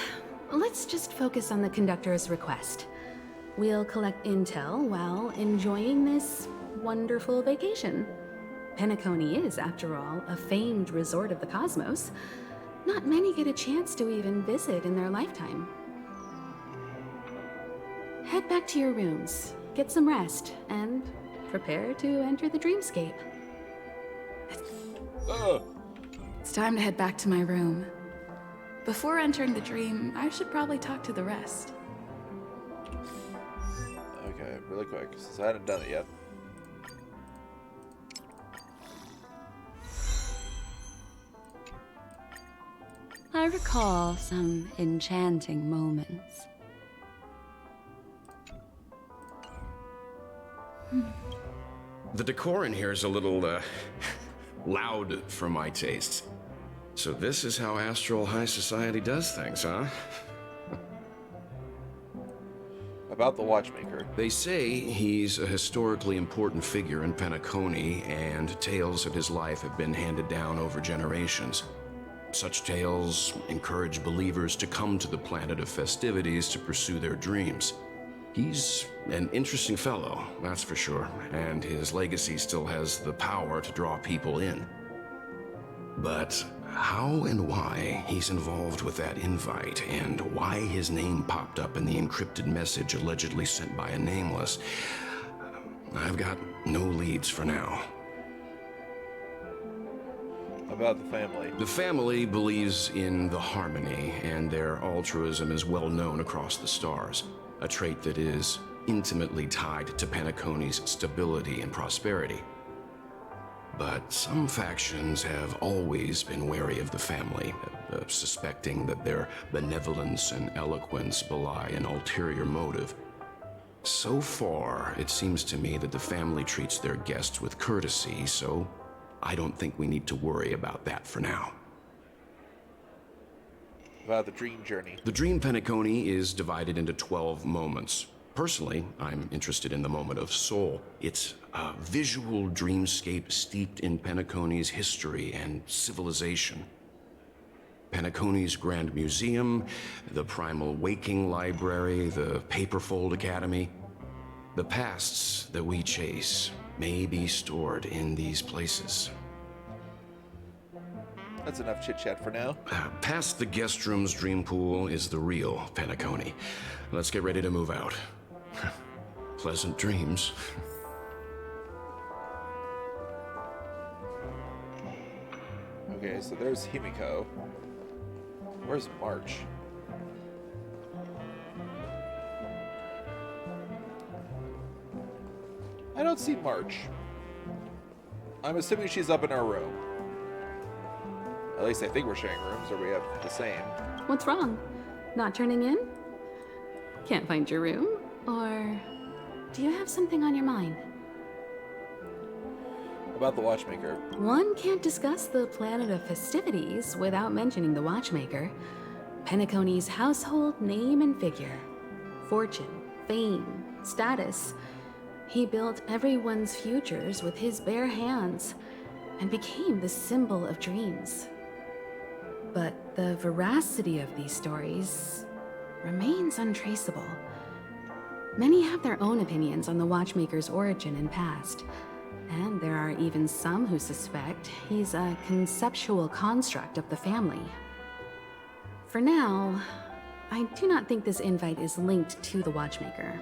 let's just focus on the conductor's request. We'll collect intel while enjoying this wonderful vacation. Penacony is, after all, a famed resort of the cosmos. Not many get a chance to even visit in their lifetime. Head back to your rooms, get some rest, and prepare to enter the dreamscape. It's time to head back to my room. Before entering the dream, I should probably talk to the rest.
Okay, really quick, since I hadn't done it yet.
I recall some enchanting moments.
The decor in here is a little, loud for my tastes. So this is how Astral High Society does things, huh?
About the Watchmaker.
They say he's a historically important figure in Penacony, and tales of his life have been handed down over generations. Such tales encourage believers to come to the Planet of Festivities to pursue their dreams. He's an interesting fellow, that's for sure, and his legacy still has the power to draw people in. But how and why he's involved with that invite, and why his name popped up in the encrypted message allegedly sent by a nameless, I've got no leads for now.
About the family.
The family believes in the harmony, and their altruism is well known across the stars, a trait that is intimately tied to Penacony's stability and prosperity. But some factions have always been wary of the family, suspecting that their benevolence and eloquence belie an ulterior motive. So far, it seems to me that the family treats their guests with courtesy, so I don't think we need to worry about that for now.
About the dream journey.
The dream Penacony is divided into 12 moments. Personally, I'm interested in the moment of soul. It's a visual dreamscape steeped in Penacony's history and civilization. Penacony's Grand Museum, the Primal Waking Library, the Paperfold Academy. The pasts that we chase may be stored in these places.
That's enough chit-chat for now.
Past the guest room's dream pool is the real Penacony. Let's get ready to move out. Pleasant dreams.
Okay, so there's Himiko. Where's March? I don't see March. I'm assuming she's up in our room. At least I think we're sharing rooms, or we have the same.
What's wrong? Not turning in? Can't find your room? Or do you have something on your mind?
About the Watchmaker.
One can't discuss the Planet of Festivities without mentioning the Watchmaker. Penacony's household name and figure. Fortune, fame, status. He built everyone's futures with his bare hands and became the symbol of dreams. But the veracity of these stories remains untraceable. Many have their own opinions on the Watchmaker's origin and past, and there are even some who suspect he's a conceptual construct of the family. For now, I do not think this invite is linked to the Watchmaker.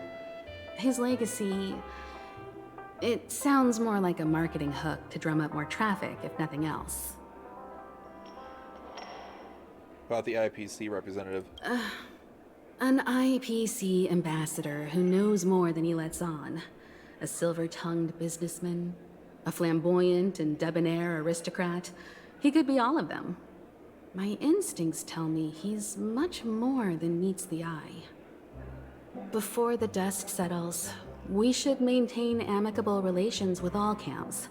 His legacy, it sounds more like a marketing hook to drum up more traffic, if nothing else.
About the IPC representative.
An IPC ambassador who knows more than he lets on. A silver-tongued businessman, a flamboyant and debonair aristocrat. He could be all of them. My instincts tell me he's much more than meets the eye.
before the dust settles, we should maintain amicable relations with all camps,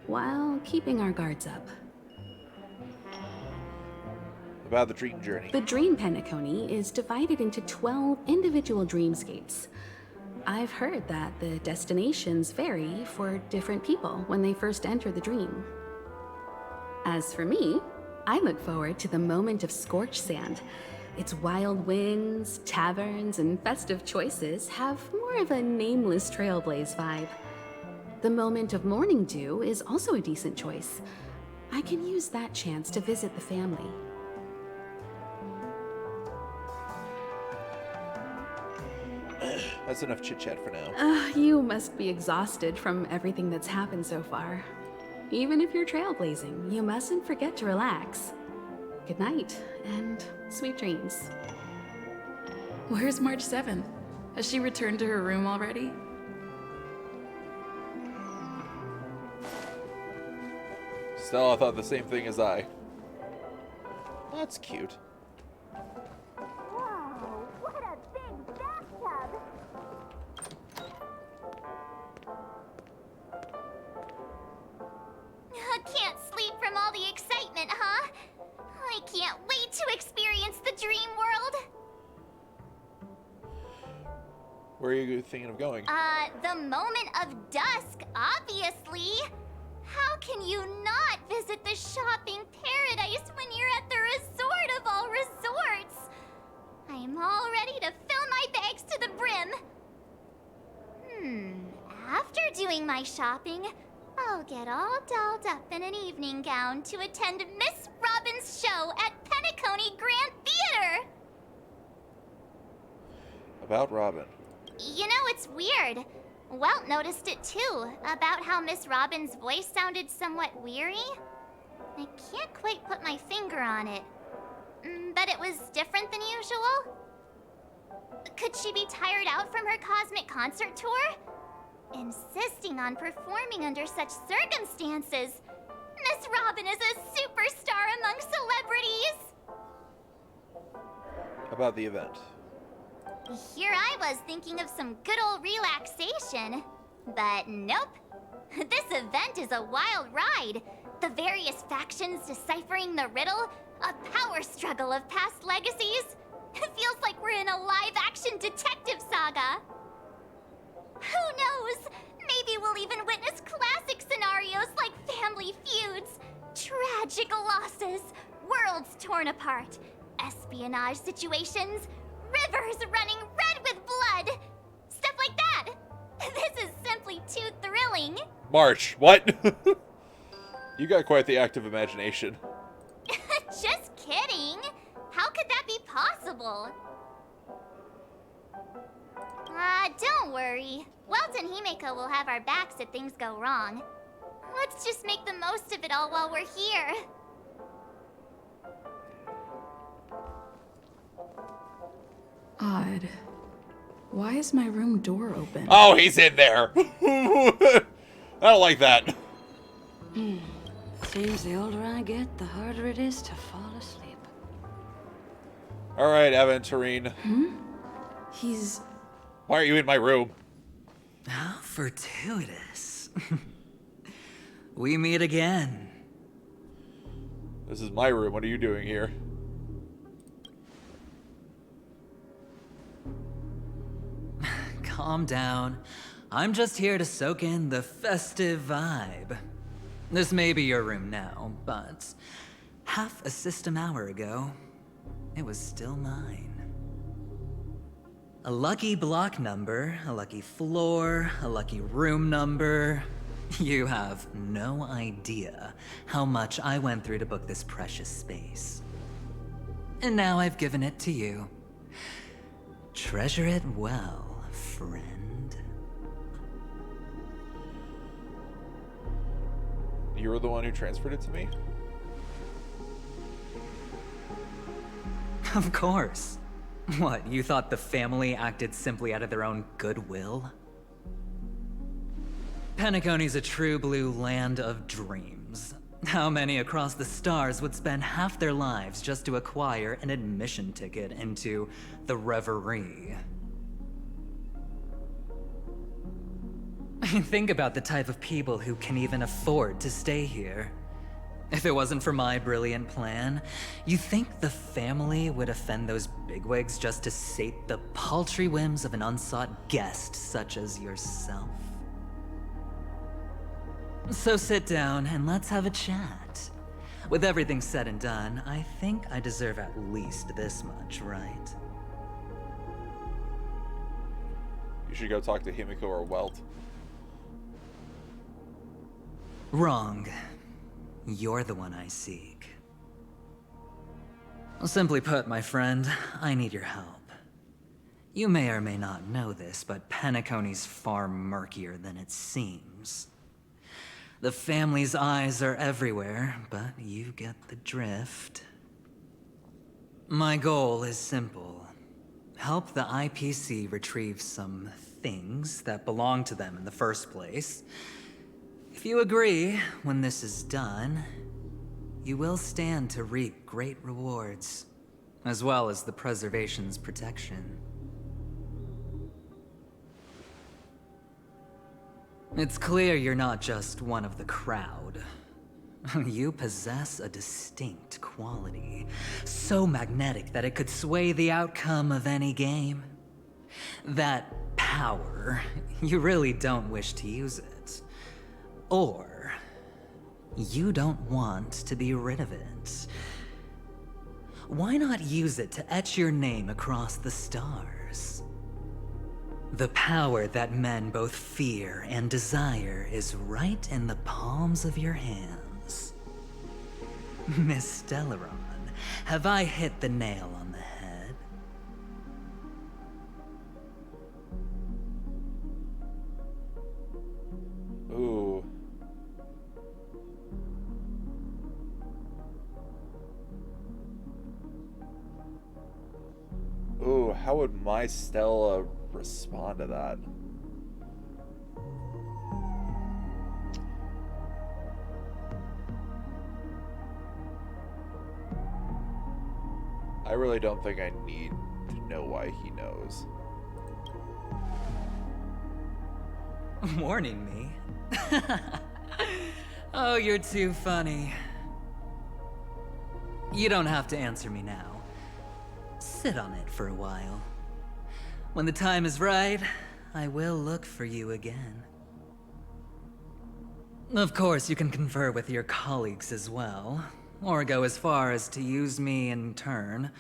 while keeping our guards up.
About the dream journey.
The Dream Penacony is divided into 12 individual dreamscapes. I've heard that the destinations vary for different people when they first enter the dream. As for me, I look forward to the moment of scorched sand. Its wild winds, taverns, and festive choices have more of a nameless trailblaze vibe. The moment of morning dew is also a decent choice. I can use that chance to visit the family.
That's enough chit-chat for now.
You must be exhausted from everything that's happened so far. Even if you're trailblazing, you mustn't forget to relax. Good night, and sweet dreams.
Where's March 7? Has she returned to her room already?
Stella thought the same thing as I. That's cute.
Wow, what a big bathtub! Can't sleep from all the excitement, huh? I can't wait to experience the dream world!
Where are you thinking of going?
The moment of dusk, obviously. How can you not visit the shopping paradise when you're at the resort of all resorts? I'm all ready to fill my bags to the brim. After doing my shopping, I'll get all dolled up in an evening gown to attend Miss Robin's show at Penacony Grand Theater.
About Robin.
You know, it's weird. Welt noticed it too, about how Miss Robin's voice sounded somewhat weary. I can't quite put my finger on it, but it was different than usual. Could she be tired out from her cosmic concert tour? Insisting on performing under such circumstances. Miss Robin is a superstar among celebrities!
About the event.
Here I was thinking of some good old relaxation. But nope. This event is a wild ride. The various factions deciphering the riddle, a power struggle of past legacies. It feels like we're in a live-action detective saga. Who knows? Maybe we'll even witness classic scenarios like family feuds, tragic losses, worlds torn apart, espionage situations, rivers running red with blood, stuff like that. This is simply too thrilling.
March, what? You got quite the active imagination.
Just kidding. How could that be possible? Don't worry. Welt and Himeko will have our backs if things go wrong. Let's just make the most of it all while we're here.
Odd. Why is my room door open?
Oh, he's in there. I don't like that.
Seems the older I get, the harder it is to fall asleep.
All right, Aventurine.
He's...
Why are you in my room?
How fortuitous. We meet again.
This is my room. What are you doing here?
Calm down. I'm just here to soak in the festive vibe. This may be your room now, but half a system hour ago, it was still mine. A lucky block number, a lucky floor, a lucky room number. You have no idea how much I went through to book this precious space. And now I've given it to you. Treasure it well, friend.
You were the one who transferred it to me?
Of course. What, you thought the family acted simply out of their own goodwill? Penacony's a true blue land of dreams. How many across the stars would spend half their lives just to acquire an admission ticket into the reverie? Think about the type of people who can even afford to stay here. If it wasn't for my brilliant plan, you think the family would offend those bigwigs just to sate the paltry whims of an unsought guest such as yourself? So sit down and let's have a chat. With everything said and done, I think I deserve at least this much, right?
You should go talk to Himiko or Welt.
Wrong. You're the one I seek. Simply put, my friend, I need your help. You may or may not know this, but Penacony's far murkier than it seems. The family's eyes are everywhere, but you get the drift. My goal is simple. Help the IPC retrieve some things that belong to them in the first place. If you agree, when this is done, you will stand to reap great rewards, as well as the preservation's protection. It's clear you're not just one of the crowd. You possess a distinct quality, so magnetic that it could sway the outcome of any game. That power, you really don't wish to use it. Or, you don't want to be rid of it. Why not use it to etch your name across the stars? The power that men both fear and desire is right in the palms of your hands. Miss Stellaron, have I hit the nail on the head?
Ooh. Ooh, how would my Stella respond to that? I really don't think I need to know why he knows.
Warning me? Oh, you're too funny. You don't have to answer me now. Sit on it for a while. When the time is right, I will look for you again. Of course, you can confer with your colleagues as well, or go as far as to use me in turn.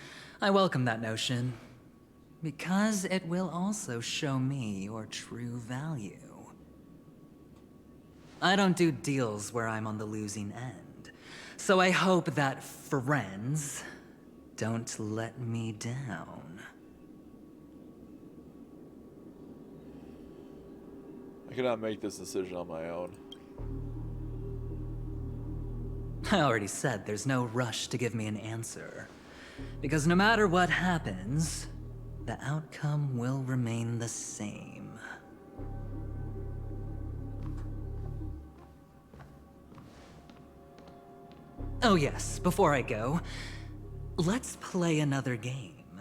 I welcome that notion, because it will also show me your true value. I don't do deals where I'm on the losing end, so I hope that friends don't let me down.
I cannot make this decision on my own.
I already said there's no rush to give me an answer, because no matter what happens, the outcome will remain the same. Oh yes, before I go, let's play another game.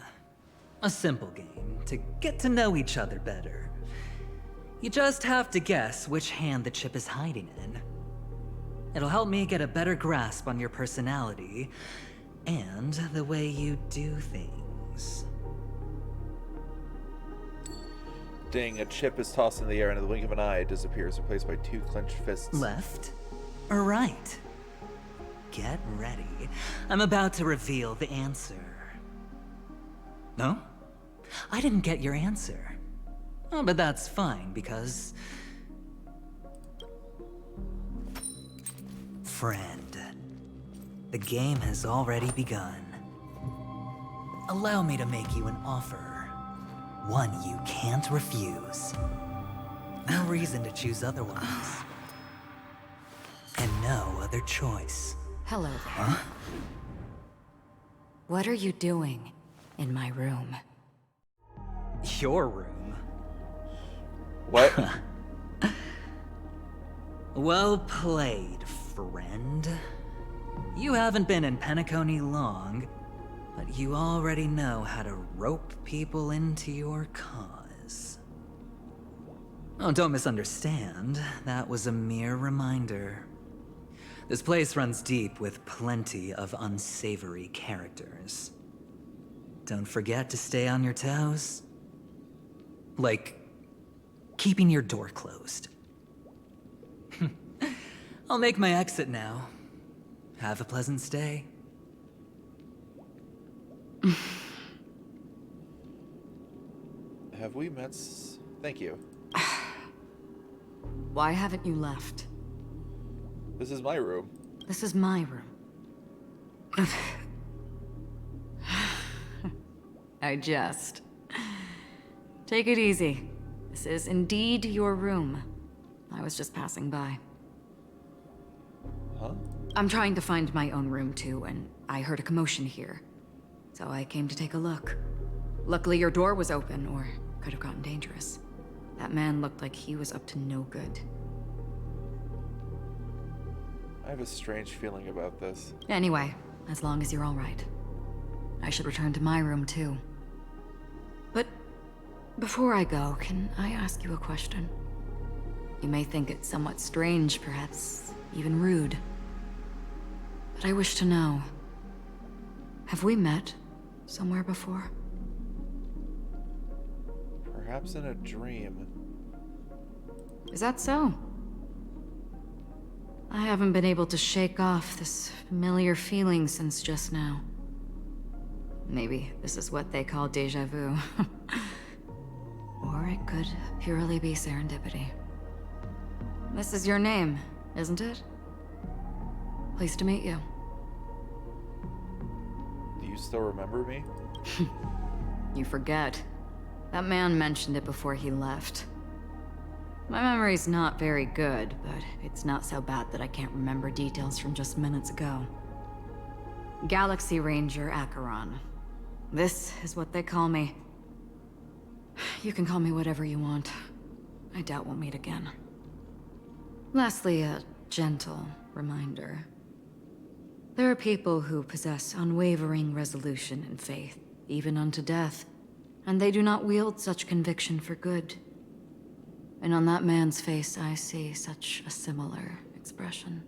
A simple game to get to know each other better. You just have to guess which hand the chip is hiding in. It'll help me get a better grasp on your personality and the way you do things.
Ding, a chip is tossed in the air and in the wink of an eye it disappears, replaced by two clenched fists.
Left or right? Get ready. I'm about to reveal the answer. No? I didn't get your answer. Oh, but that's fine, because... Friend, the game has already begun. Allow me to make you an offer. One you can't refuse. No reason to choose otherwise. And no other choice.
Hello there.
Huh?
What are you doing in my room?
Your room?
What?
Well played, friend. You haven't been in Penacony long, but you already know how to rope people into your cause. Oh, don't misunderstand. That was a mere reminder. This place runs deep with plenty of unsavory characters. Don't forget to stay on your toes. Like, keeping your door closed. I'll make my exit now. Have a pleasant stay.
Have we met? Thank you.
Why haven't you left?
This is my room.
This is my room. I jest. Take it easy. This is indeed your room. I was just passing by.
Huh?
I'm trying to find my own room too, and I heard a commotion here. So I came to take a look. Luckily your door was open, or could have gotten dangerous. That man looked like he was up to no good.
I have a strange feeling about this.
Anyway, as long as you're all right. I should return to my room too. But before I go, can I ask you a question? You may think it somewhat strange, perhaps even rude. But I wish to know, have we met somewhere before?
Perhaps in a dream.
Is that so? I haven't been able to shake off this familiar feeling since just now. Maybe this is what they call déjà vu. Or it could purely be serendipity. This is your name, isn't it? Pleased to meet you.
Do you still remember me?
You forget. That man mentioned it before he left. My memory's not very good, but it's not so bad that I can't remember details from just minutes ago. Galaxy Ranger Acheron. This is what they call me. You can call me whatever you want. I doubt we'll meet again. Lastly, a gentle reminder. There are people who possess unwavering resolution and faith, even unto death, and they do not wield such conviction for good. And on that man's face, I see such a similar expression.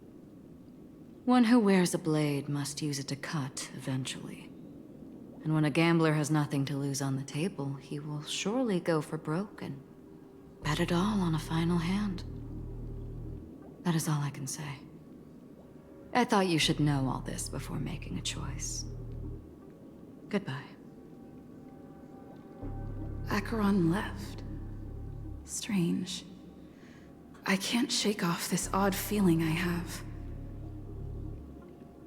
One who wears a blade must use it to cut eventually. And when a gambler has nothing to lose on the table, he will surely go for broke and bet it all on a final hand. That is all I can say. I thought you should know all this before making a choice. Goodbye.
Acheron left. Strange. I can't shake off this odd feeling I have.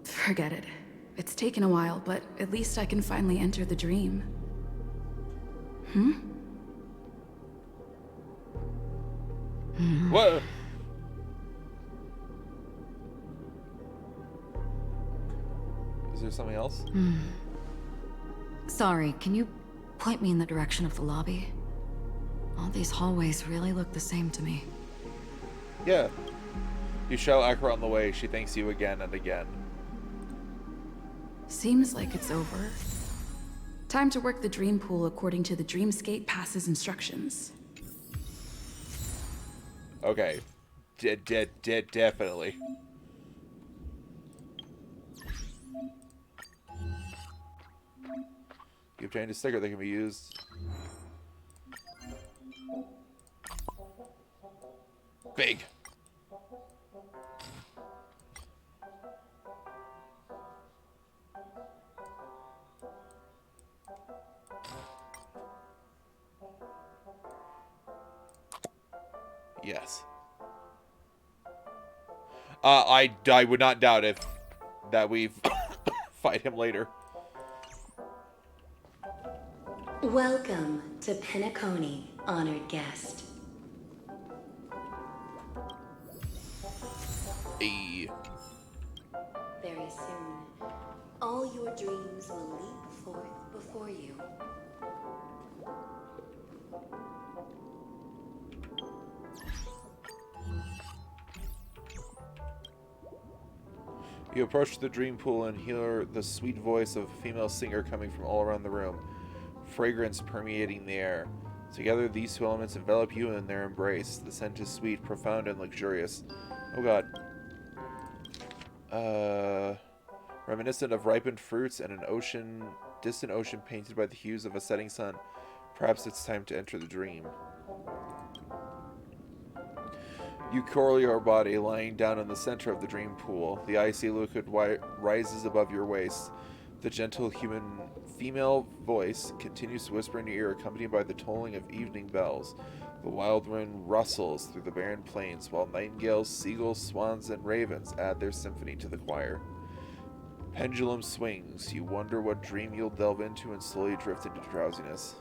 Forget it. It's taken a while, but at least I can finally enter the dream.
Whoa! Is there something else?
Sorry, can you point me in the direction of the lobby? All these hallways really look the same to me.
Yeah. You show Acheron the way. She thanks you again and again.
Seems like it's over. Time to work the dream pool according to the Dreamscape Pass's instructions.
Okay. Definitely. You obtained a sticker that can be used. Big. Yes. I would not doubt if that we fight him later.
Welcome to Penacony, honored guest.
Hey.
Very soon, all your dreams will leap forth before you.
You approach the dream pool and hear the sweet voice of a female singer coming from all around the room. Fragrance permeating the air. Together, these two elements envelop you in their embrace. The scent is sweet, profound, and luxurious. Oh god. Reminiscent of ripened fruits and an distant ocean painted by the hues of a setting sun. Perhaps it's time to enter the dream. You coil your body, lying down in the center of the dream pool. The icy liquid rises above your waist. The gentle female voice continues to whisper in your ear, accompanied by the tolling of evening bells. The wild wind rustles through the barren plains, while nightingales, seagulls, swans, and ravens add their symphony to the choir. Pendulum swings. You wonder what dream you'll delve into and slowly drift into drowsiness.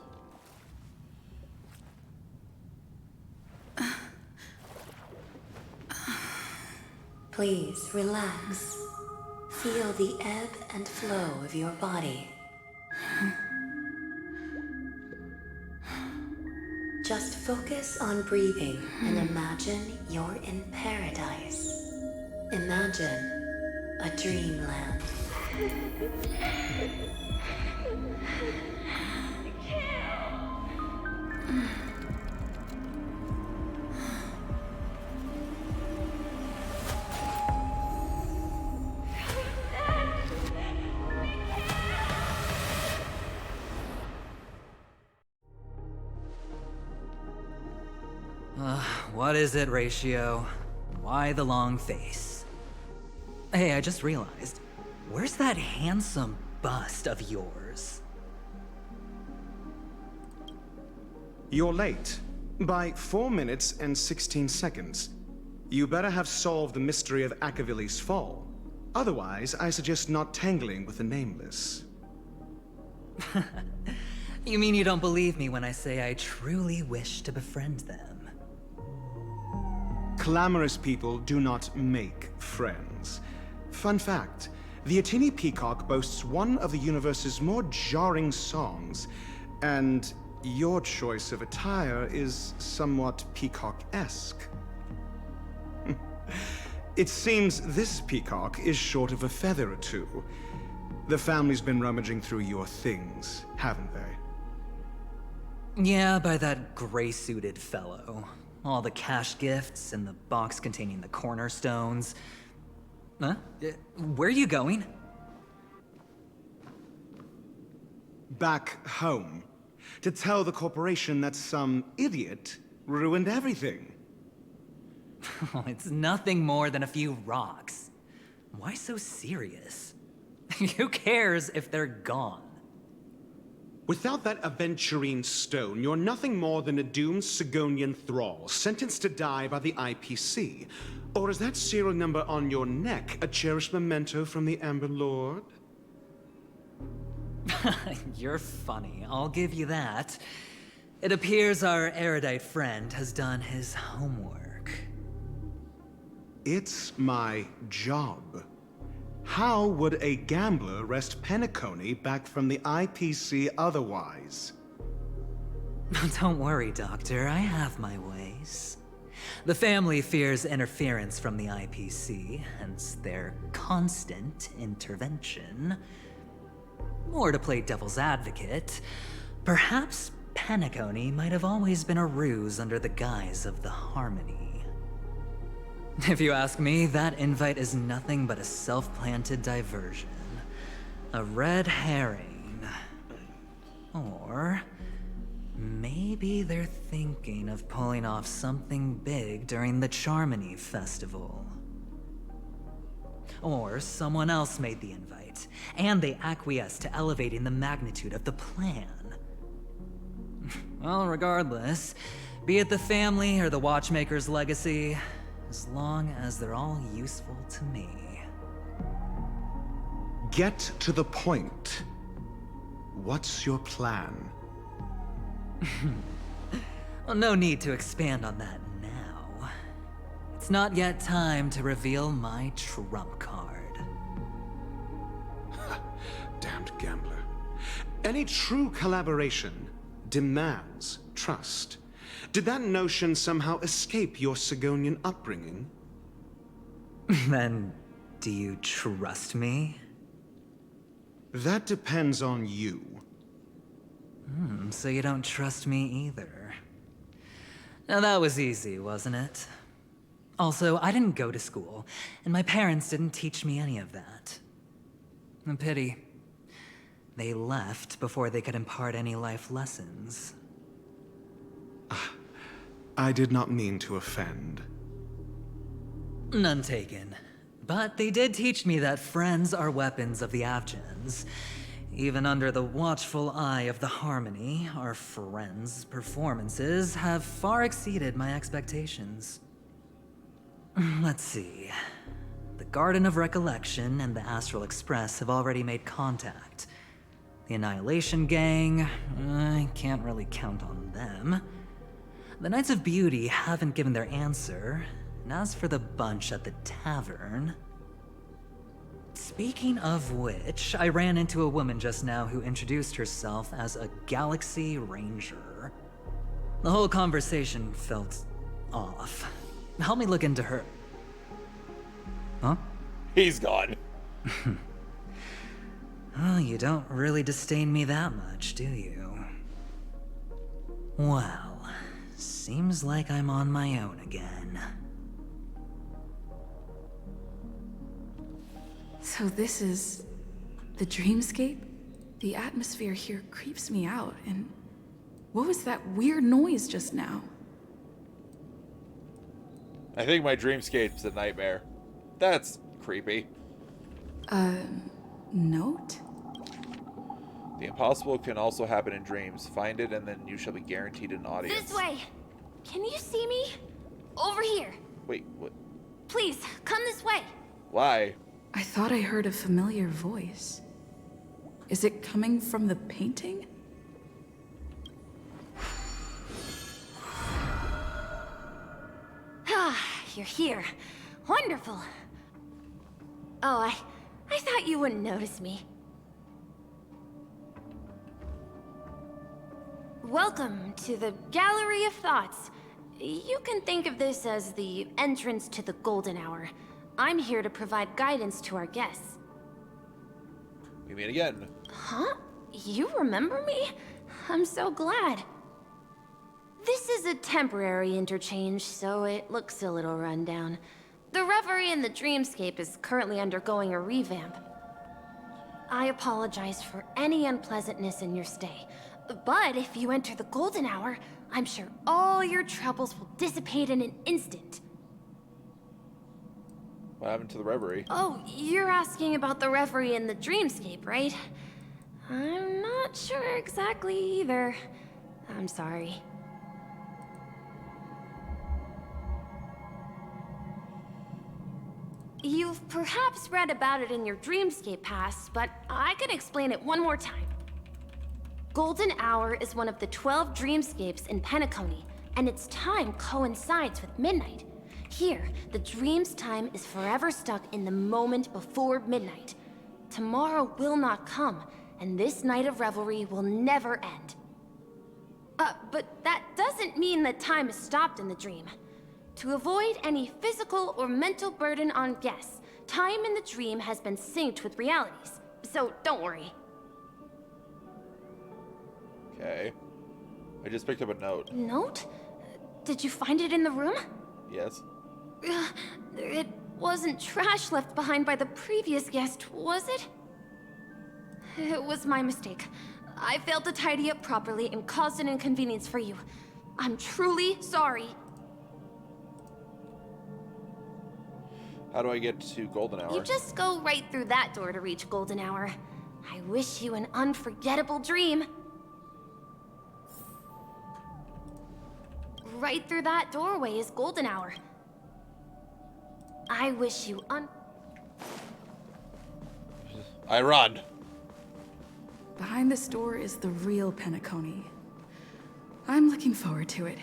Please relax. Feel the ebb and flow of your body. Just focus on breathing and imagine you're in paradise. Imagine a dreamland.
What is it, Ratio? Why the long face? Hey, I just realized. Where's that handsome bust of yours?
You're late. By 4 minutes and 16 seconds. You better have solved the mystery of Akavili's fall. Otherwise, I suggest not tangling with the Nameless.
You mean you don't believe me when I say I truly wish to befriend them?
Clamorous people do not make friends. Fun fact, the Atini Peacock boasts one of the universe's more jarring songs, and your choice of attire is somewhat peacock-esque. It seems this peacock is short of a feather or two. The family's been rummaging through your things, haven't they?
Yeah, by that gray-suited fellow. All the cash gifts and the box containing the cornerstones. Huh? Where are you going?
Back home. To tell the corporation that some idiot ruined everything.
Oh, it's nothing more than a few rocks. Why so serious? Who cares if they're gone?
Without that aventurine stone, you're nothing more than a doomed Sigonian thrall, sentenced to die by the IPC. Or is that serial number on your neck a cherished memento from the Amber Lord?
You're funny, I'll give you that. It appears our erudite friend has done his homework.
It's my job. How would a gambler wrest Penacony back from the IPC otherwise?
Don't worry, Doctor. I have my ways. The family fears interference from the IPC, hence their constant intervention. Or to play devil's advocate, perhaps Penacony might have always been a ruse under the guise of the Harmony. If you ask me, that invite is nothing but a self-planted diversion. A red herring. Or maybe they're thinking of pulling off something big during the Charmony Festival. Or someone else made the invite, and they acquiesced to elevating the magnitude of the plan. Well, regardless, be it the family or the Watchmaker's legacy, as long as they're all useful to me.
Get to the point. What's your plan?
Well, no need to expand on that now. It's not yet time to reveal my trump card.
Damned gambler. Any true collaboration demands trust. Did that notion somehow escape your Sigonian upbringing?
Then, do you trust me?
That depends on you.
So you don't trust me either. Now that was easy, wasn't it? Also, I didn't go to school, and my parents didn't teach me any of that. A pity. They left before they could impart any life lessons.
I did not mean to offend.
None taken. But they did teach me that friends are weapons of the Avgens. Even under the watchful eye of the Harmony, our friends' performances have far exceeded my expectations. Let's see. The Garden of Recollection and the Astral Express have already made contact. The Annihilation Gang, I can't really count on them. The Knights of Beauty haven't given their answer, and as for the bunch at the tavern... Speaking of which, I ran into a woman just now who introduced herself as a Galaxy Ranger. The whole conversation felt off. Help me look into her. Huh?
He's gone.
Oh, you don't really disdain me that much, do you? Well, seems like I'm on my own again.
So this is the dreamscape? The atmosphere here creeps me out, and what was that weird noise just now?
I think my dreamscape's a nightmare. That's creepy.
Note?
The impossible can also happen in dreams. Find it and then you shall be guaranteed an audience.
This way! Can you see me? Over here!
Wait, what?
Please, come this way!
Why?
I thought I heard a familiar voice. Is it coming from the painting?
Ah, you're here. Wonderful. Oh, I thought you wouldn't notice me. Welcome to the Gallery of Thoughts. You can think of this as the entrance to the Golden Hour. I'm here to provide guidance to our guests.
We meet again.
Huh? You remember me? I'm so glad. This is a temporary interchange, so it looks a little rundown. The Reverie in the Dreamscape is currently undergoing a revamp. I apologize for any unpleasantness in your stay, but if you enter the Golden Hour, I'm sure all your troubles will dissipate in an instant.
What happened to the Reverie?
Oh, you're asking about the Reverie in the Dreamscape, right? I'm not sure exactly either. I'm sorry. You've perhaps read about it in your Dreamscape past, but I can explain it one more time. Golden Hour is one of the 12 dreamscapes in Penacony, and its time coincides with midnight. Here, the dream's time is forever stuck in the moment before midnight. Tomorrow will not come, and this night of revelry will never end. But that doesn't mean that time is stopped in the dream. To avoid any physical or mental burden on guests, time in the dream has been synced with realities, so don't worry.
Okay. I just picked up a note.
Note? Did you find it in the room?
Yes.
It wasn't trash left behind by the previous guest, was it? It was my mistake. I failed to tidy up properly and caused an inconvenience for you. I'm truly sorry.
How do I get to Golden Hour?
You just go right through that door to reach Golden Hour. I wish you an unforgettable dream. Right through that doorway is Golden Hour. I wish you
I run.
Behind this door is the real Penacony. I'm looking forward to it.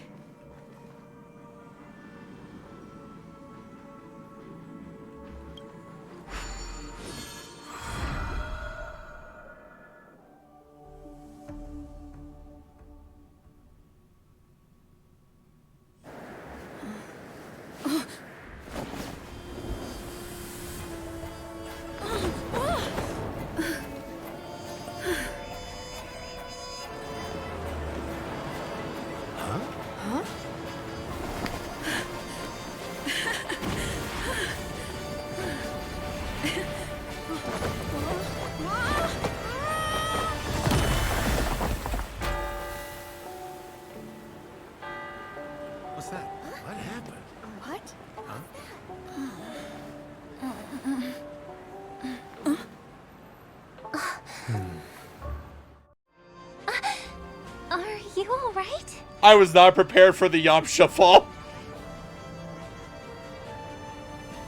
you alright?
I was not prepared for the yum shuffle.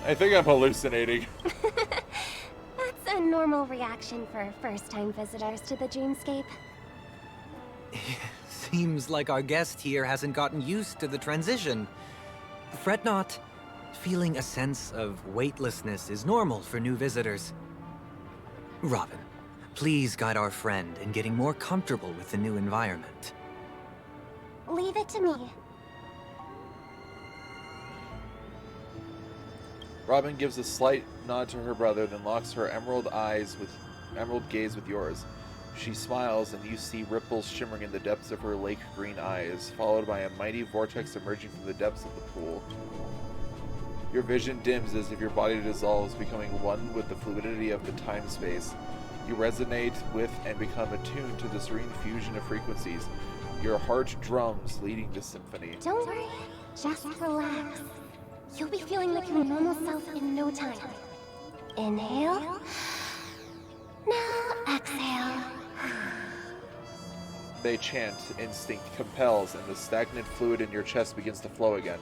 I think I'm hallucinating.
That's a normal reaction for first-time visitors to the dreamscape.
Seems like our guest here hasn't gotten used to the transition. Fret not. Feeling a sense of weightlessness is normal for new visitors. Robin, please guide our friend in getting more comfortable with the new environment.
Leave it to me.
Robin gives a slight nod to her brother, then locks her emerald gaze with yours. She smiles, and you see ripples shimmering in the depths of her lake green eyes, followed by a mighty vortex emerging from the depths of the pool. Your vision dims as if your body dissolves, becoming one with the fluidity of the time-space. You resonate with and become attuned to the serene fusion of frequencies. Your heart drums, leading the symphony.
Don't worry, just relax. You'll be feeling like your normal self in no time. Inhale. Now exhale.
They chant, instinct compels, and the stagnant fluid in your chest begins to flow again.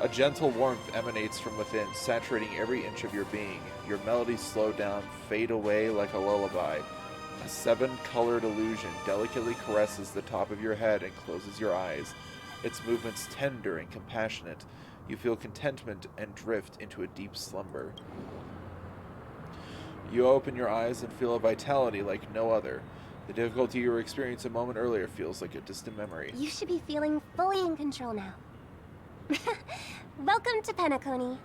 A gentle warmth emanates from within, saturating every inch of your being. Your melodies slow down, fade away like a lullaby. A 7-colored illusion delicately caresses the top of your head and closes your eyes. Its movements tender and compassionate. You feel contentment and drift into a deep slumber. You open your eyes and feel a vitality like no other. The difficulty you experienced a moment earlier feels like a distant memory.
You should be feeling fully in control now. Welcome to Penacony.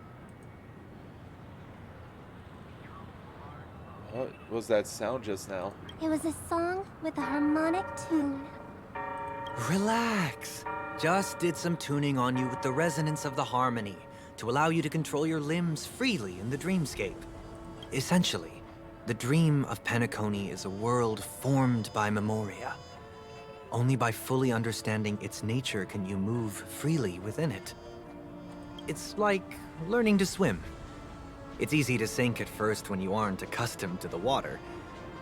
What was that sound just now?
It was a song with a harmonic tune.
Relax. Just did some tuning on you with the resonance of the harmony to allow you to control your limbs freely in the dreamscape. Essentially, the dream of Penacony is a world formed by memoria. Only by fully understanding its nature can you move freely within it. It's like learning to swim. It's easy to sink at first when you aren't accustomed to the water,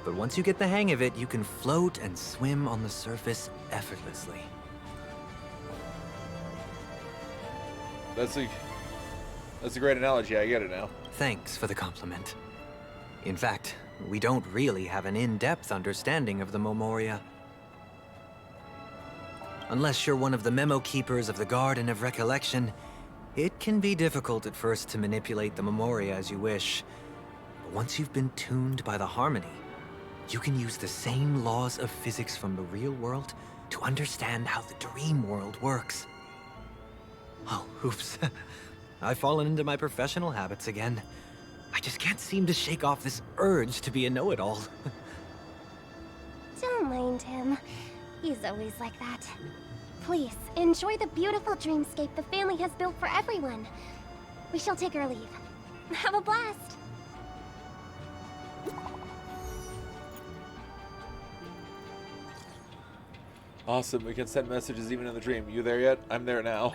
but once you get the hang of it, you can float and swim on the surface effortlessly.
That's a great analogy. I get it now.
Thanks for the compliment. In fact, we don't really have an in-depth understanding of the memoria. Unless you're one of the memo keepers of the Garden of Recollection, it can be difficult at first to manipulate the memoria as you wish. But once you've been tuned by the harmony, you can use the same laws of physics from the real world to understand how the dream world works. Oh, oops. I've fallen into my professional habits again. I just can't seem to shake off this urge to be a know-it-all.
Don't mind him. He's always like that. Please, enjoy the beautiful dreamscape the family has built for everyone. We shall take our leave. Have a blast!
Awesome. We can send messages even in the dream. You there yet? I'm there now.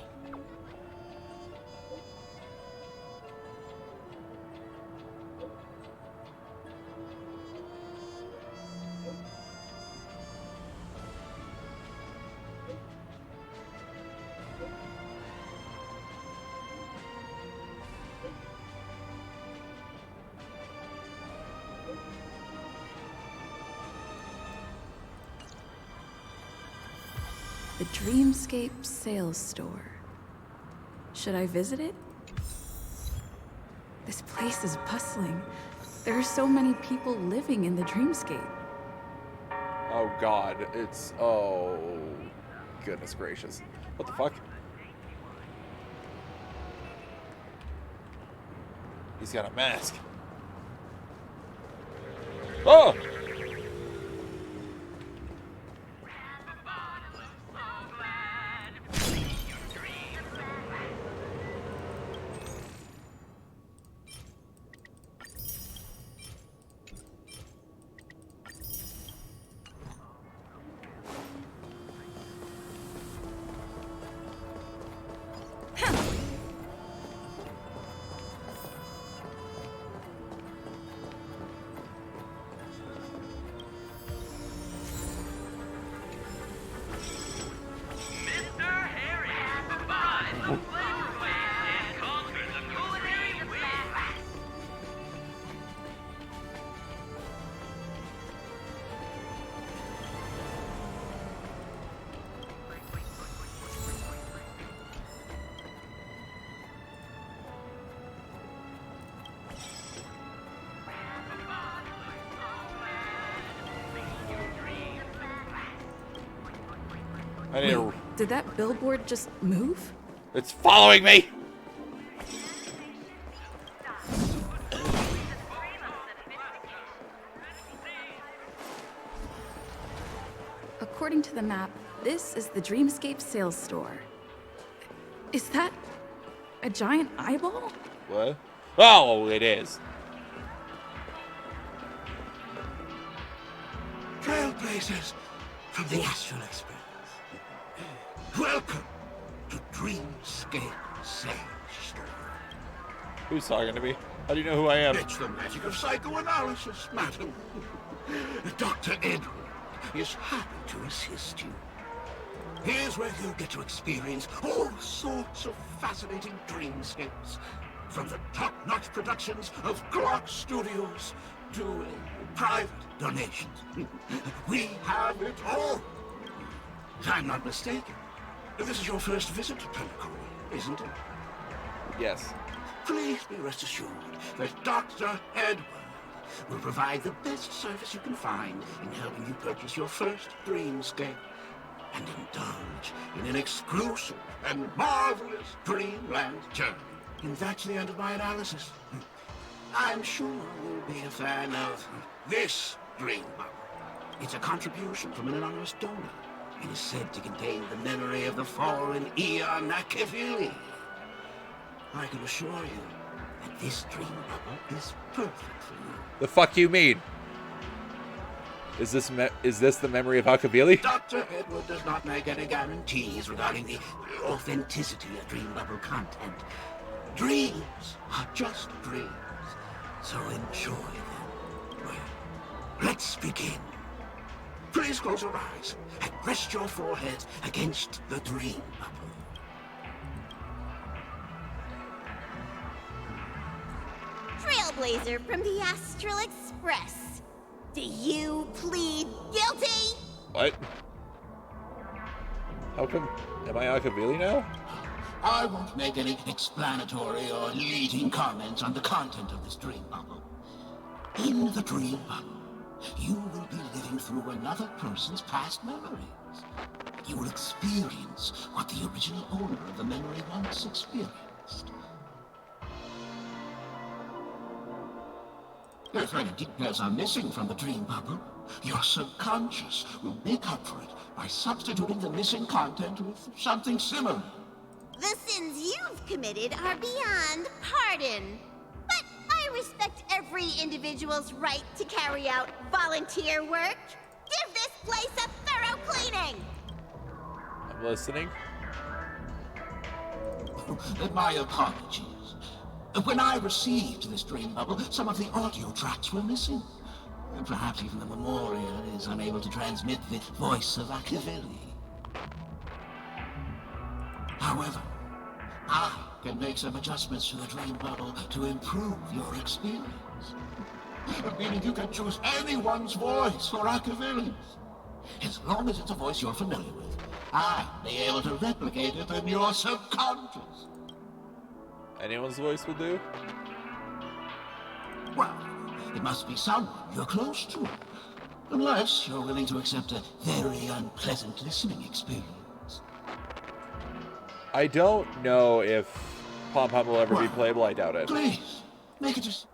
The Dreamscape Sales Store. Should I visit it? This place is bustling. There are so many people living in the Dreamscape.
Oh god, it's... oh... goodness gracious. What the fuck? He's got a mask. Oh! I need to...
Did that billboard just move?
It's following me!
According to the map, this is the Dreamscape sales store. Is that a giant eyeball?
What? Oh, it is.
Trailblazers from the Astral Express. Welcome to Dreamscape Sales Store.
Who's talking to me? How do you know who I am?
It's the magic of psychoanalysis, madam. Dr. Edward is happy to assist you. Here's where you'll get to experience all sorts of fascinating dreamscapes. From the top-notch productions of Glock Studios to private donations. We have it all. If I'm not mistaken, this is your first visit to Penacony, isn't it?
Yes.
Please be rest assured that Dr. Edward will provide the best service you can find in helping you purchase your first dreamscape and indulge in an exclusive and marvelous dreamland journey. And that's the end of my analysis. I'm sure you'll be a fan of this dream bubble. It's a contribution from an anonymous donor. It is said to contain the memory of the fallen Eon Nakavili. I can assure you that this dream bubble is perfect for you.
The fuck you mean? Is this the memory of Hakavili?
Dr. Edward does not make any guarantees regarding the authenticity of dream bubble content. Dreams are just dreams, so enjoy them. Well, let's begin. Please close your eyes and rest your forehead against the dream bubble.
Trailblazer from the Astral Express. Do you plead guilty?
What? How come? Am I Hakavili now?
I won't make any explanatory or leading comments on the content of this dream bubble. In the dream bubble, you will be living through another person's past memories. You will experience what the original owner of the memory once experienced. If any details are missing from the dream bubble, your subconscious will make up for it by substituting the missing content with something similar.
The sins you've committed are beyond pardon. But I respect every individual's right to carry out volunteer work. Give this place a thorough cleaning!
I'm listening.
My apologies. When I received this dream bubble, some of the audio tracks were missing. And perhaps even the Memoria is unable to transmit the voice of Akavili. However, I can make some adjustments to the dream bubble to improve your experience. Meaning you can choose anyone's voice for Akavili's. As long as it's a voice you're familiar with, I'll be able to replicate it in your subconscious.
Anyone's voice will do?
Well, it must be someone you're close to. Unless you're willing to accept a very unpleasant listening experience.
I don't know if Pom Pom will ever be playable. I doubt it.
Please, make it just...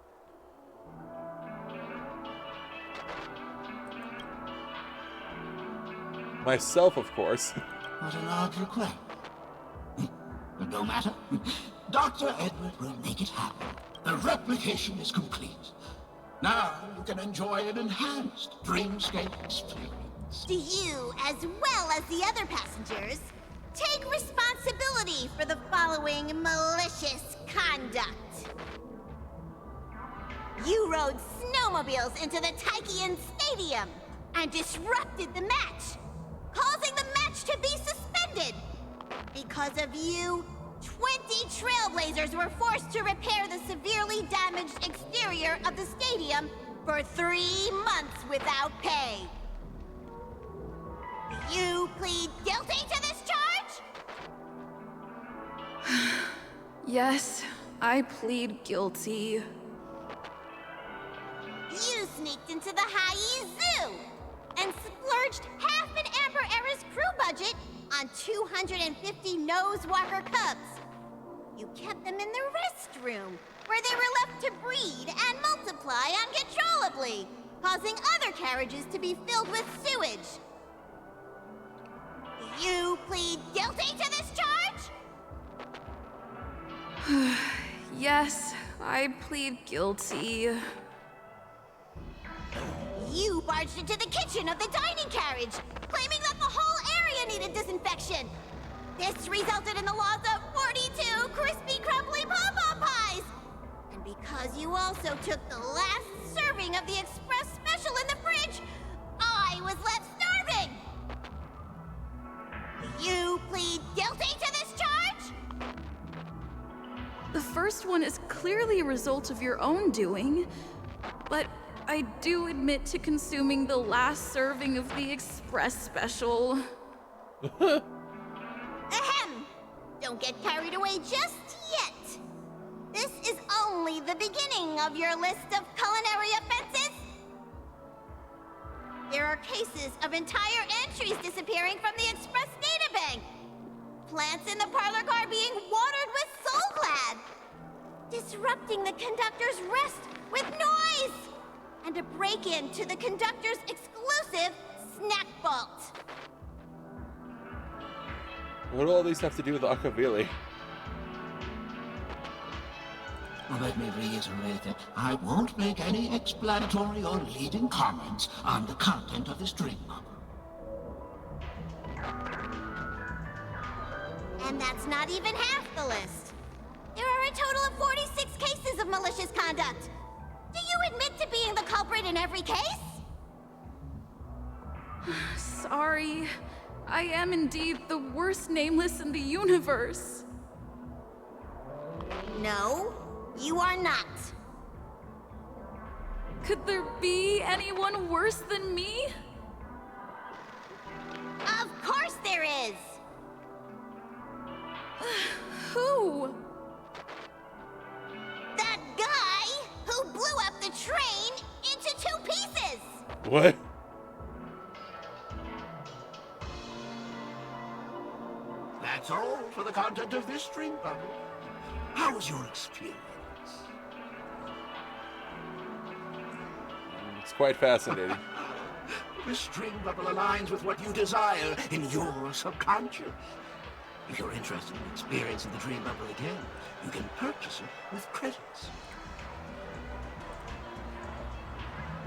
Myself, of course.
What an odd request. But no matter. Dr. Edward will make it happen. The replication is complete. Now you can enjoy an enhanced dreamscape experience.
Do you, as well as the other passengers, take responsibility for the following malicious conduct? You rode snowmobiles into the Taikian Stadium and disrupted the match, causing the match to be suspended. Because of you, 20 Trailblazers were forced to repair the severely damaged exterior of the stadium for 3 months without pay. Do you plead guilty to this charge?
Yes, I plead guilty.
You sneaked into the Hayi Zoo and splurged half an Amber Era's crew budget on 250 Nosewalker cubs. You kept them in the restroom, where they were left to breed and multiply uncontrollably, causing other carriages to be filled with sewage. Do you plead guilty to this charge?
Yes, I plead guilty.
You barged into the kitchen of the dining carriage, claiming that the whole area needed disinfection. This resulted in the loss of 42 crispy, crumbly pom-pom pies. And because you also took the last serving of the express special in the fridge, I was left starving. Do you plead guilty to this charge?
The first one is clearly a result of your own doing, but I do admit to consuming the last serving of the express special.
Ahem! Don't get carried away just yet. This is only the beginning of your list of culinary offenses. There are cases of entire entries disappearing from the express databank. Plants in the parlor car being watered with Soul Glad. Disrupting the conductor's rest with noise. And a break-in to the conductor's exclusive snack vault.
What do all these have to do with Akavili?
Let me reiterate that I won't make any explanatory or leading comments on the content of this dream bubble.
And that's not even half the list. There are a total of 46 cases of malicious conduct. Do you admit to being the culprit in every case?
Sorry. I am indeed the worst nameless in the universe.
No, you are not.
Could there be anyone worse than me?
Of course there is!
Who?
That guy who blew up the train into 2 pieces!
What?
That's all for the content of this dream bubble. How was your experience?
It's quite fascinating.
This dream bubble aligns with what you desire in your subconscious. If you're interested in experiencing the dream bubble again, you can purchase it with credits.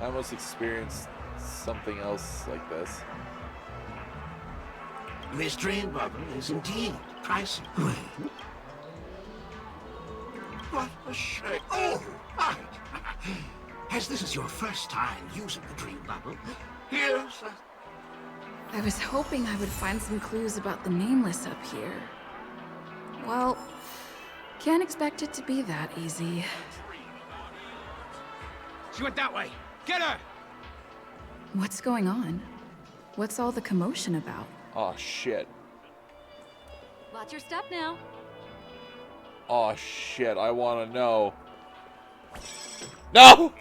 I almost experienced something else like this.
This dream bubble is indeed pricey. What a shame. Oh, right. As this is your first time using the dream bubble, here's a...
I was hoping I would find some clues about the nameless up here. Well, can't expect it to be that easy.
She went that way. Get her!
What's going on? What's all the commotion about?
Oh shit.
Watch your step now.
Oh shit, I want to know. No!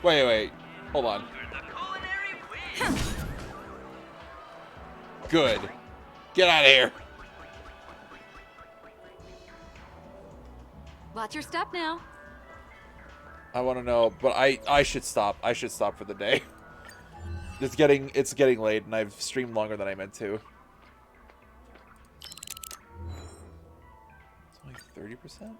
Wait. Hold on. Good. Get out of here.
Watch your step now.
I want to know, but I should stop. I should stop for the day. It's getting late, and I've streamed longer than I meant to. It's only 30%?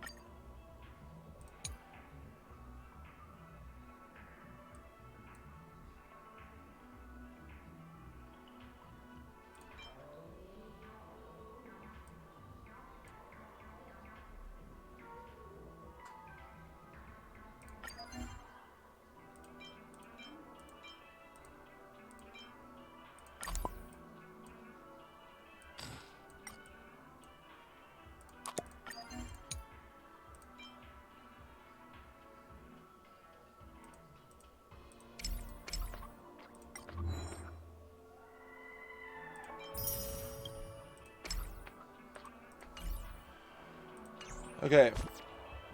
Okay,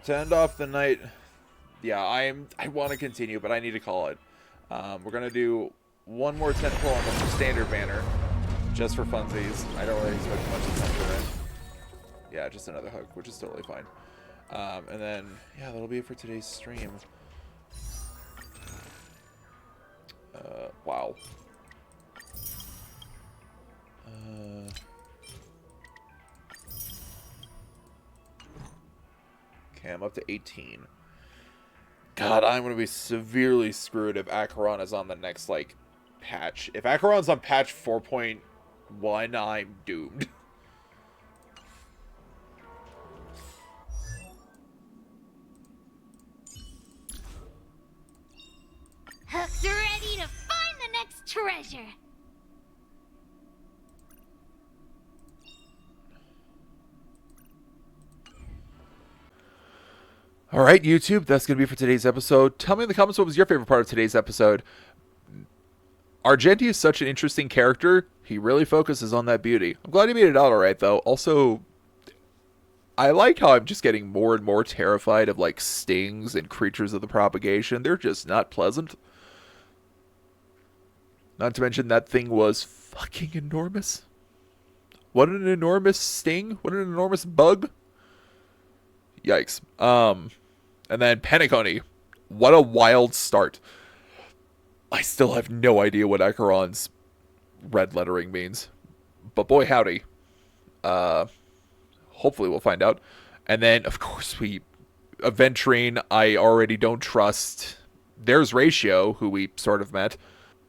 to end off the night, yeah, I want to continue, but I need to call it. We're gonna do one more tentacle on the standard banner, just for funsies. I don't really expect much attention there. Yeah, just another hook, which is totally fine. And then, yeah, that'll be it for today's stream. Wow. Okay, I'm up to 18. God, I'm going to be severely screwed if Acheron is on the next, like, patch. If Acheron's on patch 4.1, I'm doomed.
Hook's ready to find the next treasure.
Alright, YouTube, that's going to be for today's episode. Tell me in the comments what was your favorite part of today's episode. Argenti is such an interesting character. He really focuses on that beauty. I'm glad he made it out alright, though. Also, I like how I'm just getting more and more terrified of, like, stings and creatures of the propagation. They're just not pleasant. Not to mention that thing was fucking enormous. What an enormous sting. What an enormous bug. Yikes. And then Penacony. What a wild start. I still have no idea what Acheron's red lettering means. But boy howdy. Hopefully we'll find out. And then, of course, Aventurine, I already don't trust. There's Ratio, who we sort of met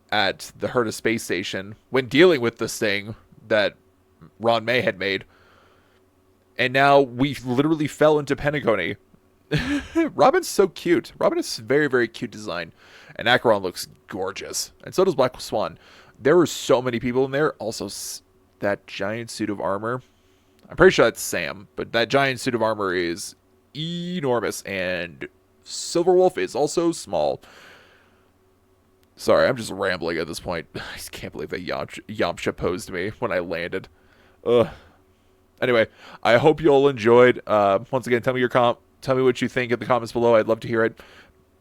at the Herta space station when dealing with this thing that Ron May had made. And now we literally fell into Penacony. Robin's so cute. Robin is very, very cute design. And Acheron looks gorgeous. And so does Black Swan. There were so many people in there. Also, that giant suit of armor. I'm pretty sure that's Sam. But that giant suit of armor is enormous. And Silverwolf is also small. Sorry, I'm just rambling at this point. I just can't believe that Yamcha posed me when I landed. Ugh. Anyway, I hope you all enjoyed. Once again, tell me what you think in the comments below. I'd love to hear it.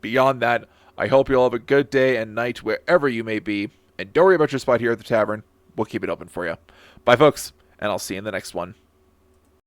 Beyond that, I hope you all have a good day and night wherever you may be. And don't worry about your spot here at the tavern. We'll keep it open for you. Bye, folks, and I'll see you in the next one.